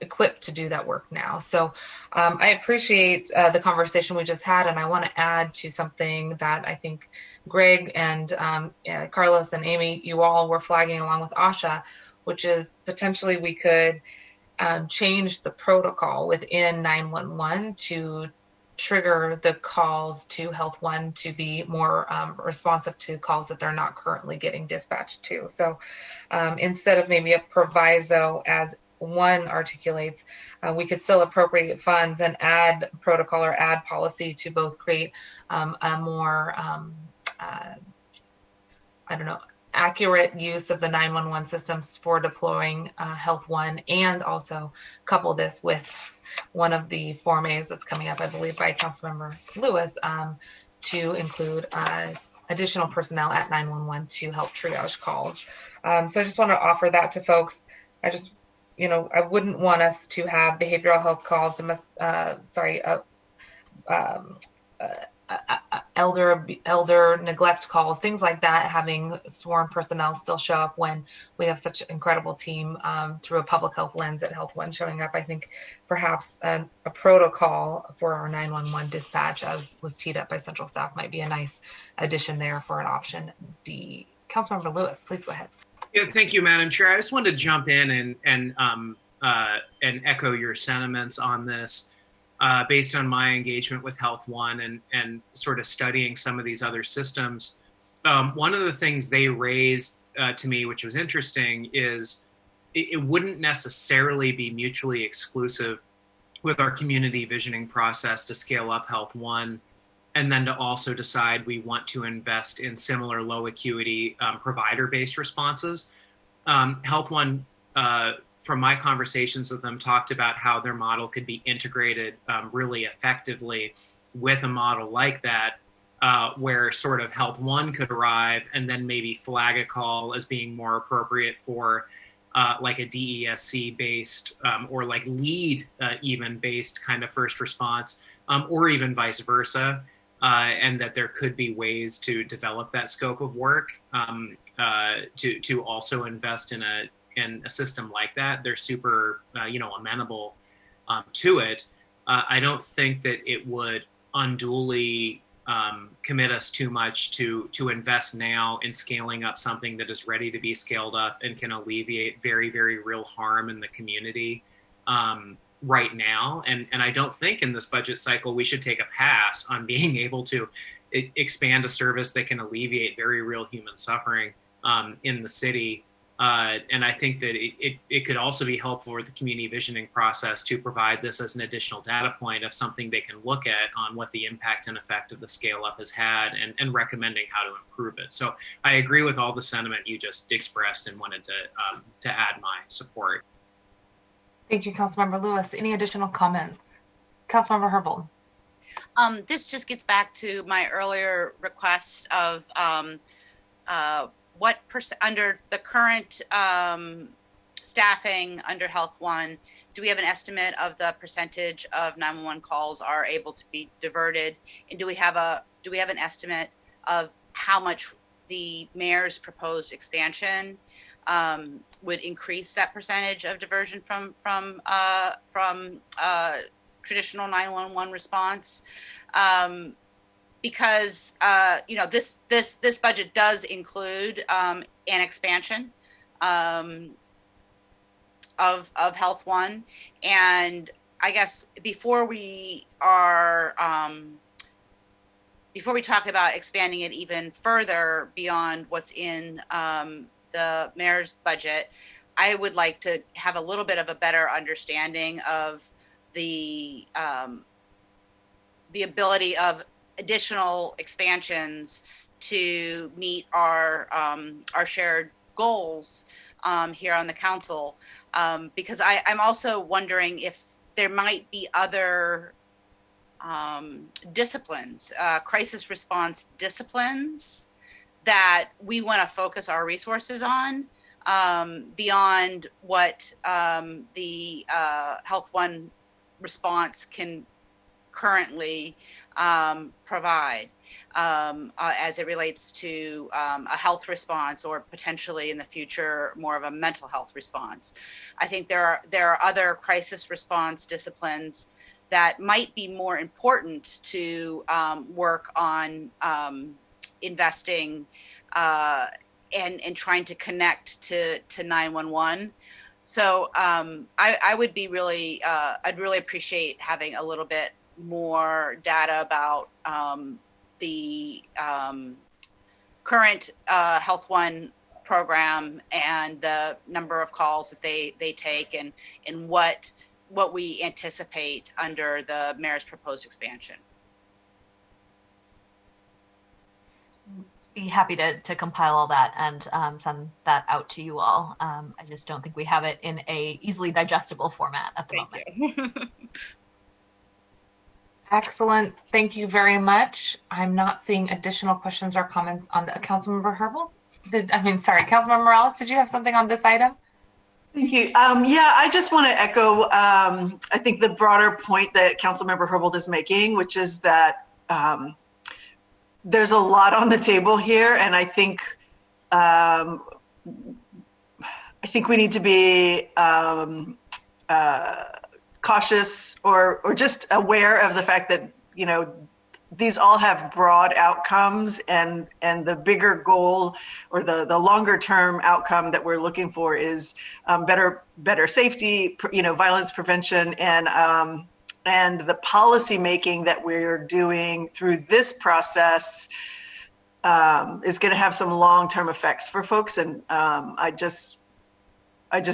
equipped to do that work now. So I appreciate the conversation we just had, and I want to add to something that I think Greg and Carlos and Amy, you all were flagging along with Asha, which is potentially we could change the protocol within 911 to trigger the calls to Health One to be more responsive to calls that they're not currently getting dispatched to. So instead of maybe a proviso as one articulates, we could still appropriate funds and add protocol or add policy to both create a more, accurate use of the 911 systems for deploying Health One, and also couple this with one of the Form A's that's coming up, I believe, by Councilmember Lewis, to include additional personnel at 911 to help triage calls. So I just want to offer that to folks. I wouldn't want us to have behavioral health calls, elder neglect calls, things like that, having sworn personnel still show up when we have such an incredible team through a public health lens at Health One showing up. I think perhaps a protocol for our 911 dispatch, as was teed up by central staff, might be a nice addition there for an option D. Councilmember Lewis, please go ahead. Yeah, thank you, Madam Chair. I just wanted to jump in and echo your sentiments on this, based on my engagement with Health One and sort of studying some of these other systems. One of the things they raised to me, which was interesting, is it wouldn't necessarily be mutually exclusive with our community visioning process to scale up Health One, and then to also decide we want to invest in similar low acuity provider-based responses. Health One, from my conversations with them, talked about how their model could be integrated really effectively with a model like that, where sort of Health One could arrive and then maybe flag a call as being more appropriate for like a DESC based or like lead even based kind of first response, or even vice versa. And that there could be ways to develop that scope of work to also invest in a system like that. They're super amenable to it. I don't think that it would unduly commit us too much to invest now in scaling up something that is ready to be scaled up and can alleviate very, very real harm in the community right now. And I don't think in this budget cycle we should take a pass on being able to expand a service that can alleviate very real human suffering in the city. And I think that it could also be helpful with the community visioning process to provide this as an additional data point of something they can look at on what the impact and effect of the scale up has had, and recommending how to improve it. So I agree with all the sentiment you just expressed and wanted to add my support. Thank you, Councilmember Lewis. Any additional comments? Councilmember Herbold. This just gets back to my earlier request of what under the current staffing under Health One, do we have an estimate of the percentage of 911 calls are able to be diverted? And do we have an estimate of how much the mayor's proposed expansion would increase that percentage of diversion from traditional 911 response? Because this budget does include an expansion of Health One, and I guess before we talk about expanding it even further beyond what's in the mayor's budget, I would like to have a little bit of a better understanding of the ability of additional expansions to meet our shared goals here on the council, because I'm also wondering if there might be other disciplines, crisis response disciplines, that we want to focus our resources on beyond what the Health One response can currently provide as it relates to a health response, or potentially in the future more of a mental health response. I think there are other crisis response disciplines that might be more important to work on investing and trying to connect to 911. So I would be really, I'd really appreciate having a little bit more data about the current Health One program and the number of calls that they take, and what we anticipate under the mayor's proposed expansion. Be happy to compile all that and send that out to you all. I just don't think we have it in a easily digestible format at the moment. Excellent. Thank you very much. I'm not seeing additional questions or comments on the Councilmember Herbal. Councilmember Morales, did you have something on this item? Thank you. Yeah, I just want to echo, I think the broader point that Councilmember Herbold is making, which is that there's a lot on the table here, and I think we need to be cautious or just aware of the fact that, you know, these all have broad outcomes, and the bigger goal, or the longer term outcome that we're looking for is better safety, violence prevention, and the policy making that we're doing through this process is going to have some long-term effects for folks. And I just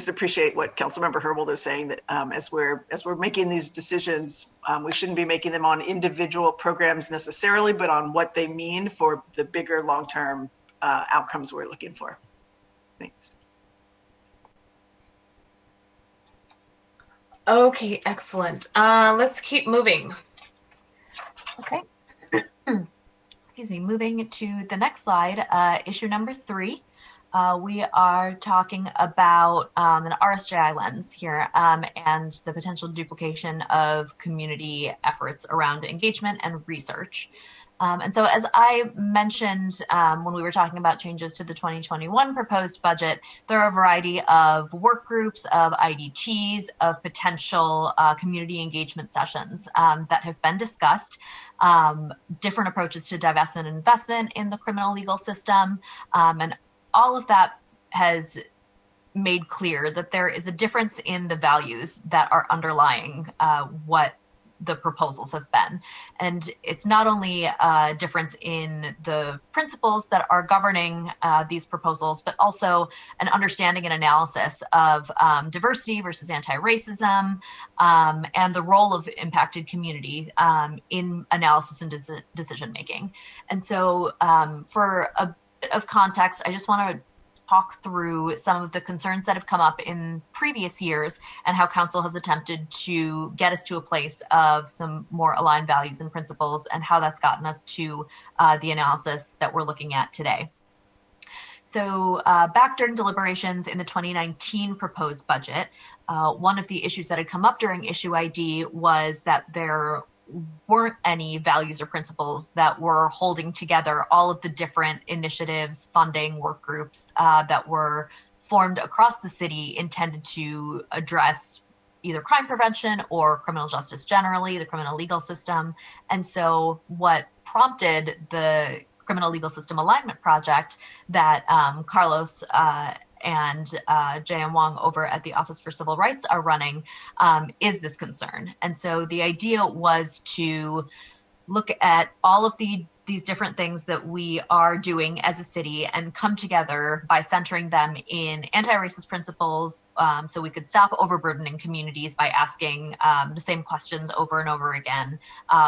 appreciate what Councilmember Herbold is saying, that as we're making these decisions, we shouldn't be making them on individual programs necessarily, but on what they mean for the bigger long-term outcomes we're looking for. Thanks. Okay, excellent. Let's keep moving. Okay. Excuse me. Moving to the next slide, issue number 3. We are talking about an RSJI lens here and the potential duplication of community efforts around engagement and research. And so, as I mentioned when we were talking about changes to the 2021 proposed budget, there are a variety of work groups, of IDTs, of potential community engagement sessions that have been discussed. Different approaches to divestment and investment in the criminal legal system, and all of that has made clear that there is a difference in the values that are underlying what the proposals have been. And it's not only a difference in the principles that are governing these proposals, but also an understanding and analysis of diversity versus anti-racism and the role of impacted community in analysis and decision-making. And so for a bit of context, I just want to talk through some of the concerns that have come up in previous years and how council has attempted to get us to a place of some more aligned values and principles, and how that's gotten us to the analysis that we're looking at today. So back during deliberations in the 2019 proposed budget, one of the issues that had come up during issue ID was that there weren't any values or principles that were holding together all of the different initiatives, funding, work groups that were formed across the city intended to address either crime prevention or criminal justice generally, the criminal legal system. And so what prompted the Criminal Legal System Alignment Project that Carlos and J.M. Wong over at the Office for Civil Rights are running is this concern. And so the idea was to look at all of these different things that we are doing as a city and come together by centering them in anti-racist principles, so we could stop overburdening communities by asking the same questions over and over again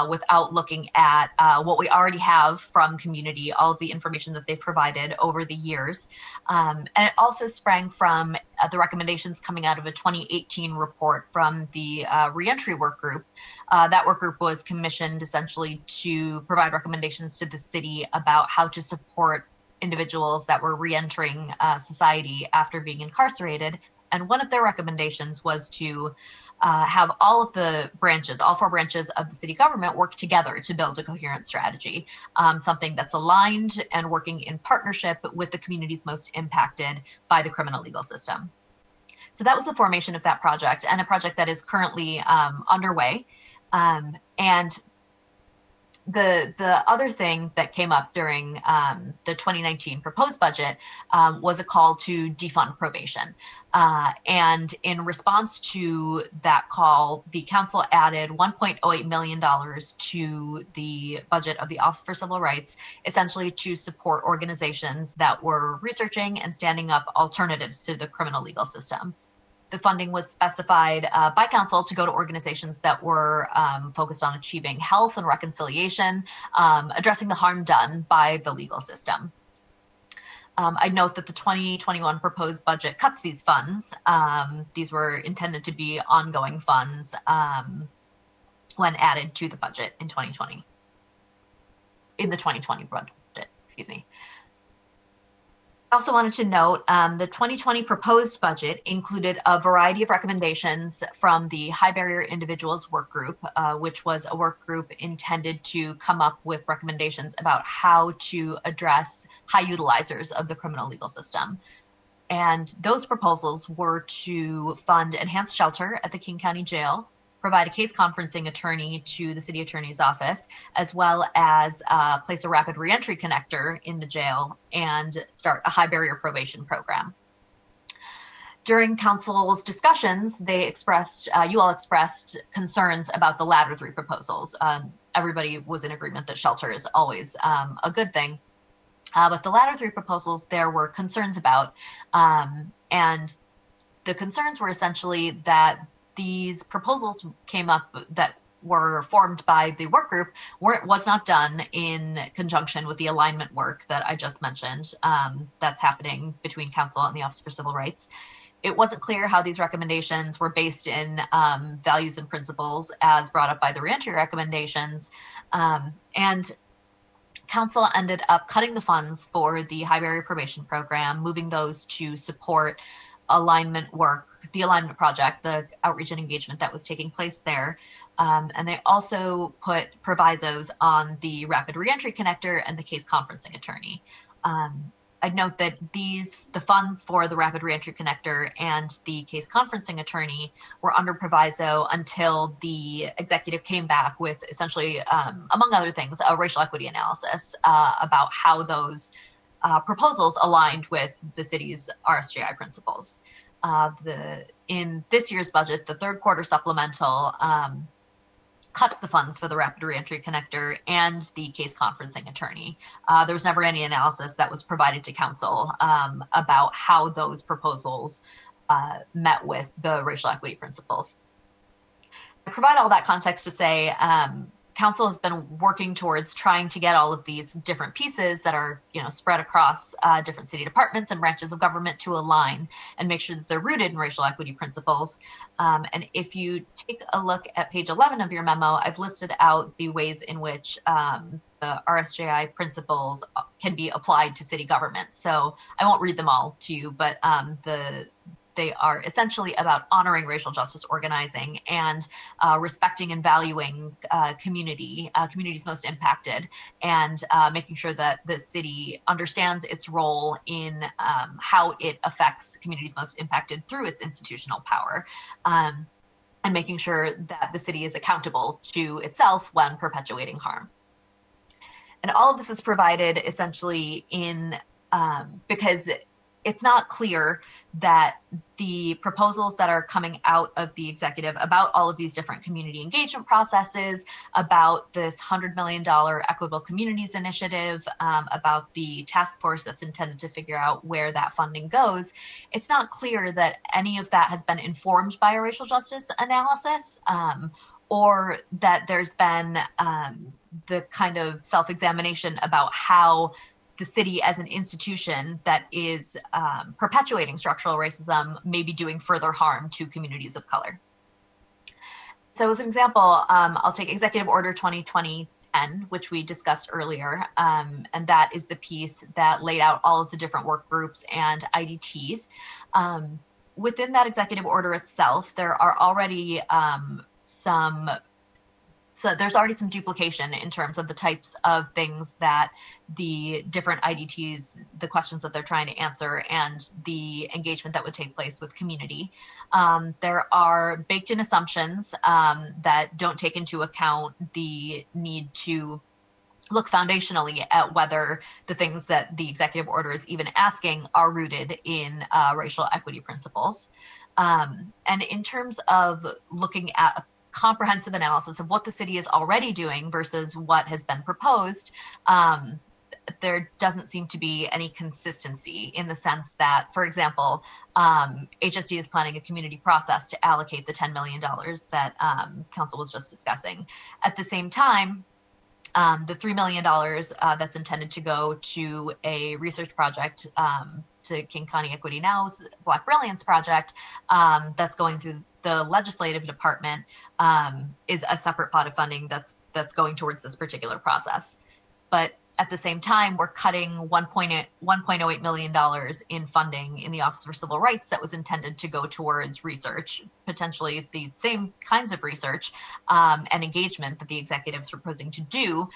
without looking at what we already have from community, all of the information that they've provided over the years. And it also sprang from the recommendations coming out of a 2018 report from the reentry work group. That work group was commissioned essentially to provide recommendations to the city about how to support individuals that were reentering society after being incarcerated. And one of their recommendations was to have all of the branches, all 4 branches of the city government work together to build a coherent strategy, something that's aligned and working in partnership with the communities most impacted by the criminal legal system. So that was the formation of that project, and a project that is currently underway. And the other thing that came up during the 2019 proposed budget was a call to defund probation. And in response to that call, the council added $1.08 million to the budget of the Office for Civil Rights, essentially to support organizations that were researching and standing up alternatives to the criminal legal system. The funding was specified by council to go to organizations that were focused on achieving health and reconciliation, addressing the harm done by the legal system. I'd note that the 2021 proposed budget cuts these funds. These were intended to be ongoing funds when added to the budget in 2020. In the 2020 budget, excuse me. I also wanted to note the 2020 proposed budget included a variety of recommendations from the High Barrier Individuals Work Group, which was a work group intended to come up with recommendations about how to address high utilizers of the criminal legal system. And those proposals were to fund enhanced shelter at the King County Jail, provide a case conferencing attorney to the city attorney's office, as well as place a rapid reentry connector in the jail and start a high barrier probation program. During council's discussions, they expressed, you all expressed concerns about the latter 3 proposals. Everybody was in agreement that shelter is always a good thing. But the latter 3 proposals there were concerns about, and the concerns were essentially that these proposals came up that were formed by the work group was not done in conjunction with the alignment work that I just mentioned that's happening between council and the Office for Civil Rights. It wasn't clear how these recommendations were based in values and principles as brought up by the reentry recommendations. And council ended up cutting the funds for the high barrier probation program, moving those to support alignment work, the alignment project, the outreach and engagement that was taking place there. And they also put provisos on the rapid reentry connector and the case conferencing attorney. I'd note that the funds for the rapid reentry connector and the case conferencing attorney were under proviso until the executive came back with essentially, among other things, a racial equity analysis about how those proposals aligned with the city's RSJI principles. In this year's budget, the 3rd quarter supplemental cuts the funds for the rapid reentry connector and the case conferencing attorney. There was never any analysis that was provided to council about how those proposals met with the racial equity principles. I provide all that context to say council has been working towards trying to get all of these different pieces that are, spread across different city departments and branches of government to align and make sure that they're rooted in racial equity principles. And if you take a look at page 11 of your memo, I've listed out the ways in which the RSJI principles can be applied to city government. So I won't read them all to you, but they are essentially about honoring racial justice organizing and respecting and valuing communities most impacted, and making sure that the city understands its role in how it affects communities most impacted through its institutional power, and making sure that the city is accountable to itself when perpetuating harm. And all of this is provided essentially in because it's not clear that the proposals that are coming out of the executive about all of these different community engagement processes, about this $100 million Equitable Communities Initiative, about the task force that's intended to figure out where that funding goes, it's not clear that any of that has been informed by a racial justice analysis, or that there's been the kind of self-examination about how the city as an institution that is perpetuating structural racism may be doing further harm to communities of color. So as an example, I'll take Executive Order 2020-10, which we discussed earlier, and that is the piece that laid out all of the different work groups and IDTs. Within that executive order itself, there are already there's already some duplication in terms of the types of things that the different IDTs, the questions that they're trying to answer, and the engagement that would take place with community. There are baked-in assumptions that don't take into account the need to look foundationally at whether the things that the executive order is even asking are rooted in racial equity principles. And in terms of looking at a comprehensive analysis of what the city is already doing versus what has been proposed, there doesn't seem to be any consistency in the sense that, for example, HSD is planning a community process to allocate the $10 million that council was just discussing. At the same time, the $3 million that's intended to go to a research project to King County Equity Now's Black Brilliance project that's going through the legislative department is a separate pot of funding that's going towards this particular process. But at the same time, we're cutting $1.08 million in funding in the Office for Civil Rights that was intended to go towards research, potentially the same kinds of research and engagement that the executive is proposing to do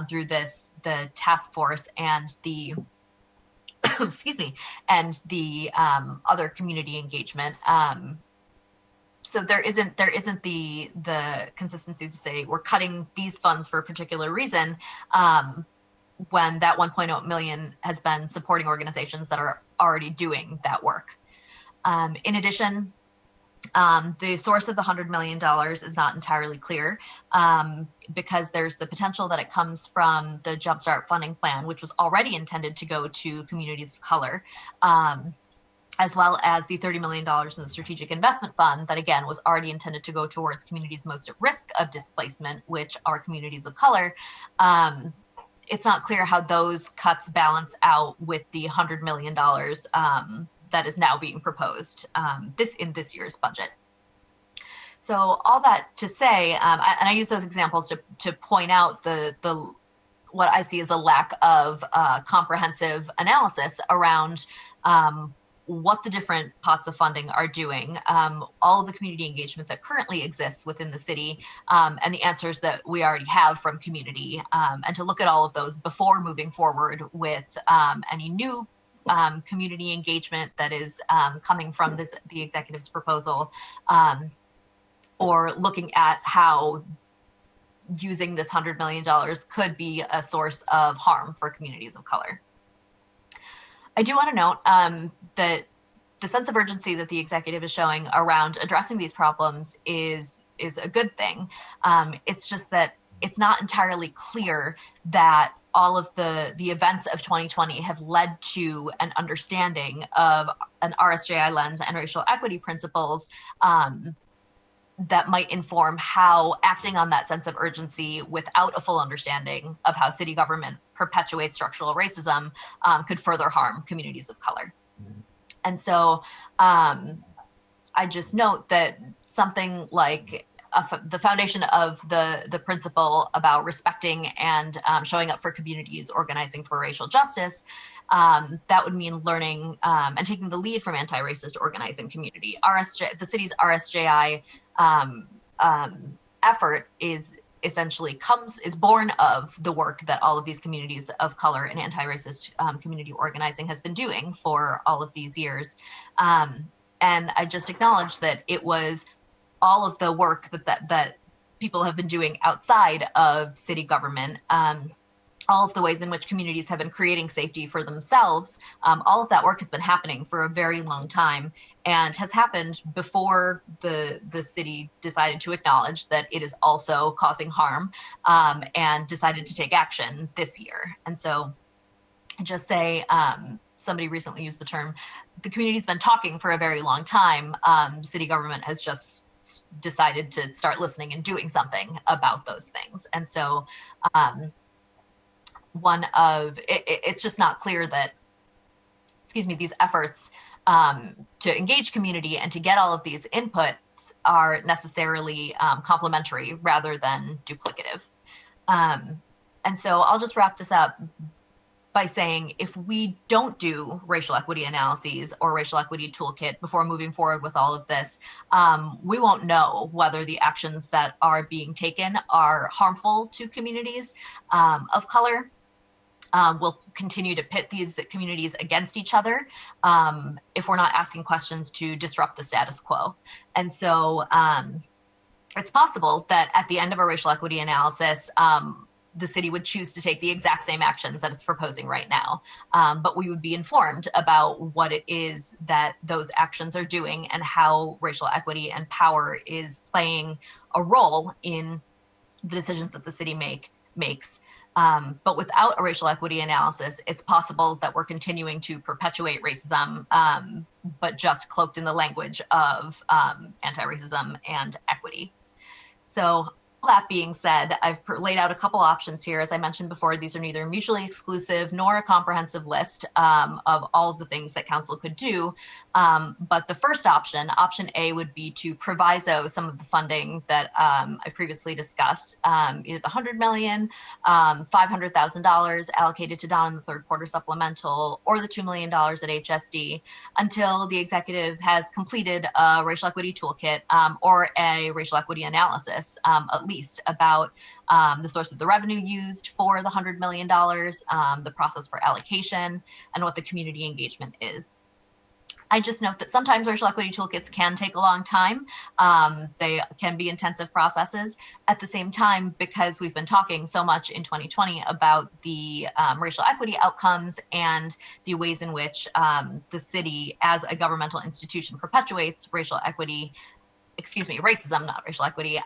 through the task force and the and the other community engagement. So there isn't the consistency to say we're cutting these funds for a particular reason when that 1.0 million has been supporting organizations that are already doing that work. In addition, the source of the $100 million is not entirely clear because there's the potential that it comes from the Jumpstart funding plan, which was already intended to go to communities of color, as well as the $30 million in the Strategic Investment Fund that, again, was already intended to go towards communities most at risk of displacement, which are communities of color. It's not clear how those cuts balance out with the $100 million that is now being proposed in this year's budget. So all that to say, and I use those examples to point out the what I see as a lack of comprehensive analysis around what the different pots of funding are doing, all of the community engagement that currently exists within the city, and the answers that we already have from community, and to look at all of those before moving forward with any new community engagement that is coming from the executive's proposal, or looking at how using this $100 million could be a source of harm for communities of color. I do want to note that the sense of urgency that the executive is showing around addressing these problems is a good thing. It's just that it's not entirely clear that all of the events of 2020 have led to an understanding of an RSJI lens and racial equity principles that might inform how acting on that sense of urgency without a full understanding of how city government perpetuates structural racism could further harm communities of color. And so I just note that something like the foundation of the principle about respecting and showing up for communities, organizing for racial justice, that would mean learning and taking the lead from anti-racist organizing community. The city's RSJI effort is born of the work that all of these communities of color and anti-racist community organizing has been doing for all of these years. And I just acknowledge that it was all of the work that people have been doing outside of city government all of the ways in which communities have been creating safety for themselves. All of that work has been happening for a very long time and has happened before the city decided to acknowledge that it is also causing harm and decided to take action this year. And so just say, somebody recently used the term, the community's been talking for a very long time. City government has just decided to start listening and doing something about those things. And so it's just not clear that, these efforts to engage community and to get all of these inputs are necessarily complementary rather than duplicative. And so I'll just wrap this up by saying, if we don't do racial equity analyses or racial equity toolkit before moving forward with all of this, we won't know whether the actions that are being taken are harmful to communities of color. We'll continue to pit these communities against each other if we're not asking questions to disrupt the status quo. And so it's possible that at the end of a racial equity analysis, the city would choose to take the exact same actions that it's proposing right now. But we would be informed about what it is that those actions are doing and how racial equity and power is playing a role in the decisions that the city makes. But without a racial equity analysis, it's possible that we're continuing to perpetuate racism, but just cloaked in the language of anti-racism and equity. So all that being said, I've laid out a couple options here. As I mentioned before, these are neither mutually exclusive nor a comprehensive list of all of the things that council could do. But the first option A, would be to proviso some of the funding that I previously discussed, either the $100 million, $500,000 allocated to down in the third quarter supplemental, or the $2 million at HSD, until the executive has completed a racial equity toolkit or a racial equity analysis, at least about the source of the revenue used for the $100 million, the process for allocation, and what the community engagement is. I just note that sometimes racial equity toolkits can take a long time. They can be intensive processes. At the same time, because we've been talking so much in 2020 about the racial equity outcomes and the ways in which the city as a governmental institution perpetuates racial equity, racism, not racial equity,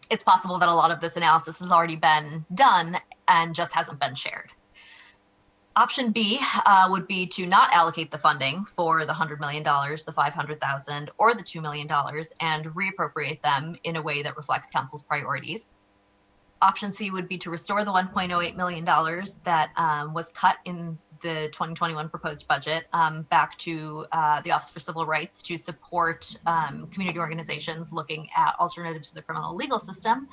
it's possible that a lot of this analysis has already been done and just hasn't been shared. Option B would be to not allocate the funding for the $100 million, the $500,000, or the $2 million and reappropriate them in a way that reflects council's priorities. Option C would be to restore the $1.08 million that was cut in the 2021 proposed budget back to the Office for Civil Rights to support community organizations looking at alternatives to the criminal legal system.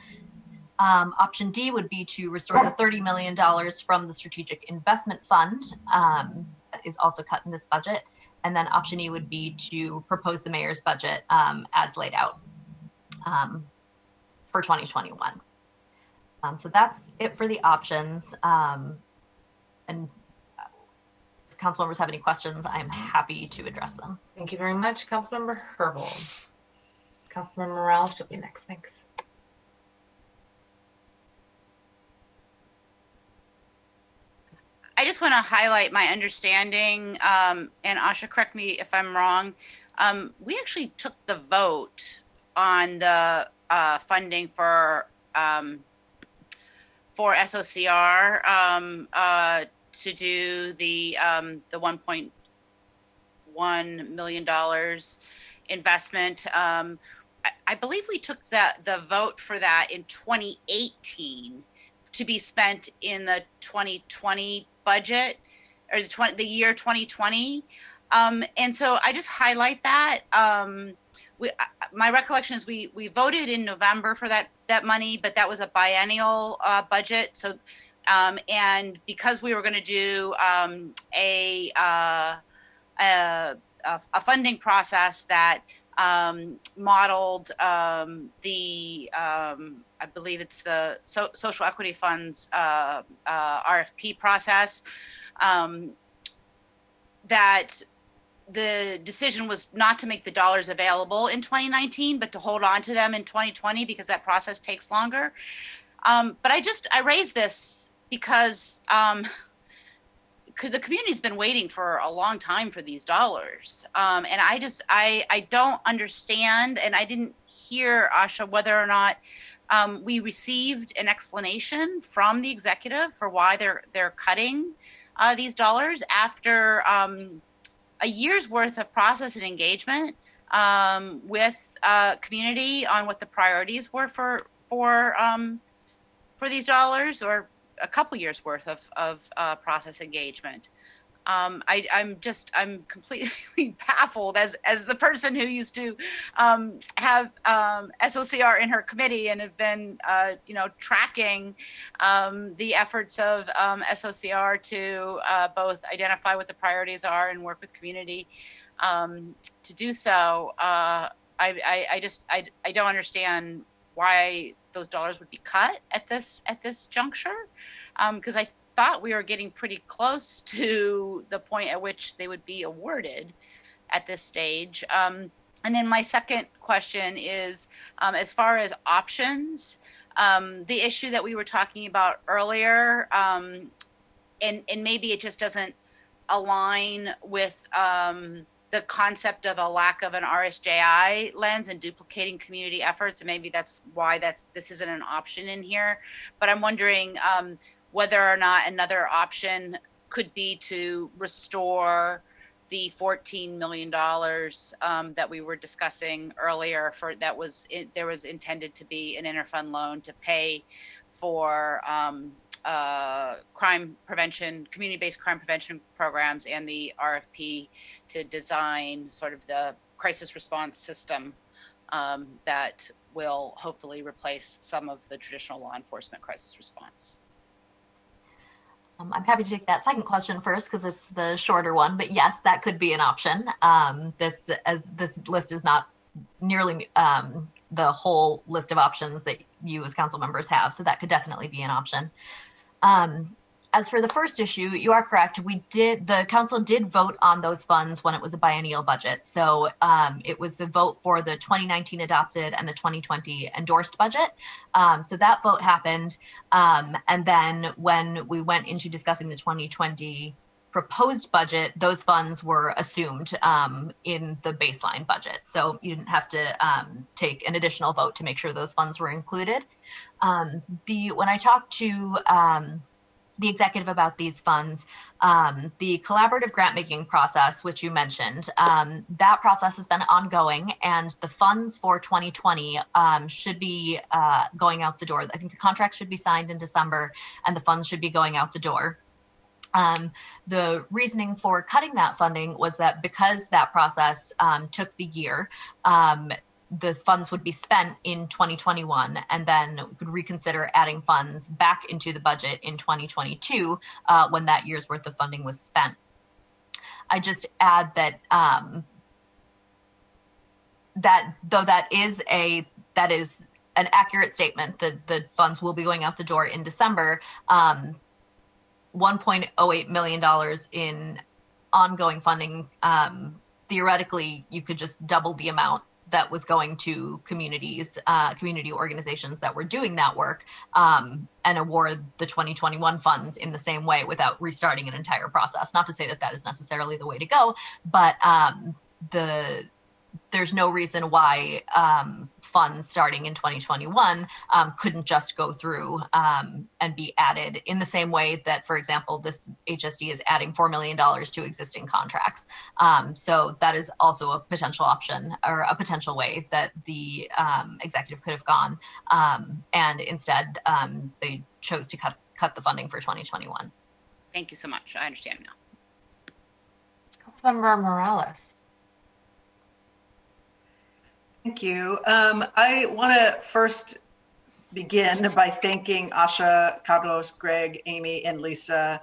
Option D would be to restore the $30 million from the Strategic Investment Fund that is also cut in this budget. And then option E would be to propose the mayor's budget as laid out for 2021. So that's it for the options. And if council members have any questions, I'm happy to address them. Thank you very much, Councilmember Herbold. Councilmember Morales, you'll be next. Thanks. I just want to highlight my understanding, and Asha, correct me if I'm wrong. We actually took the vote on the funding for SOCR to do the $1.1 million investment. I believe we took the vote for that in 2018 to be spent in the 2020 budget, or the year 2020. And so I just highlight that. My recollection is we voted in November for that money, but that was a biennial budget. So, and because we were going to do a funding process that modeled I believe it's the Social Equity Fund's RFP process, that the decision was not to make the dollars available in 2019, but to hold on to them in 2020 because that process takes longer. But I raised this because the community's been waiting for a long time for these dollars. And I don't understand, and I didn't hear, Asha, whether or not we received an explanation from the executive for why they're cutting these dollars after a year's worth of process and engagement with community on what the priorities were for these dollars, or a couple years worth of process engagement. I'm completely baffled as the person who used to have SOCR in her committee and have been tracking the efforts of SOCR to both identify what the priorities are and work with community to do so. I don't understand why those dollars would be cut at this juncture, because I thought we were getting pretty close to the point at which they would be awarded at this stage. And then my second question is, as far as options, the issue that we were talking about earlier, and maybe it just doesn't align with the concept of a lack of an RSJI lens and duplicating community efforts, and maybe that's why this isn't an option in here. But I'm wondering whether or not another option could be to restore the $14 million that we were discussing earlier there was intended to be an interfund loan to pay for crime prevention, community-based crime prevention programs, and the RFP to design sort of the crisis response system that will hopefully replace some of the traditional law enforcement crisis response. I'm happy to take that second question first because it's the shorter one, but yes, that could be an option. This list is not nearly the whole list of options that you as council members have, so that could definitely be an option. As for the first issue, you are correct. The council did vote on those funds when it was a biennial budget. So it was the vote for the 2019 adopted and the 2020 endorsed budget. So that vote happened. And then when we went into discussing the 2020 proposed budget, those funds were assumed in the baseline budget. So you didn't have to take an additional vote to make sure those funds were included. When I talked to the executive about these funds, the collaborative grant making process, which you mentioned, that process has been ongoing, and the funds for 2020 should be going out the door. I think the contract should be signed in December, and the funds should be going out the door. The reasoning for cutting that funding was that because that process took the year, the funds would be spent in 2021, and then we could reconsider adding funds back into the budget in 2022 when that year's worth of funding was spent. I just add that that though that is an accurate statement that the funds will be going out the door in December. $1.08 million in ongoing funding, theoretically, you could just double the amount that was going to community organizations that were doing that work, and award the 2021 funds in the same way without restarting an entire process. Not to say that that is necessarily the way to go, but there's no reason why funds starting in 2021 couldn't just go through and be added in the same way that, for example, this HSD is adding $4 million to existing contracts. So that is also a potential option or a potential way that the executive could have gone. And instead, they chose to cut the funding for 2021. Thank you so much. I understand now. Councilmember Morales. Thank you. I want to first begin by thanking Asha, Carlos, Greg, Amy, and Lisa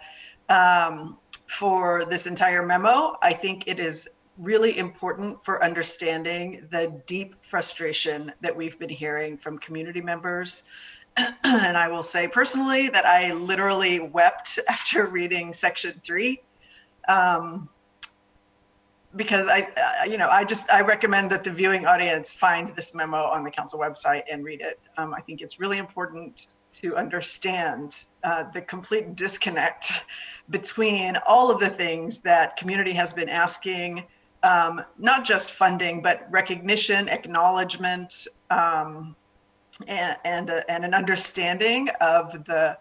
for this entire memo. I think it is really important for understanding the deep frustration that we've been hearing from community members. And I will say personally that I literally wept after reading Section 3. Because I recommend that the viewing audience find this memo on the council website and read it. I think it's really important to understand the complete disconnect between all of the things that community has been asking, not just funding, but recognition, acknowledgement, and an understanding of the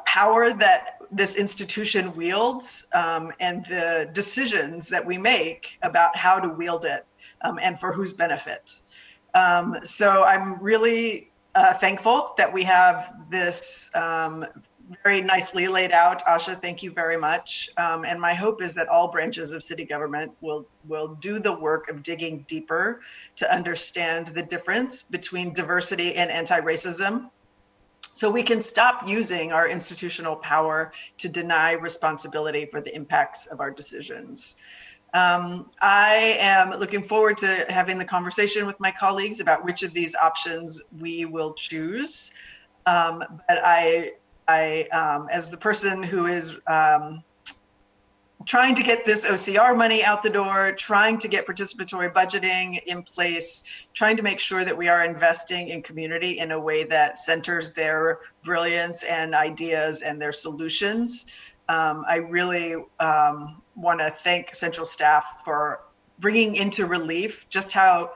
power that this institution wields, and the decisions that we make about how to wield it, and for whose benefit. So I'm really thankful that we have this very nicely laid out. Asha, thank you very much. And my hope is that all branches of city government will do the work of digging deeper to understand the difference between diversity and anti-racism, so we can stop using our institutional power to deny responsibility for the impacts of our decisions. I am looking forward to having the conversation with my colleagues about which of these options we will choose. But I as the person who is trying to get this OCR money out the door, trying to get participatory budgeting in place, trying to make sure that we are investing in community in a way that centers their brilliance and ideas and their solutions. I really want to thank Central staff for bringing into relief just how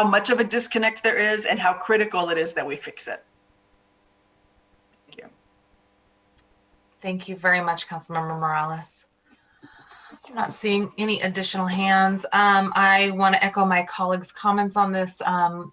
much of a disconnect there is and how critical it is that we fix it. Thank you. Thank you very much, Councilmember Morales. I'm not seeing any additional hands. I want to echo my colleagues' comments on this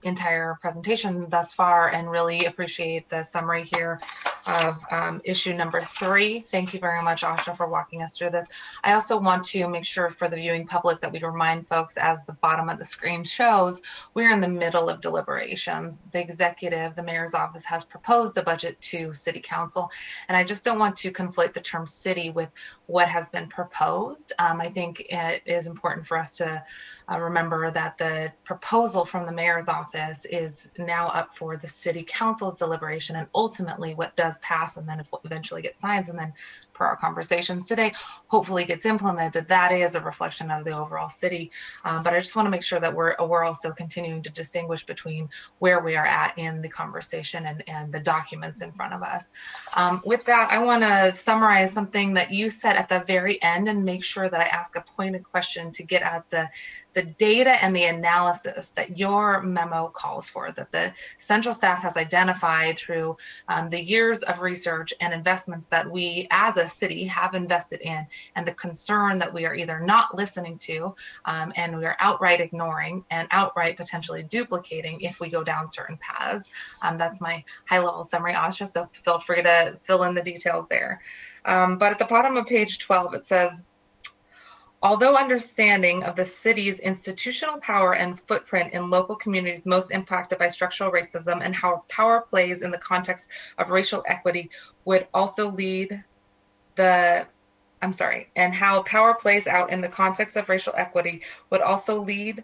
entire presentation thus far and really appreciate the summary here of issue number 3. Thank you very much, Asha, for walking us through this. I also want to make sure for the viewing public that we remind folks, as the bottom of the screen shows, we're in the middle of deliberations. The executive, the mayor's office, has proposed a budget to City Council, and I just don't want to conflate the term city with what has been proposed. I think it is important for us to remember that the proposal from the mayor's office is now up for the City Council's deliberation, and ultimately what does pass and then eventually gets signed and then, per our conversations today, hopefully gets implemented. That is a reflection of the overall city. But I just want to make sure that we're also continuing to distinguish between where we are at in the conversation and the documents in front of us. With that, I want to summarize something that you said at the very end and make sure that I ask a pointed question to get at the data and the analysis that your memo calls for, that the central staff has identified through the years of research and investments that we as a city have invested in, and the concern that we are either not listening to and we are outright ignoring and outright potentially duplicating if we go down certain paths. That's my high-level summary, Asha, so feel free to fill in the details there. But at the bottom of page 12, it says, although understanding of the city's institutional power and footprint in local communities most impacted by structural racism and how power plays in the context of racial equity would also lead and how power plays out in the context of racial equity would also lead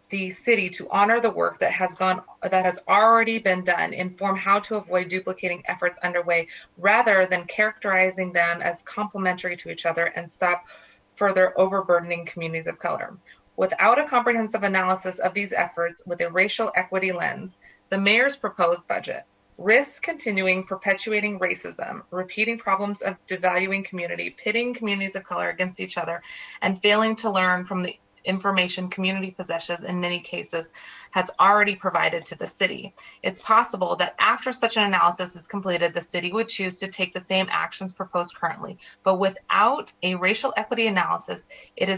the city to honor the work that has already been done, inform how to avoid duplicating efforts underway rather than characterizing them as complementary to each other, and stop further overburdening communities of color. Without a comprehensive analysis of these efforts with a racial equity lens, the mayor's proposed budget risks perpetuating racism, repeating problems of devaluing community, pitting communities of color against each other, and failing to learn from the information community possesses in many cases has already provided to the city. It's possible that after such an analysis is completed, the city would choose to take the same actions proposed currently, but without a racial equity analysis, it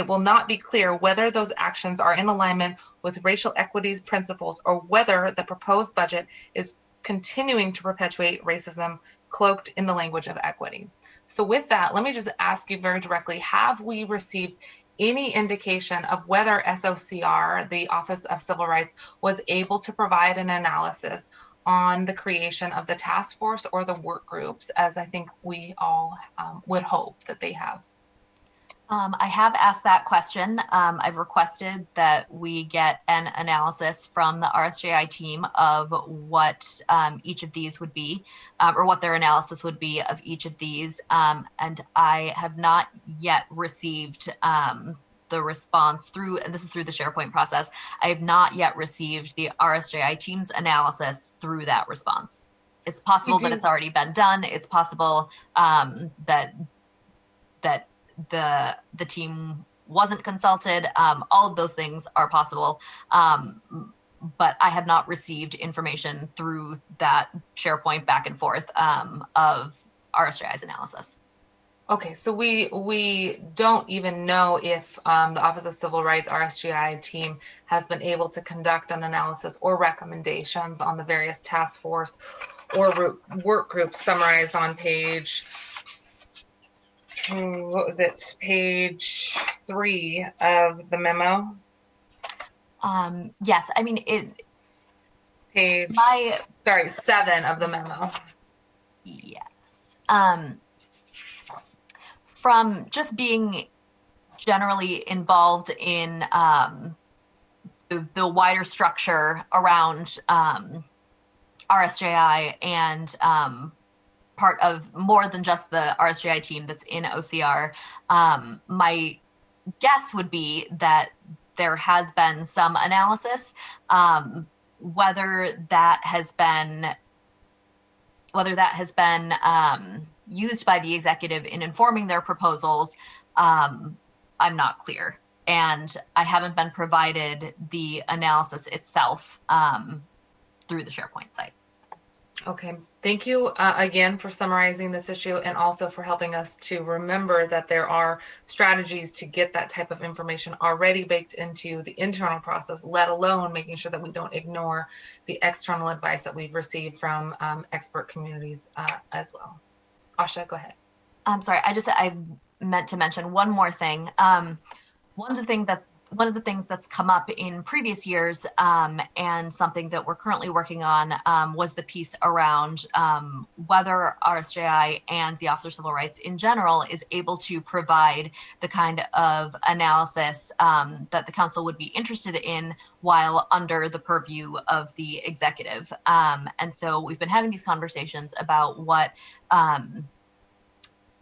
will not be clear whether those actions are in alignment with racial equity's principles or whether the proposed budget is continuing to perpetuate racism cloaked in the language of equity. So with that, let me just ask you very directly, have we received any indication of whether SOCR, the Office of Civil Rights, was able to provide an analysis on the creation of the task force or the work groups, as I think we all would hope that they have? I have asked that question. I've requested that we get an analysis from the RSJI team of what each of these would be, or what their analysis would be of each of these. And I have not yet received the response through, and this is through the SharePoint process, I have not yet received the RSJI team's analysis through that response. It's possible that it's already been done. It's possible that the team wasn't consulted. All of those things are possible. But I have not received information through that SharePoint back and forth of RSJI's analysis. Okay, so we don't even know if the Office of Civil Rights RSGI team has been able to conduct an analysis or recommendations on the various task force or work groups summarized on page, page 3 of the memo? Yes, I mean, page 7 of the memo. Yes. From just being generally involved in the wider structure around RSJI and part of more than just the RSJI team that's in OCR, my guess would be that there has been some analysis, whether that has been used by the executive in informing their proposals, I'm not clear. And I haven't been provided the analysis itself through the SharePoint site. Okay, thank you again for summarizing this issue and also for helping us to remember that there are strategies to get that type of information already baked into the internal process, let alone making sure that we don't ignore the external advice that we've received from expert communities as well. Asha, go ahead. I'm sorry, I meant to mention one more thing. One of the things that's come up in previous years and something that we're currently working on was the piece around whether RSJI and the Office of Civil Rights in general is able to provide the kind of analysis that the council would be interested in while under the purview of the executive. And so we've been having these conversations about what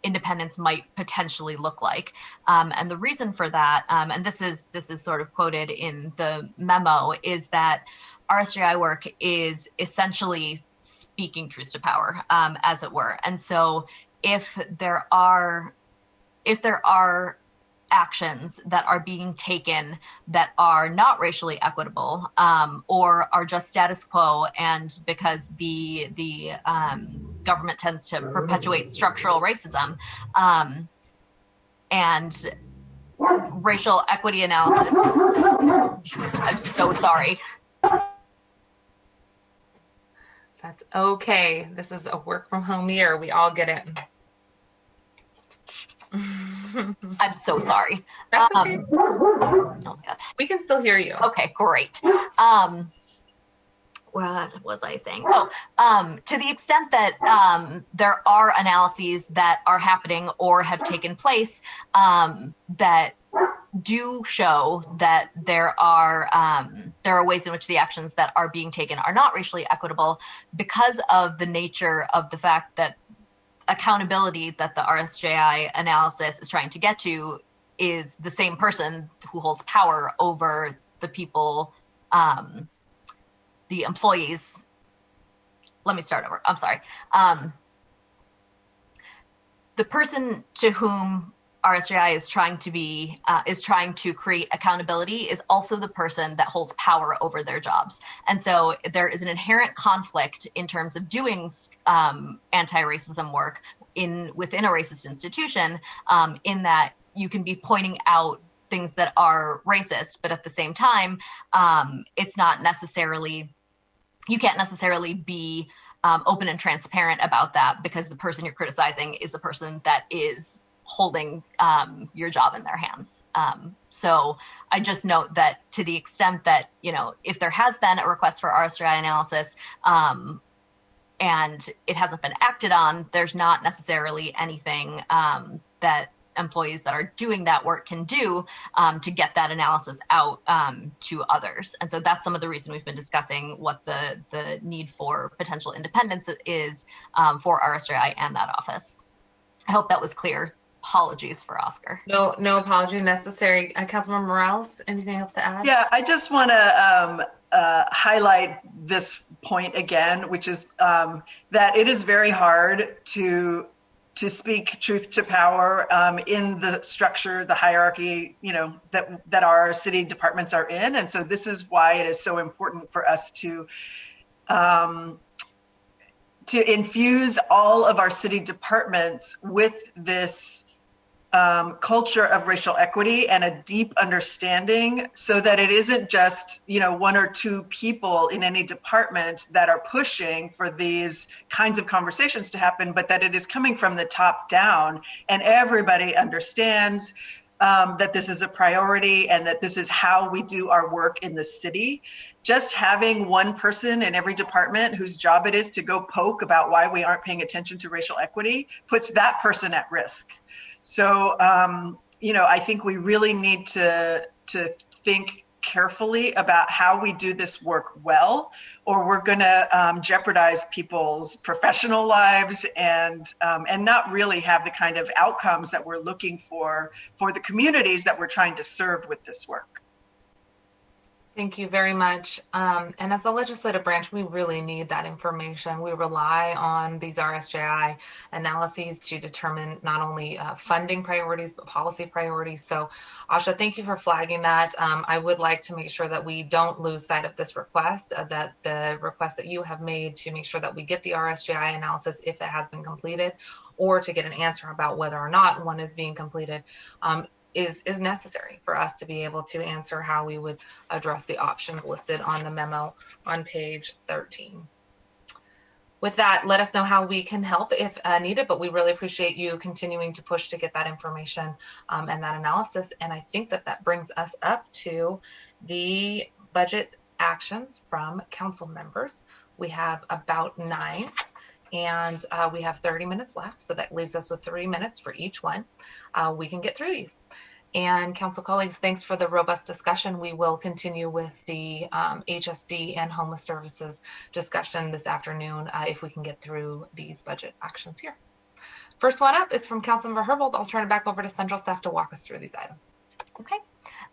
independence might potentially look like. And the reason for that, and this is sort of quoted in the memo, is that RSJI work is essentially speaking truth to power, as it were. And so if there are actions that are being taken that are not racially equitable or are just status quo, and because the government tends to perpetuate structural racism and racial equity analysis. I'm so sorry. That's okay. This is a work from home year. We all get it. I'm so sorry. That's okay. Oh my God. We can still hear you. Okay, great. What was I saying? To the extent that there are analyses that are happening or have taken place that do show that there are ways in which the actions that are being taken are not racially equitable because of the nature of the fact that accountability that the RSJI analysis is trying to get to is the same person who holds power over the people, the employees. Let me start over. I'm sorry. The person to whom RSJI is trying to create accountability is also the person that holds power over their jobs. And so there is an inherent conflict in terms of doing anti-racism work within a racist institution, in that you can be pointing out things that are racist, but at the same time, it's not necessarily, you can't necessarily be open and transparent about that because the person you're criticizing is the person that is holding your job in their hands. So I just note that to the extent that, if there has been a request for RSJI analysis and it hasn't been acted on, there's not necessarily anything that employees that are doing that work can do to get that analysis out to others. And so that's some of the reason we've been discussing what the need for potential independence is for RSJI and that office. I hope that was clear. apologies for Oscar. No apology necessary. Councilmember Morales, anything else to add? Yeah, I just want to highlight this point again, which is that it is very hard to speak truth to power in the structure, the hierarchy, that our city departments are in. And so this is why it is so important for us to infuse all of our city departments with this culture of racial equity and a deep understanding, so that it isn't just, one or two people in any department that are pushing for these kinds of conversations to happen, but that it is coming from the top down and everybody understands that this is a priority and that this is how we do our work in the city. Just having one person in every department whose job it is to go poke about why we aren't paying attention to racial equity puts that person at risk. So, I think we really need to think carefully about how we do this work well, or we're going to jeopardize people's professional lives and not really have the kind of outcomes that we're looking for the communities that we're trying to serve with this work. Thank you very much. And as the legislative branch, we really need that information. We rely on these RSJI analyses to determine not only funding priorities, but policy priorities. So Asha, thank you for flagging that. I would like to make sure that we don't lose sight of this request, that the request that you have made to make sure that we get the RSJI analysis if it has been completed, or to get an answer about whether or not one is being completed, is necessary for us to be able to answer how we would address the options listed on the memo on page 13. With that, let us know how we can help if needed, but we really appreciate you continuing to push to get that information and that analysis. And I think that brings us up to the budget actions from council members. We have about 9. And we have 30 minutes left, so that leaves us with 3 minutes for each one. We can get through these. And council colleagues, thanks for the robust discussion. We will continue with the HSD and homeless services discussion this afternoon if we can get through these budget actions here. First one up is from Councilmember Herbold. I'll turn it back over to central staff to walk us through these items. Okay.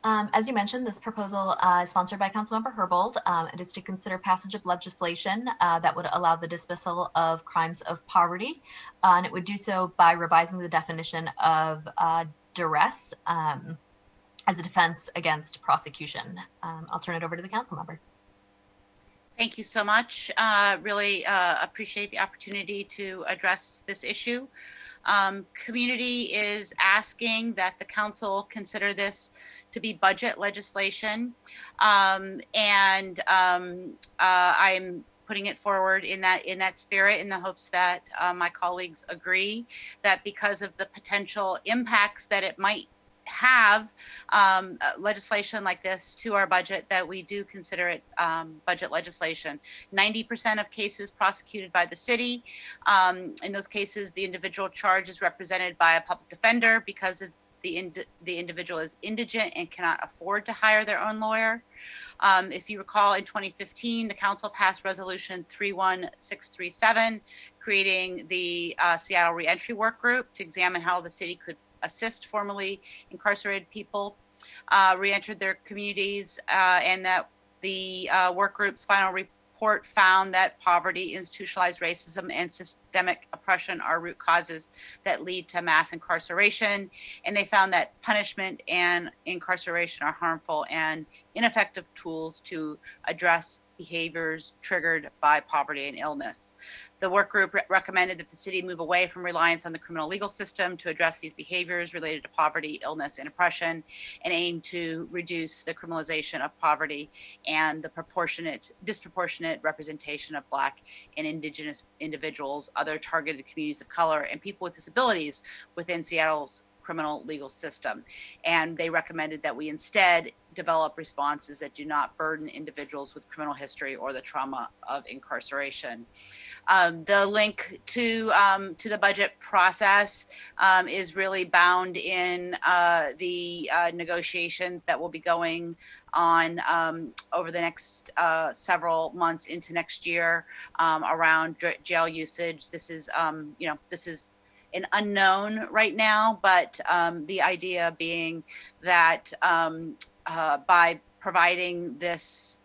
As you mentioned, this proposal is sponsored by Councilmember Herbold. It is to consider passage of legislation that would allow the dismissal of crimes of poverty, and it would do so by revising the definition of duress as a defense against prosecution. I'll turn it over to the council member. Thank you so much. Really appreciate the opportunity to address this issue. Community is asking that the council consider this to be budget legislation, and I'm putting it forward in that spirit, in the hopes that my colleagues agree that because of the potential impacts that it might have, legislation like this to our budget, that we do consider it budget legislation. 90% of cases prosecuted by the city. In those cases, the individual charge is represented by a public defender because of the individual is indigent and cannot afford to hire their own lawyer. If you recall, in 2015, the council passed resolution 31637, creating the Seattle Reentry Work Group to examine how the city could assist formerly incarcerated people re-enter their communities, and that the work group's final report found that poverty, institutionalized racism, and systemic oppression are root causes that lead to mass incarceration. And they found that punishment and incarceration are harmful and ineffective tools to address behaviors triggered by poverty and illness. The work group recommended that the city move away from reliance on the criminal legal system to address these behaviors related to poverty, illness, and oppression, and aim to reduce the criminalization of poverty and the disproportionate representation of Black and Indigenous individuals, other targeted communities of color, and people with disabilities within Seattle's criminal legal system. And they recommended that we instead develop responses that do not burden individuals with criminal history or the trauma of incarceration. The link to the budget process is really bound in the negotiations that will be going on over the next several months into next year around jail usage. This is, unknown right now, but the idea being that by providing this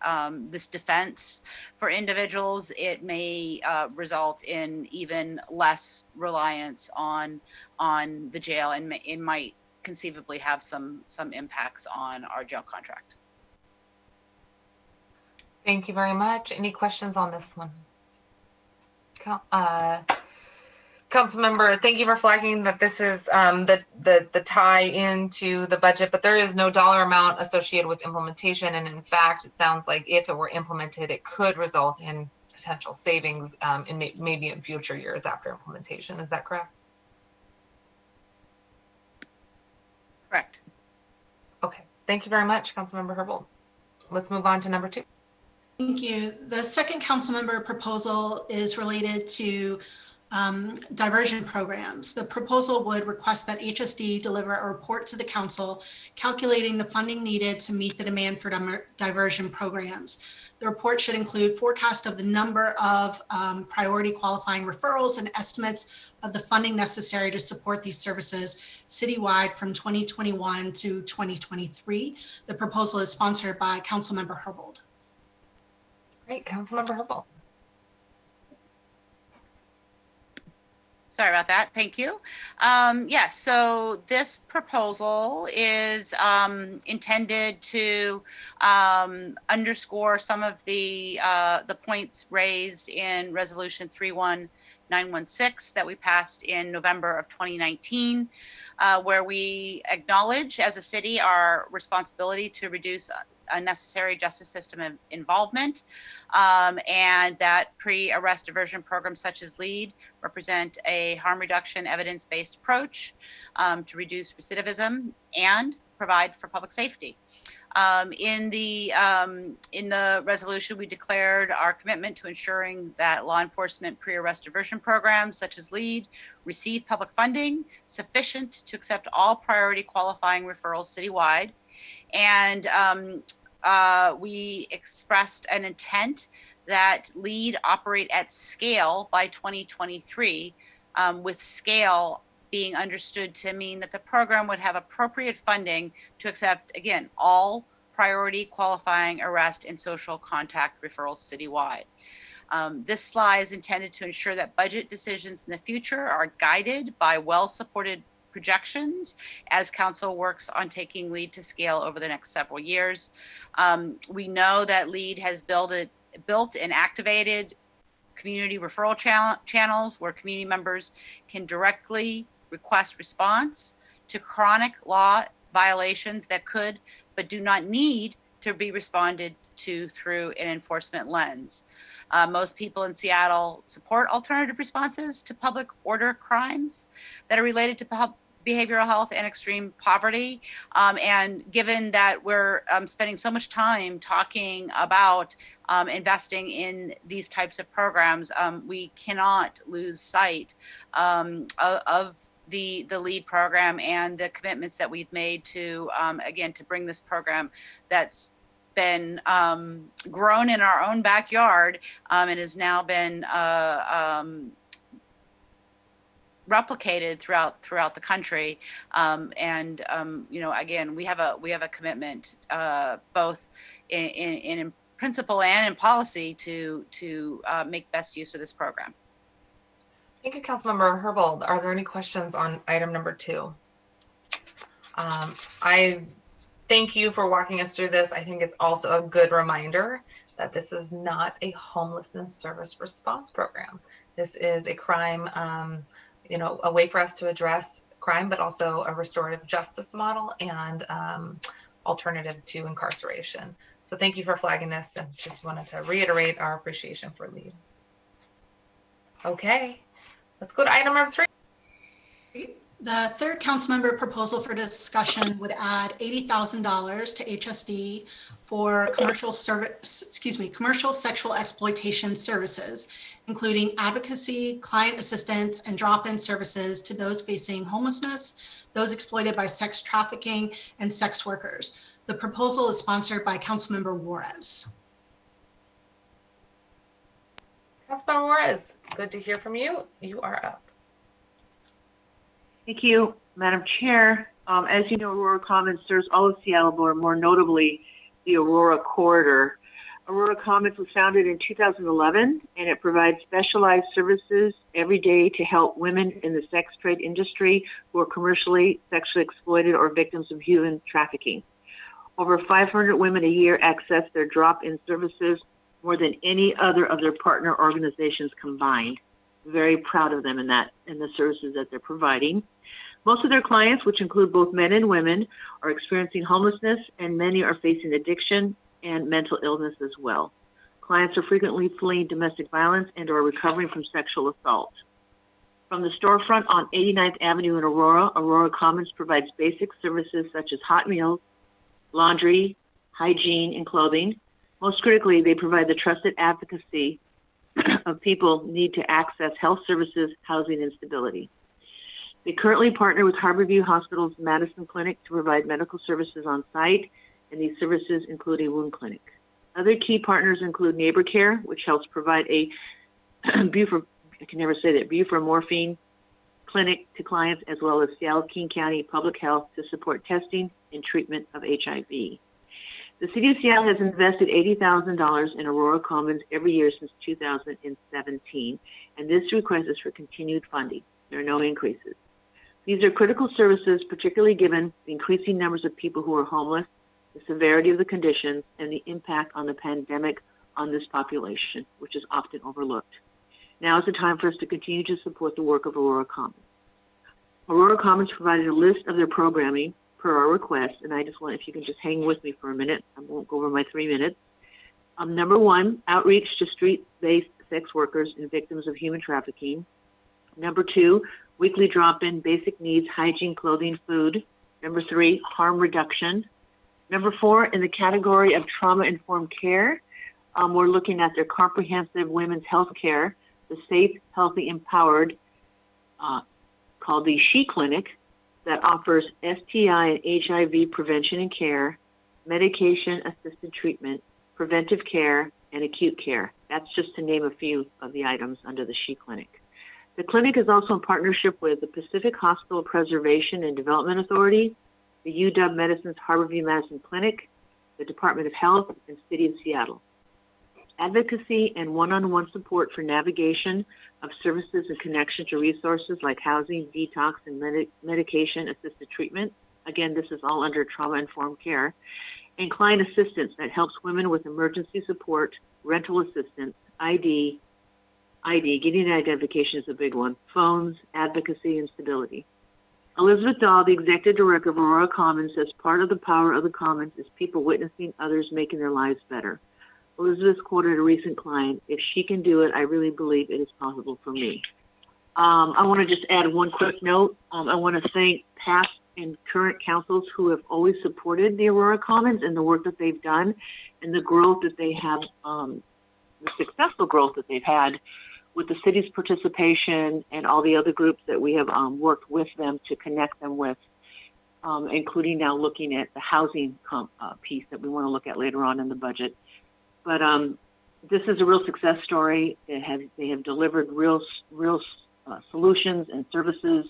this defense for individuals, it may result in even less reliance on the jail, and it might conceivably have some impacts on our jail contract. Thank you very much. Any questions on this one? Councilmember, thank you for flagging that this is the tie into the budget, but there is no dollar amount associated with implementation. And in fact, it sounds like if it were implemented, it could result in potential savings in maybe in future years after implementation. Is that correct? Correct. Okay. Thank you very much, Councilmember Herbold. Let's move on to number 2. Thank you. The second councilmember proposal is related to diversion programs. The proposal would request that HSD deliver a report to the council calculating the funding needed to meet the demand for diversion programs. The report should include forecast of the number of priority qualifying referrals and estimates of the funding necessary to support these services citywide from 2021 to 2023. The proposal is sponsored by Councilmember Herbold. Great, Councilmember Herbold. Sorry about that. Thank you. Yes, so this proposal is intended to underscore some of the points raised in Resolution 31916 that we passed in November of 2019, where we acknowledge as a city our responsibility to reduce unnecessary justice system involvement, and that pre-arrest diversion programs such as LEAD represent a harm reduction evidence-based approach to reduce recidivism and provide for public safety. In the resolution, we declared our commitment to ensuring that law enforcement pre-arrest diversion programs such as LEAD receive public funding sufficient to accept all priority qualifying referrals citywide. And we expressed an intent that LEAD operate at scale by 2023, with scale being understood to mean that the program would have appropriate funding to accept, again, all priority qualifying arrest and social contact referrals citywide. This slide is intended to ensure that budget decisions in the future are guided by well-supported projections as council works on taking LEAD to scale over the next several years. We know that LEAD has built and activated community referral channels where community members can directly request response to chronic law violations that could but do not need to be responded to through an enforcement lens. Most people in Seattle support alternative responses to public order crimes that are related to behavioral health and extreme poverty. And given that we're spending so much time talking about investing in these types of programs, we cannot lose sight of the LEAD program and the commitments that we've made to, again, to bring this program that's been grown in our own backyard and has now been replicated throughout the country, and you know, again, we have a commitment both in principle and in policy to make best use of this program. Thank you, Councilmember Herbold. Are there any questions on item number 2? I thank you for walking us through this. I think it's also a good reminder that this is not a homelessness service response program. This is a crime, you know, a way for us to address crime, but also a restorative justice model and alternative to incarceration. So thank you for flagging this, and just wanted to reiterate our appreciation for LEAD. Okay, let's go to item number 3. The third councilmember proposal for discussion would add $80,000 to HSD for commercial sexual exploitation services, including advocacy, client assistance, and drop-in services to those facing homelessness, those exploited by sex trafficking, and sex workers. The proposal is sponsored by Councilmember Juarez. Councilmember Juarez, good to hear from you. You are up. Thank you, Madam Chair. As you know, Aurora Commons serves all of Seattle, but more notably the Aurora Corridor. Aurora Commons was founded in 2011, and it provides specialized services every day to help women in the sex trade industry who are commercially sexually exploited or victims of human trafficking. Over 500 women a year access their drop-in services more than any other of their partner organizations combined. Very proud of them in the services that they're providing. Most of their clients, which include both men and women, are experiencing homelessness, and many are facing addiction and mental illness as well. Clients are frequently fleeing domestic violence and are recovering from sexual assault. From the storefront on 89th Avenue in Aurora, Aurora Commons provides basic services such as hot meals, laundry, hygiene, and clothing. Most critically, they provide the trusted advocacy of people need to access health services, housing, and stability. They currently partner with Harborview Hospital's Madison Clinic to provide medical services on site, and these services include a wound clinic. Other key partners include Neighbor Care, which helps provide a buprenorphine clinic to clients, as well as Seattle-King County Public Health to support testing and treatment of HIV. The City of Seattle has invested $80,000 in Aurora Commons every year since 2017, and this request is for continued funding. There are no increases. These are critical services, particularly given the increasing numbers of people who are homeless, the severity of the conditions, and the impact on the pandemic on this population, which is often overlooked. Now is the time for us to continue to support the work of Aurora Commons. Aurora Commons provided a list of their programming per our request, and I just want, if you can just hang with me for a minute, I won't go over my 3 minutes. Number 1, outreach to street-based sex workers and victims of human trafficking. Number 2, weekly drop-in basic needs, hygiene, clothing, food. Number 3, harm reduction. Number 4, in the category of trauma-informed care, we're looking at their comprehensive women's health care, the Safe, Healthy, Empowered, called the She Clinic, that offers STI and HIV prevention and care, medication-assisted treatment, preventive care, and acute care. That's just to name a few of the items under the She Clinic. The clinic is also in partnership with the Pacific Hospital Preservation and Development Authority, the UW-Medicine's Harborview Madison Clinic, the Department of Health, and City of Seattle. Advocacy and one-on-one support for navigation of services in connection to resources like housing, detox, and medication-assisted treatment. Again, this is all under trauma-informed care. And client assistance that helps women with emergency support, rental assistance, ID, getting identification is a big one, phones, advocacy, and stability. Elizabeth Dahl, the Executive Director of Aurora Commons, says part of the power of the Commons is people witnessing others making their lives better. Elizabeth quoted a recent client, "If she can do it, I really believe it is possible for me." I want to just add one quick note. I want to thank past and current councils who have always supported the Aurora Commons and the work that they've done and the growth that they have, the successful growth that they've had with the city's participation and all the other groups that we have worked with them to connect them with, including now looking at the housing piece that we want to look at later on in the budget. But this is a real success story. They have delivered real solutions and services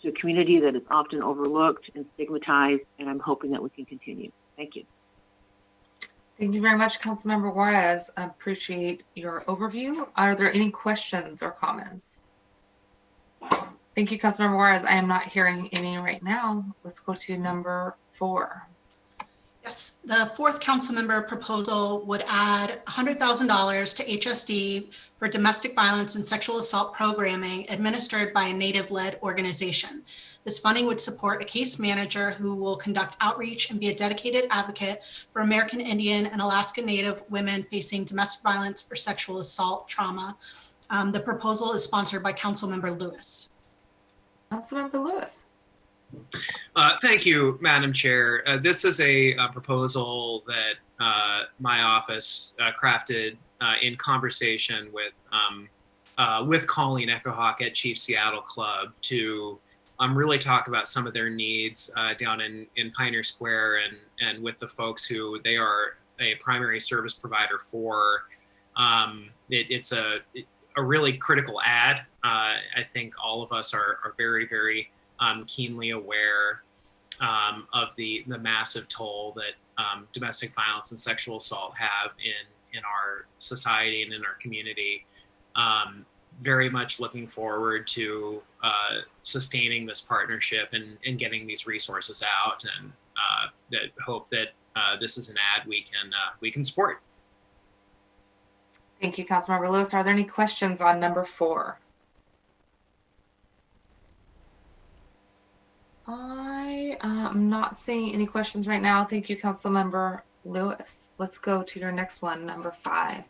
to a community that is often overlooked and stigmatized, and I'm hoping that we can continue. Thank you. Thank you very much, Councilmember Juarez. I appreciate your overview. Are there any questions or comments? Thank you, Councilmember Juarez. I am not hearing any right now. Let's go to number 4. Yes, the 4th council member proposal would add $100,000 to HSD for domestic violence and sexual assault programming administered by a Native-led organization. This funding would support a case manager who will conduct outreach and be a dedicated advocate for American Indian and Alaska Native women facing domestic violence or sexual assault trauma. The proposal is sponsored by Councilmember Lewis. Councilmember Lewis. Thank you, Madam Chair. This is a proposal that my office crafted in conversation with Colleen Echohawk at Chief Seattle Club to really talk about some of their needs down in Pioneer Square and with the folks who they are a primary service provider for. It's a really critical ad. I think all of us are very, very keenly aware of the massive toll that domestic violence and sexual assault have in our society and in our community. Very much looking forward to sustaining this partnership and getting these resources out, and that hope that this is an ad we can support. Thank you, Councilmember Lewis. Are there any questions on number 4? I am not seeing any questions right now. Thank you, Councilmember Lewis. Let's go to your next one, number 5.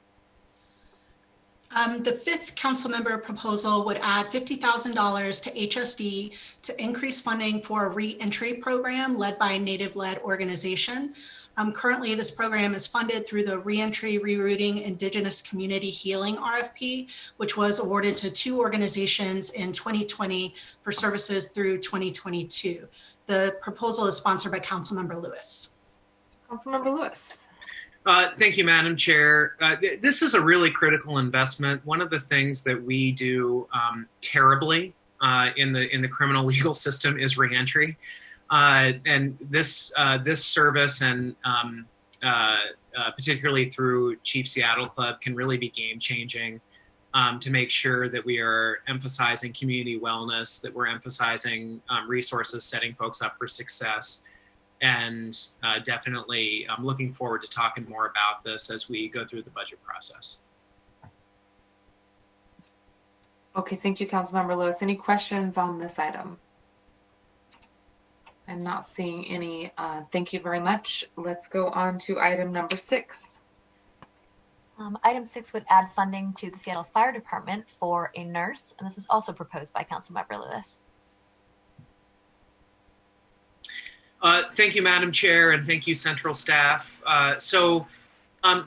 The 5th council member proposal would add $50,000 to HSD to increase funding for a re-entry program led by a Native-led organization. Currently, this program is funded through the Reentry Rerouting Indigenous Community Healing RFP, which was awarded to 2 organizations in 2020 for services through 2022. The proposal is sponsored by Councilmember Lewis. Councilmember Lewis. Thank you, Madam Chair. This is a really critical investment. One of the things that we do terribly in the criminal legal system is reentry, and this service, and particularly through Chief Seattle Club, can really be game changing to make sure that we are emphasizing community wellness, that we're emphasizing resources, setting folks up for success. And definitely I'm looking forward to talking more about this as we go through the budget process. Okay, thank you, Councilmember Lewis. Any questions on this item? I'm not seeing any. Thank you very much. Let's go on to item number 6. Item 6 would add funding to the Seattle Fire Department for a nurse, and this is also proposed by Councilmember Lewis. Thank you, Madam Chair, and thank you, Central staff. So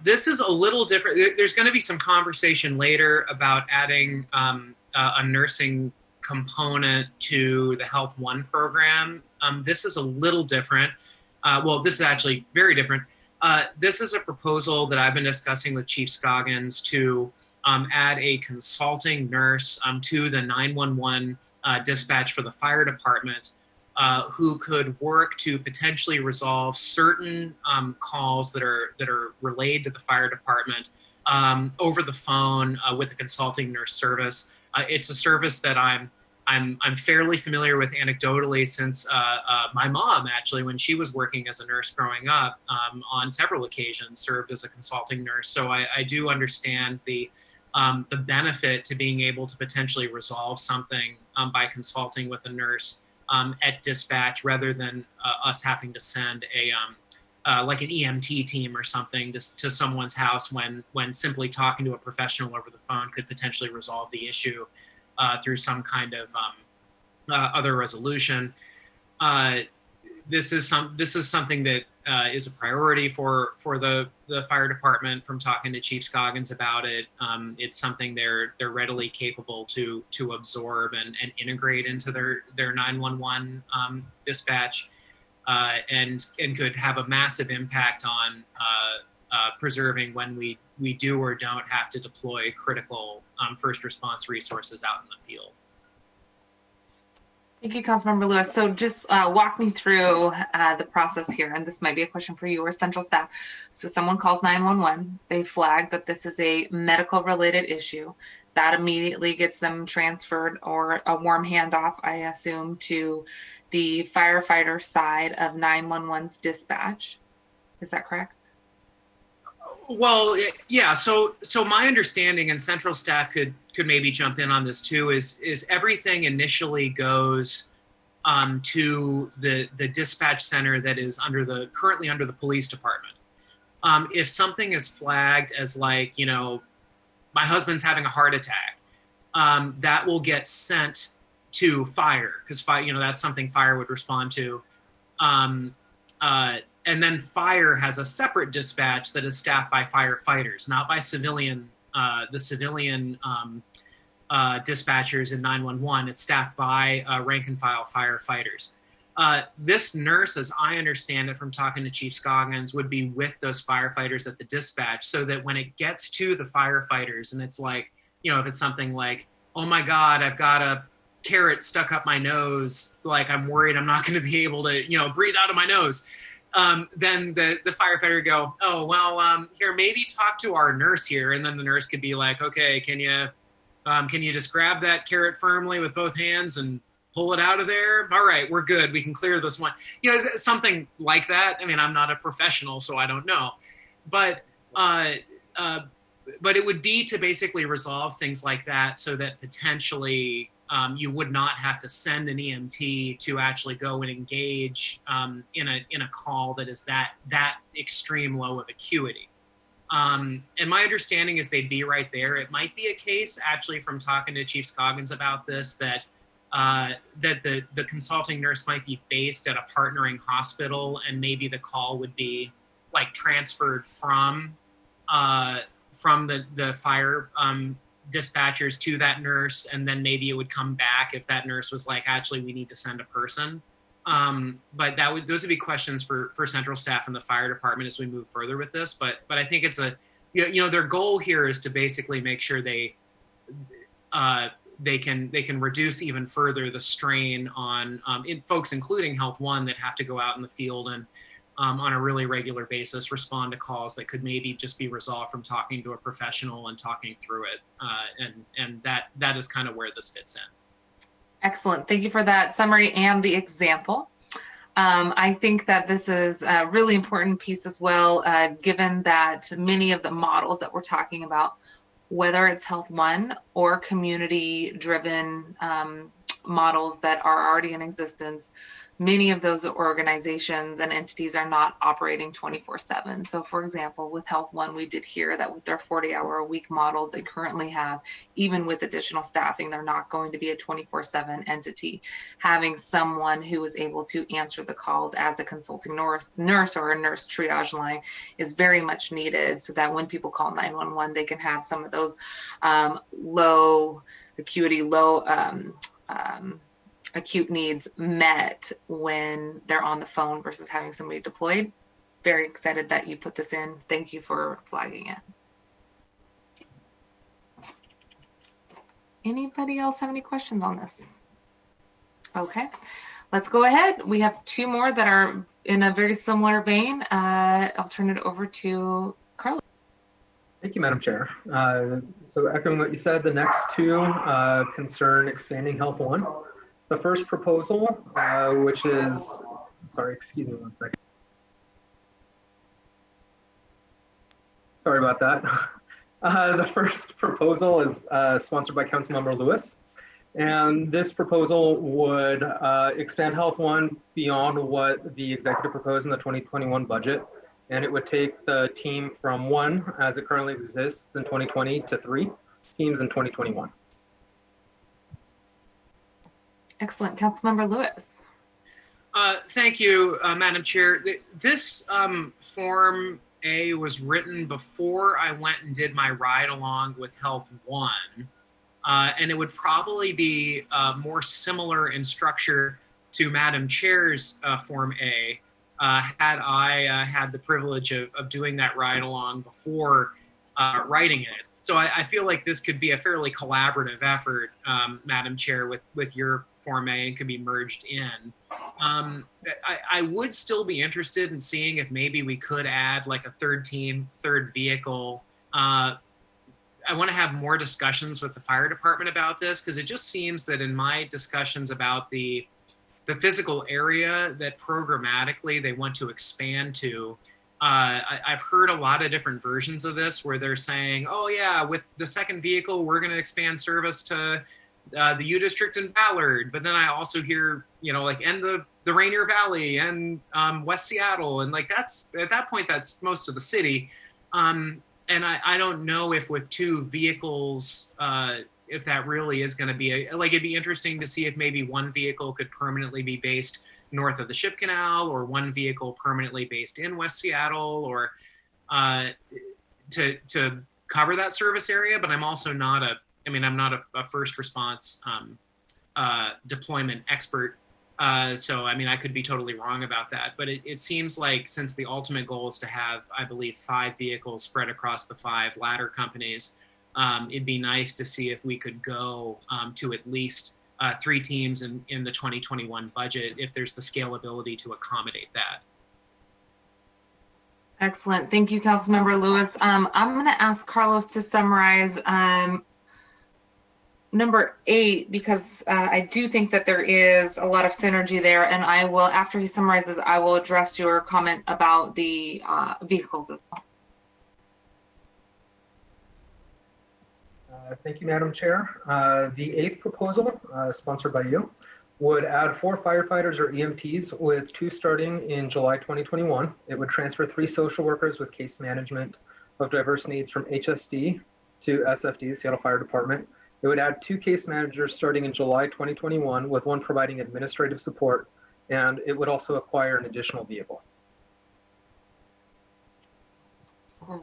this is a little different. There's going to be some conversation later about adding a nursing component to the Health One program. This is a little different. Well, this is actually very different. This is a proposal that I've been discussing with Chief Scoggins to add a consulting nurse to the 911 dispatch for the fire department, who could work to potentially resolve certain calls that are relayed to the fire department over the phone with a consulting nurse service. It's a service that I'm fairly familiar with anecdotally, since my mom, actually, when she was working as a nurse growing up, on several occasions served as a consulting nurse. So I do understand the benefit to being able to potentially resolve something by consulting with a nurse at dispatch, rather than us having to send like an EMT team or something to someone's house, when simply talking to a professional over the phone could potentially resolve the issue through some kind of other resolution. This is something that is a priority for the fire department. From talking to Chief Scoggins about it, it's something they're readily capable to absorb and integrate into their 911 dispatch, and could have a massive impact on preserving when we do or don't have to deploy critical first response resources out in the field. Thank you, Councilmember Lewis. So just walk me through the process here, and this might be a question for you or central staff. So someone calls 911, they flag that this is a medical related issue. That immediately gets them transferred, or a warm handoff, I assume, to the firefighter side of 911's dispatch. Is that correct? Well, yeah. So my understanding, and central staff could maybe jump in on this too, is everything initially goes to the dispatch center that is currently under the police department. If something is flagged as, like, my husband's having a heart attack, that will get sent to fire, because that's something fire would respond to. And then fire has a separate dispatch that is staffed by firefighters, not by the civilian dispatchers in 911. It's staffed by rank and file firefighters. This nurse, as I understand it from talking to Chief Scoggins, would be with those firefighters at the dispatch, so that when it gets to the firefighters, and it's like, if it's something like, oh my God, I've got carrot stuck up my nose, like I'm worried I'm not going to be able to, breathe out of my nose. Then the firefighter would go, oh, well, here, maybe talk to our nurse here. And then the nurse could be like, okay, can you just grab that carrot firmly with both hands and pull it out of there? All right, we're good. We can clear this one. Something like that. I mean, I'm not a professional, so I don't know. But it would be to basically resolve things like that so that potentially you would not have to send an EMT to actually go and engage in a call that is that extreme low of acuity. And my understanding is they'd be right there. It might be a case, actually, from talking to Chief Scoggins about this, that the consulting nurse might be based at a partnering hospital, and maybe the call would be like transferred from the fire dispatchers to that nurse, and then maybe it would come back if that nurse was like, actually, we need to send a person. But those would be questions for central staff and the fire department as we move further with this. But I think it's their goal here is to basically make sure they can reduce even further the strain on folks, including Health One, that have to go out in the field and on a really regular basis respond to calls that could maybe just be resolved from talking to a professional and talking through it. And that is kind of where this fits in. Excellent. Thank you for that summary and the example. I think that this is a really important piece as well, given that many of the models that we're talking about, whether it's Health One or community-driven models that are already in existence, many of those organizations and entities are not operating 24/7. So for example, with Health One, we did hear that with their 40-hour-a-week model they currently have, even with additional staffing, they're not going to be a 24/7 entity. Having someone who is able to answer the calls as a consulting nurse or a nurse triage line is very much needed, so that when people call 911, they can have some of those low acuity, acute needs met when they're on the phone versus having somebody deployed. Very excited that you put this in. Thank you for flagging it. Anybody else have any questions on this? Okay, let's go ahead. We have two more that are in a very similar vein. I'll turn it over to Carla. Thank you, Madam Chair. So echoing what you said, the next two concern expanding Health One. The first proposal, which is, sorry, excuse me one second. Sorry about that. The first proposal is sponsored by Councilmember Lewis. And this proposal would expand Health One beyond what the executive proposed in the 2021 budget. And it would take the team from one, as it currently exists in 2020, to 3 teams in 2021. Excellent. Councilmember Lewis. Thank you, Madam Chair. This Form A was written before I went and did my ride along with Health One, and it would probably be more similar in structure to Madam Chair's Form A had I had the privilege of doing that ride along before writing it. So I feel like this could be a fairly collaborative effort, Madam Chair, with your Form A, and could be merged in. I would still be interested in seeing if maybe we could add like a third team, third vehicle. I want to have more discussions with the fire department about this, because it just seems that in my discussions about the physical area that programmatically they want to expand to, I've heard a lot of different versions of this where they're saying, oh yeah, with the second vehicle, we're going to expand service to the U District in Ballard. But then I also hear, and the Rainier Valley and West Seattle. And like, that's, at that point, that's most of the city. And I don't know if with 2 vehicles, if that really is going to be it'd be interesting to see if maybe one vehicle could permanently be based north of the Ship Canal, or one vehicle permanently based in West Seattle, or to cover that service area. But I'm also not I'm not a first response deployment expert. So, I could be totally wrong about that. But it seems like, since the ultimate goal is to have, I believe, 5 vehicles spread across the 5 ladder companies, it'd be nice to see if we could go to at least 3 teams in the 2021 budget if there's the scalability to accommodate that. Excellent. Thank you, Councilmember Lewis. I'm going to ask Carlos to summarize number 8, because I do think that there is a lot of synergy there, and I will, after he summarizes, I will address your comment about the vehicles as well. Thank you, Madam Chair. The 8th proposal, sponsored by you, would add 4 firefighters or EMTs, with 2 starting in July 2021. It would transfer 3 social workers with case management of diverse needs from HSD to SFD, the Seattle Fire Department. It would add 2 case managers starting in July 2021, with 1 providing administrative support, and it would also acquire an additional vehicle.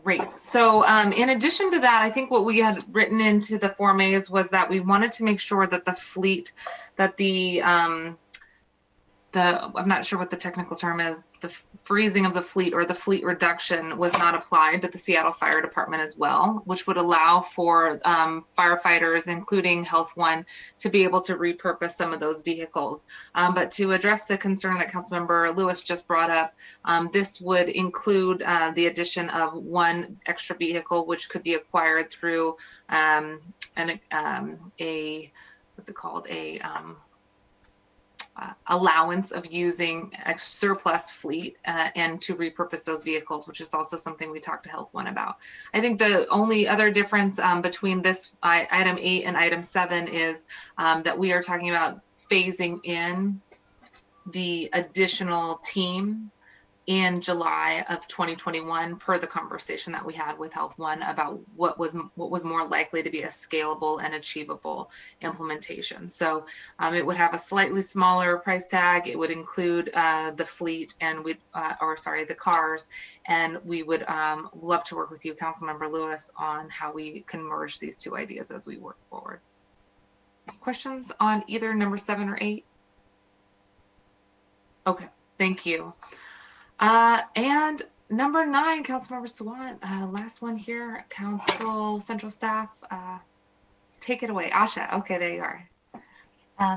Great. So in addition to that, I think what we had written into the Form A's was that we wanted to make sure that the fleet, that I'm not sure what the technical term is, the freezing of the fleet or the fleet reduction was not applied to the Seattle Fire Department as well, which would allow for firefighters, including Health One, to be able to repurpose some of those vehicles. But to address the concern that Councilmember Lewis just brought up, this would include the addition of 1 extra vehicle, which could be acquired through allowance of using a surplus fleet and to repurpose those vehicles, which is also something we talked to Health One about. I think the only other difference between this item 8 and item 7 is that we are talking about phasing in the additional team in July of 2021, per the conversation that we had with Health One about what was more likely to be a scalable and achievable implementation. So it would have a slightly smaller price tag. It would include the fleet and the cars, and we would love to work with you, Councilmember Lewis, on how we can merge these 2 ideas as we work forward. Questions on either number 7 or 8? Okay, thank you. And number 9, Councilmember Sawant, last one here, Council Central Staff, take it away. Asha, okay, there you are.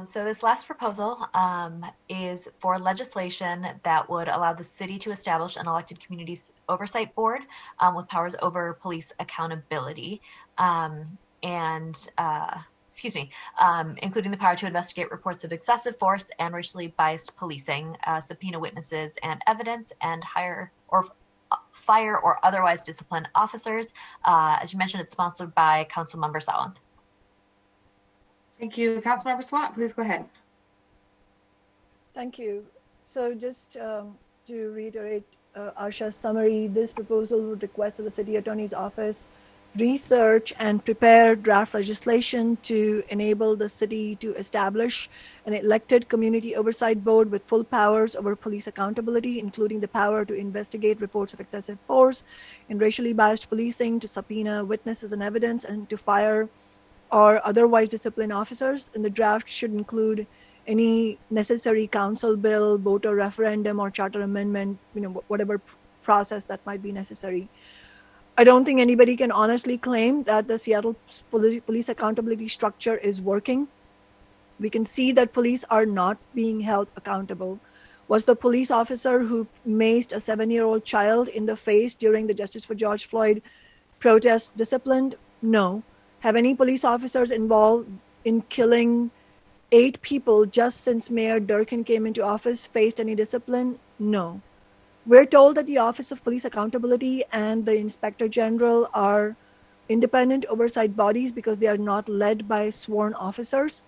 So this last proposal is for legislation that would allow the city to establish an elected communities oversight board with powers over police accountability including the power to investigate reports of excessive force and racially biased policing, subpoena witnesses and evidence, and hire or fire or otherwise discipline officers. As you mentioned, it's sponsored by Councilmember Sawant. Thank you. Councilmember Sawant, please go ahead. Thank you. So just to reiterate Asha's summary, this proposal would request that the City Attorney's Office research and prepare draft legislation to enable the city to establish an elected community oversight board with full powers over police accountability, including the power to investigate reports of excessive force and racially biased policing, to subpoena witnesses and evidence, and to fire or otherwise discipline officers. And the draft should include any necessary council bill, voter referendum, or charter amendment, whatever process that might be necessary. I don't think anybody can honestly claim that the Seattle police accountability structure is working. We can see that police are not being held accountable. Was the police officer who maced a 7-year-old child in the face during the Justice for George Floyd protest disciplined? No. Have any police officers involved in killing 8 people just since Mayor Durkin came into office faced any discipline? No. We're told that the Office of Police Accountability and the Inspector General are independent oversight bodies because they are not led by sworn officers.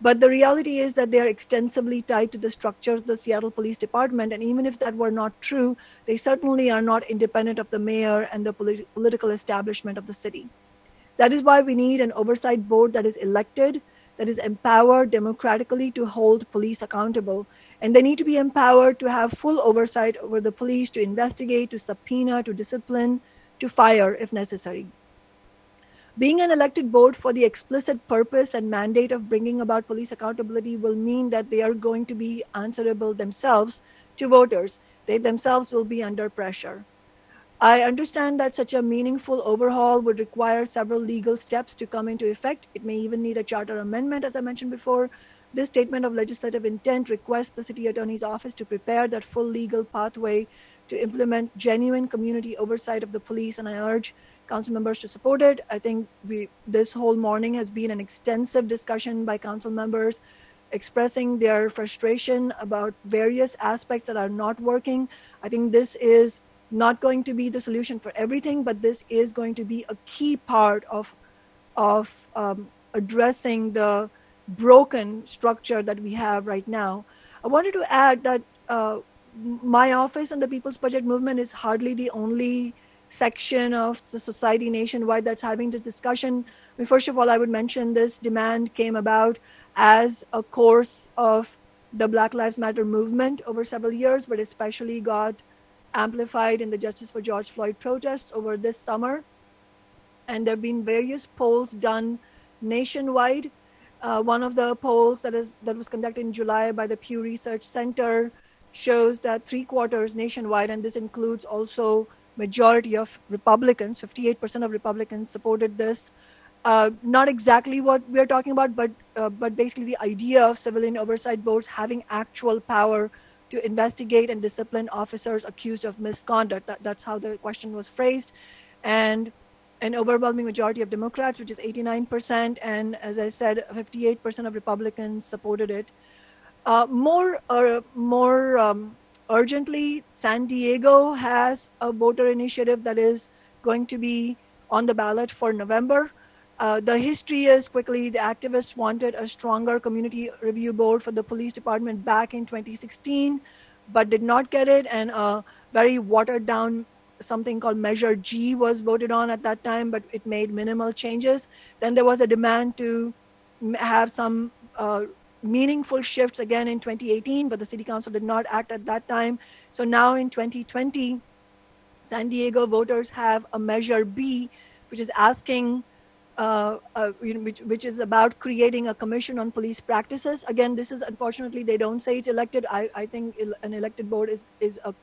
But the reality is that they are extensively tied to the structure of the Seattle Police Department. And even if that were not true, they certainly are not independent of the mayor and the political establishment of the city. That is why we need an oversight board that is elected, that is empowered democratically to hold police accountable. And they need to be empowered to have full oversight over the police, to investigate, to subpoena, to discipline, to fire if necessary. Being an elected board for the explicit purpose and mandate of bringing about police accountability will mean that they are going to be answerable themselves to voters. They themselves will be under pressure. I understand that such a meaningful overhaul would require several legal steps to come into effect. It may even need a charter amendment, as I mentioned before. This statement of legislative intent requests the city attorney's office to prepare that full legal pathway to implement genuine community oversight of the police, and I urge council members to support it. I think this whole morning has been an extensive discussion by council members expressing their frustration about various aspects that are not working. I think this is not going to be the solution for everything, but this is going to be a key part of addressing the broken structure that we have right now. I wanted to add that my office and the People's Budget Movement is hardly the only section of the society nationwide that's having this discussion. I mean, first of all, I would mention this demand came about as a course of the Black Lives Matter movement over several years, but especially got amplified in the Justice for George Floyd protests over this summer. And there have been various polls done nationwide. One of the polls that was conducted in July by the Pew Research Center shows that 3/4 nationwide, and this includes also majority of Republicans, 58% of Republicans supported this. Not exactly what we're talking about, but basically the idea of civilian oversight boards having actual power to investigate and discipline officers accused of misconduct. That's how the question was phrased. And an overwhelming majority of Democrats, which is 89%, and as I said, 58% of Republicans supported it. More urgently, San Diego has a voter initiative that is going to be on the ballot for November. The history is quickly, the activists wanted a stronger community review board for the police department back in 2016, but did not get it. And a very watered down something called Measure G was voted on at that time, but it made minimal changes. Then there was a demand to have some meaningful shifts again in 2018, but the city council did not act at that time. So now in 2020, San Diego voters have a Measure B, which is asking, which is about creating a commission on police practices. Again, this is unfortunately, they don't say it's elected. I think an elected board is a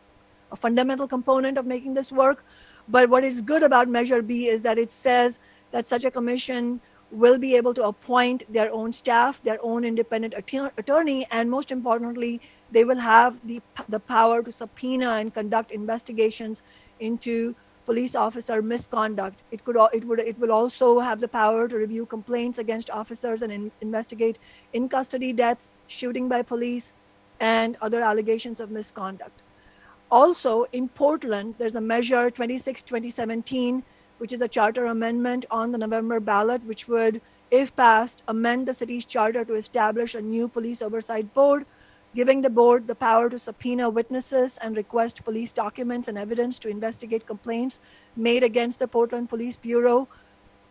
fundamental component of making this work. But what is good about Measure B is that it says that such a commission will be able to appoint their own staff, their own independent attorney, and most importantly, they will have the power to subpoena and conduct investigations into police officer misconduct. It will also have the power to review complaints against officers and investigate in custody deaths, shooting by police, and other allegations of misconduct. Also, in Portland, there's a Measure 26/2017, which is a charter amendment on the November ballot, which would, if passed, amend the city's charter to establish a new police oversight board, giving the board the power to subpoena witnesses and request police documents and evidence to investigate complaints made against the Portland Police Bureau,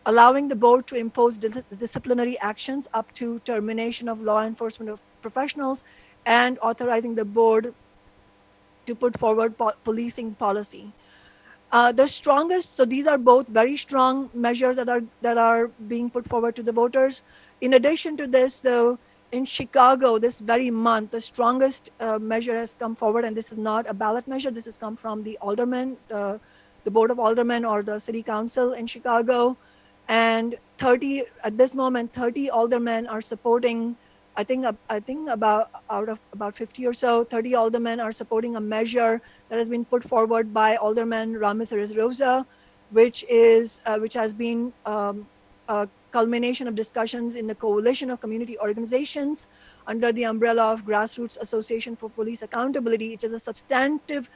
allowing the board to impose disciplinary actions up to termination of law enforcement professionals, and authorizing the board to put forward policing policy. The strongest, so these are both very strong measures that are being put forward to the voters. In addition to this, though, in Chicago this very month, the strongest measure has come forward, and this is not a ballot measure. This has come from the aldermen, the Board of Aldermen or the City Council in Chicago. And 30 aldermen are supporting, I think about out of about 50 or so, 30 aldermen are supporting a measure that has been put forward by Alderman Ramos Rosa, which has been a culmination of discussions in the coalition of community organizations under the umbrella of Grassroots Association for Police Accountability. It is a substantive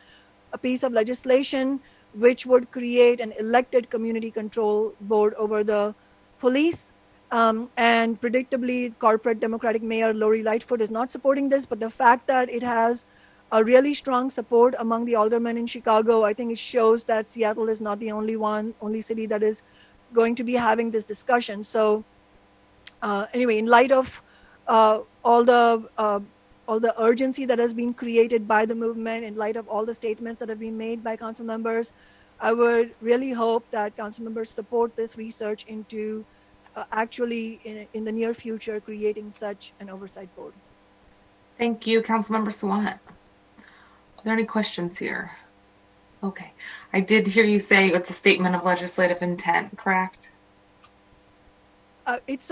piece of legislation which would create an elected community control board over the police. And predictably, corporate Democratic Mayor Lori Lightfoot is not supporting this, but the fact that it has a really strong support among the aldermen in Chicago, I think it shows that Seattle is not the only city that is going to be having this discussion. So anyway, in light of all the urgency that has been created by the movement, in light of all the statements that have been made by council members, I would really hope that council members support this research into actually in the near future creating such an oversight board. Thank you, Councilmember Sawant. Are there any questions here? Okay, I did hear you say it's a statement of legislative intent, correct? It's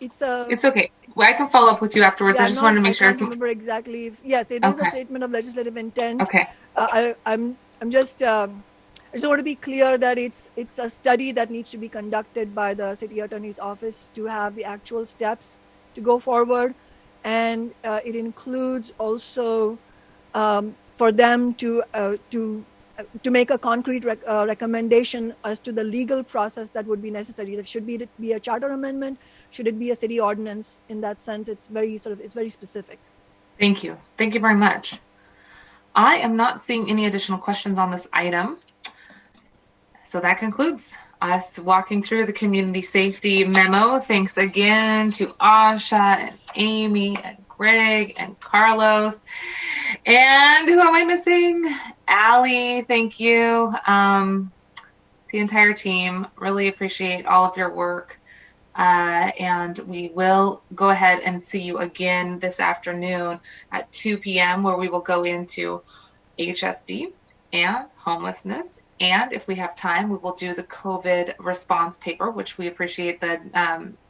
It's okay. Well, I can follow up with you afterwards. I just wanted to make sure. I can't remember exactly. Yes, it is a statement of legislative intent. Okay. I'm just. I just want to be clear that it's a study that needs to be conducted by the city attorney's office to have the actual steps to go forward, and it includes also for them to make a concrete recommendation as to the legal process that would be necessary. That should be a charter amendment. Should it be a city ordinance? In that sense, it's very specific. Thank you. Thank you very much. I am not seeing any additional questions on this item. So that concludes us walking through the community safety memo. Thanks again to Asha and Amy and Greg and Carlos. And who am I missing? Allie, thank you. The entire team. Really appreciate all of your work. And we will go ahead and see you again this afternoon at 2 p.m. where we will go into HSD and homelessness. And if we have time, we will do the COVID response paper, which we appreciate the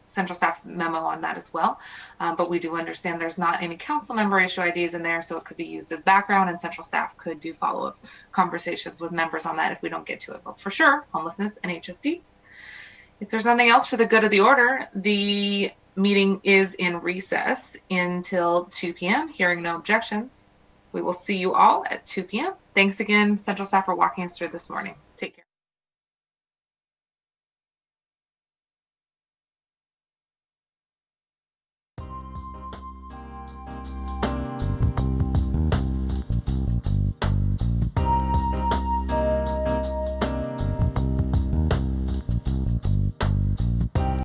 central staff's memo on that as well. But we do understand there's not any council member issue IDs in there, so it could be used as background, and central staff could do follow-up conversations with members on that if we don't get to it. But for sure, homelessness and HSD. If there's nothing else for the good of the order, the meeting is in recess until 2 p.m. Hearing no objections, we will see you all at 2 p.m. Thanks again, central staff, for walking us through this morning.